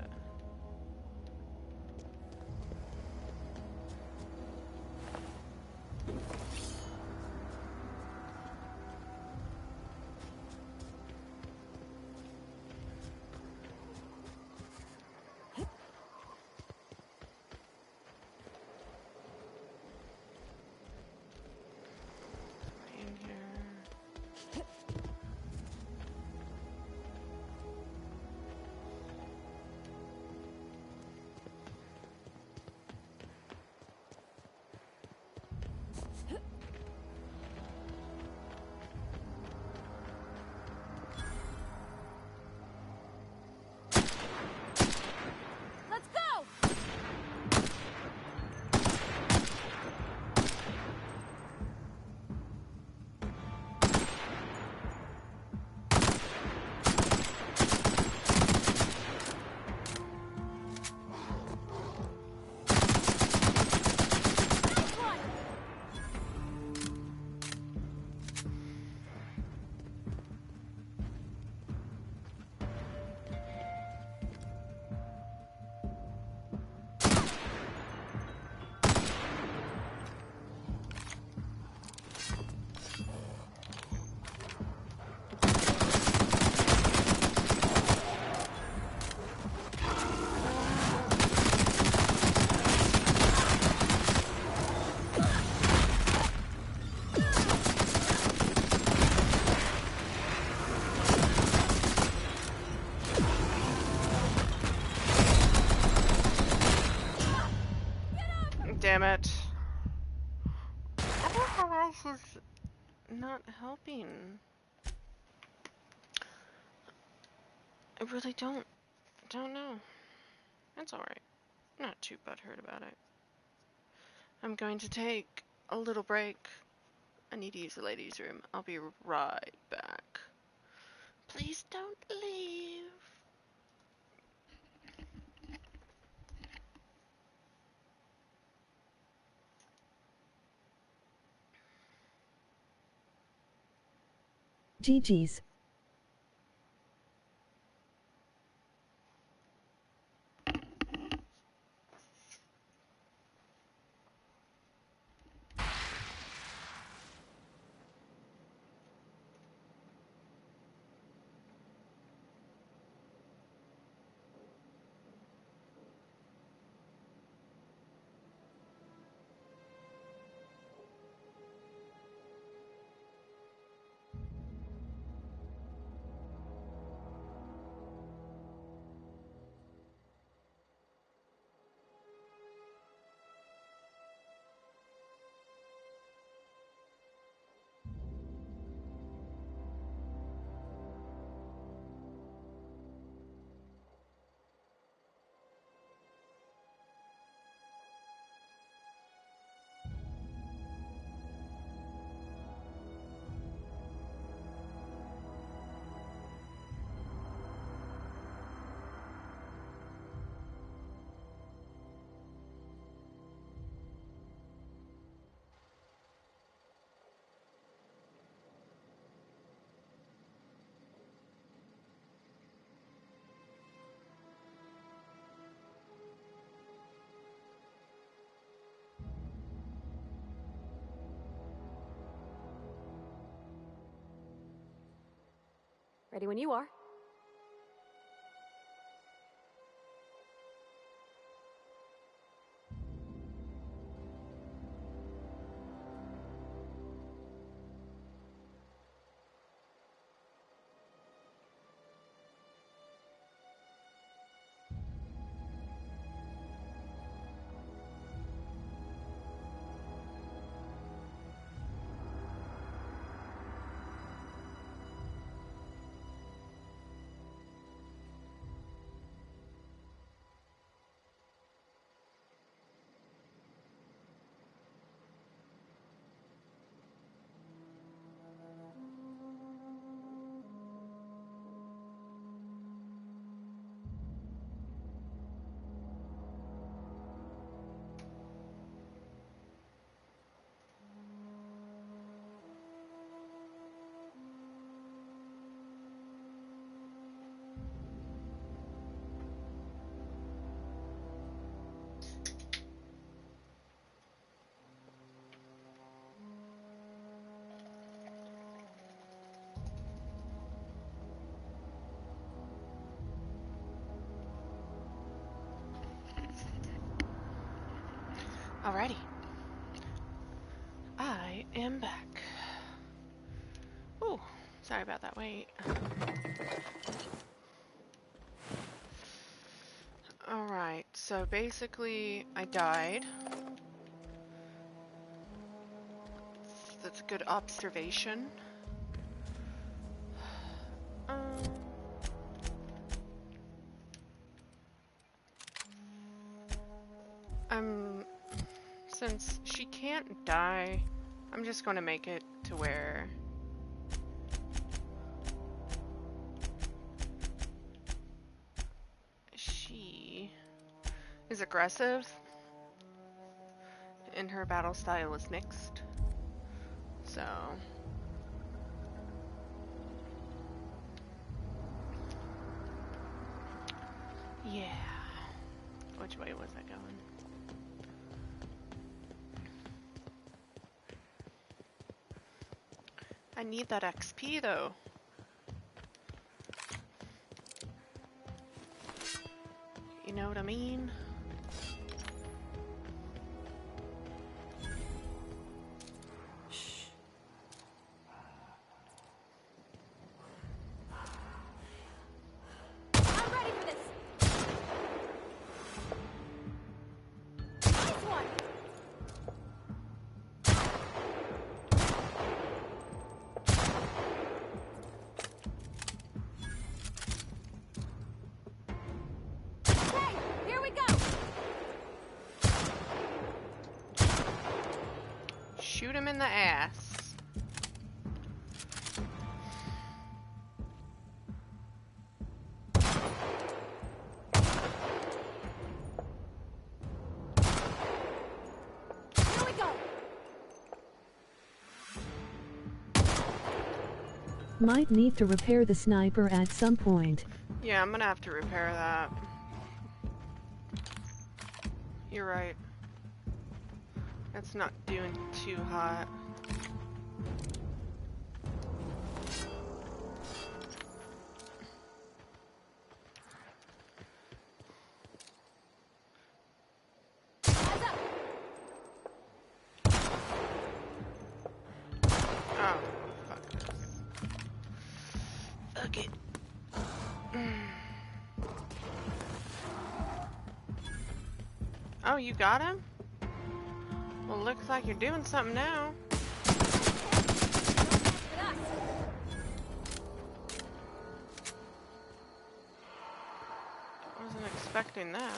damn it. I don't know how else is not helping. I really don't know. That's alright. Not too butthurt about it. I'm going to take a little break. I need to use the ladies' room. I'll be right back. Please don't leave. GG's. Ready when you are. Alrighty. I am back. Ooh, sorry about that. Wait. Alright, so basically I died. That's a good observation. Since she can't die, I'm just going to make it to where she is aggressive and her battle style is mixed. So yeah. Which way was I going? I need that XP though. You know what I mean? shoot him in the ass. Here we go. Might need to repair the sniper at some point. Yeah, I'm gonna have to repair that. You're right. It's not doing too hot. Oh, fuck this. Fuck it. Oh, you got him? Well, looks like you're doing something now. Wasn't expecting that.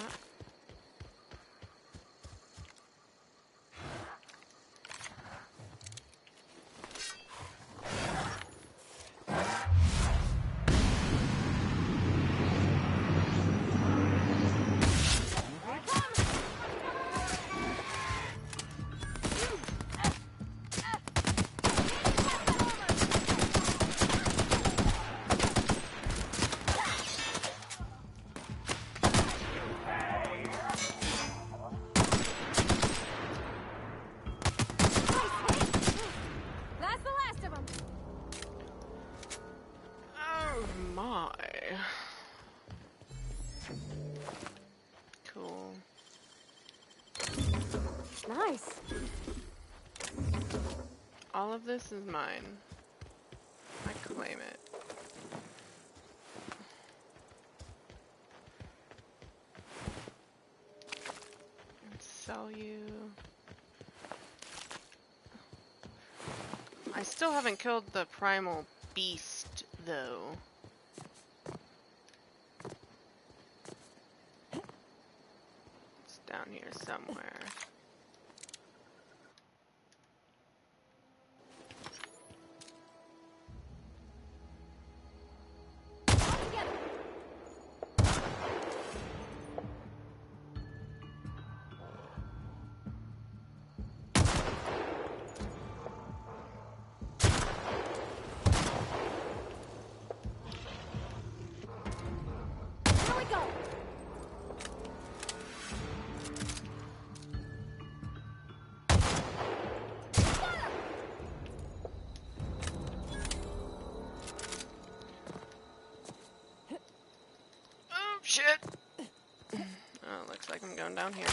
That's the last of them. Oh my. Cool. Nice. All of this is mine. I claim it. And sell you. I still haven't killed the primal beast, though. It's down here somewhere. Here we go. Oh, shit! Oh, looks like I'm going down here.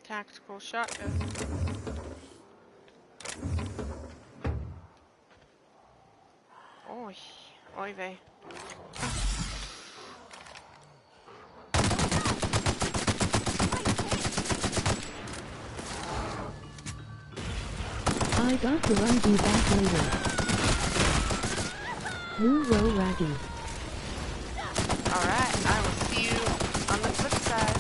Tactical shotgun. Oy. Oy vey. I got to run you back later. Woo-row raggy. Alright, I will see you on the flip side.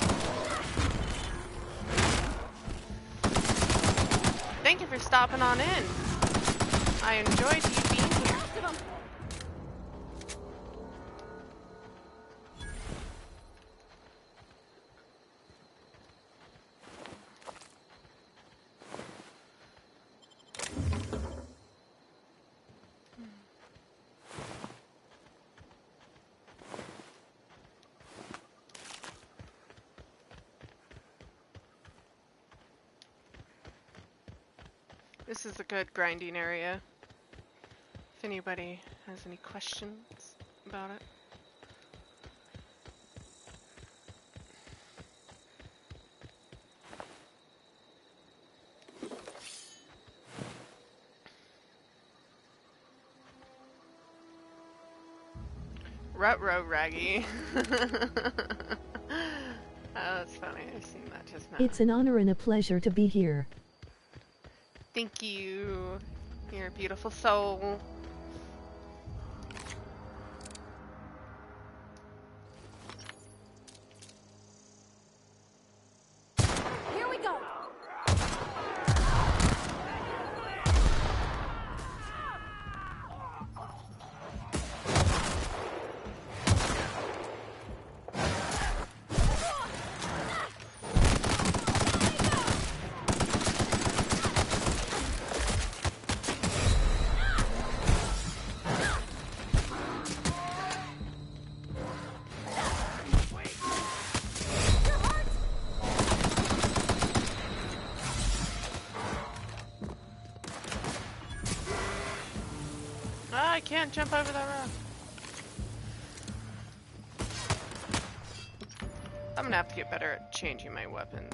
Thank you for stopping on in. I enjoyed you being here. This is a good grinding area. If anybody has any questions about it. Rut-row raggy. Oh, that's funny. I've seen that just now. It's an honor and a pleasure to be here. Thank you. You're a beautiful soul. can't jump over that rock. I'm gonna have to get better at changing my weapons.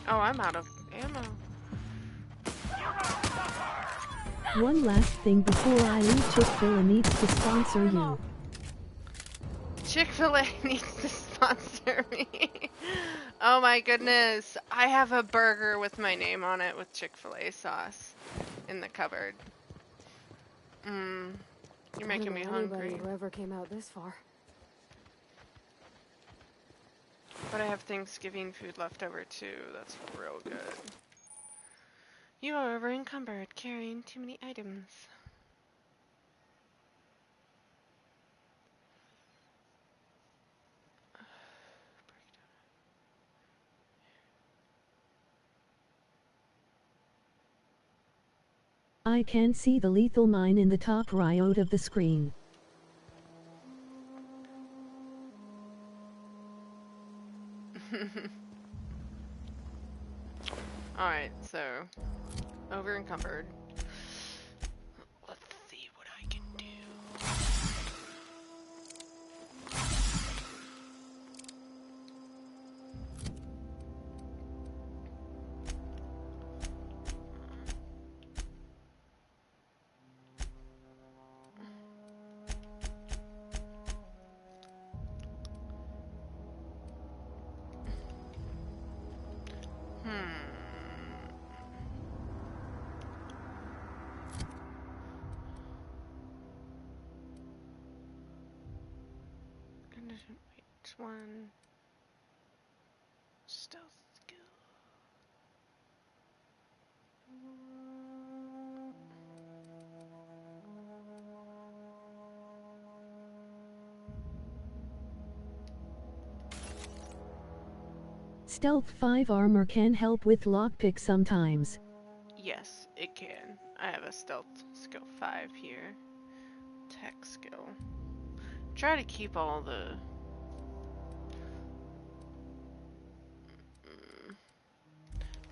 Oh, I'm out of ammo. One last thing before I leave, Chick-fil-A needs to sponsor you. Chick-fil-A needs to sponsor me. Oh my goodness. I have a burger with my name on it with Chick-fil-A sauce in the cupboard. You're making me hungry. Whoever came out this far. But I have Thanksgiving food left over too. That's real good. You are over encumbered, carrying too many items. I can see the lethal mine in the top right of the screen. Alright, so over encumbered. Let's see what I can do. Which one? Stealth skill. Stealth 5 armor can help with lockpick sometimes. Yes, it can. I have a stealth skill 5 here. Tech skill. Try to keep all the...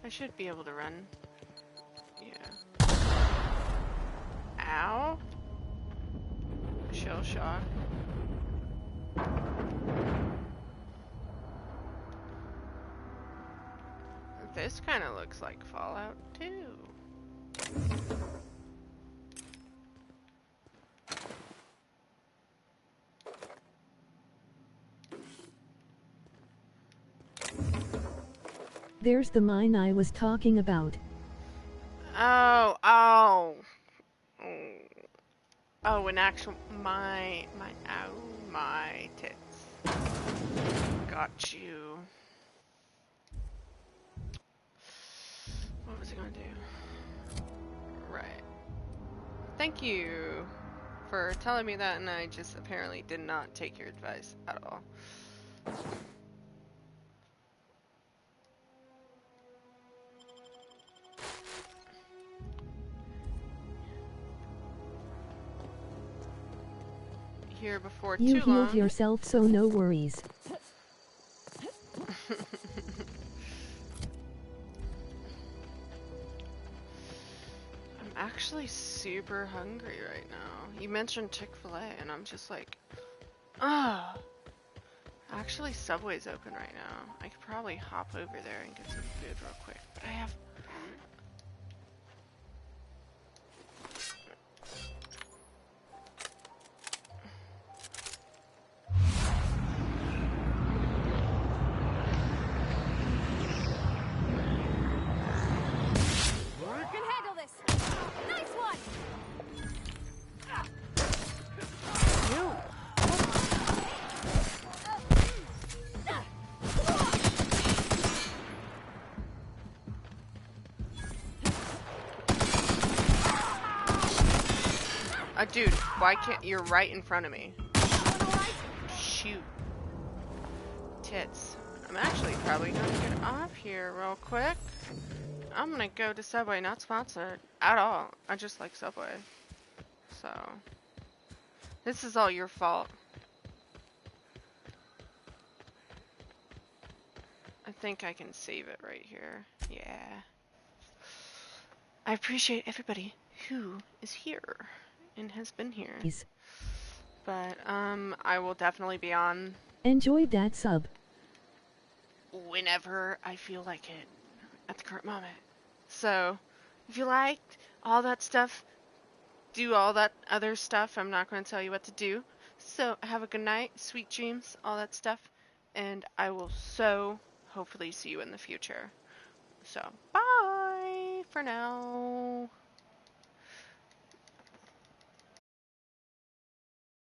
I should be able to run. Yeah. Ow! Shell shock. This kind of looks like Fallout 2. There's the mine I was talking about. Oh, an actual, my tits. Got you. What was I gonna do? Right. Thank you for telling me that, and I just apparently did not take your advice at all. Here before You too long. healed yourself, so no worries. I'm actually super hungry right now. You mentioned Chick-fil-A, and I'm just like, ah. Actually, Subway's open right now. I could probably hop over there and get some food real quick, but I have... You can handle this. Nice one. Dude, why can't you're right in front of me? Shoot. Tits. I'm actually probably gonna get off here real quick. I'm gonna go to Subway, not sponsored at all. I just like Subway. So, this is all your fault. I think I can save it right here. Yeah. I appreciate everybody who is here and has been here. But I will definitely be on Enjoyed that sub. whenever I feel like it at the current moment. So if you liked all that stuff, do all that other stuff. I'm not going to tell you what to do. So have a good night, sweet dreams, all that stuff, and I will so hopefully see you in the future. So bye for now.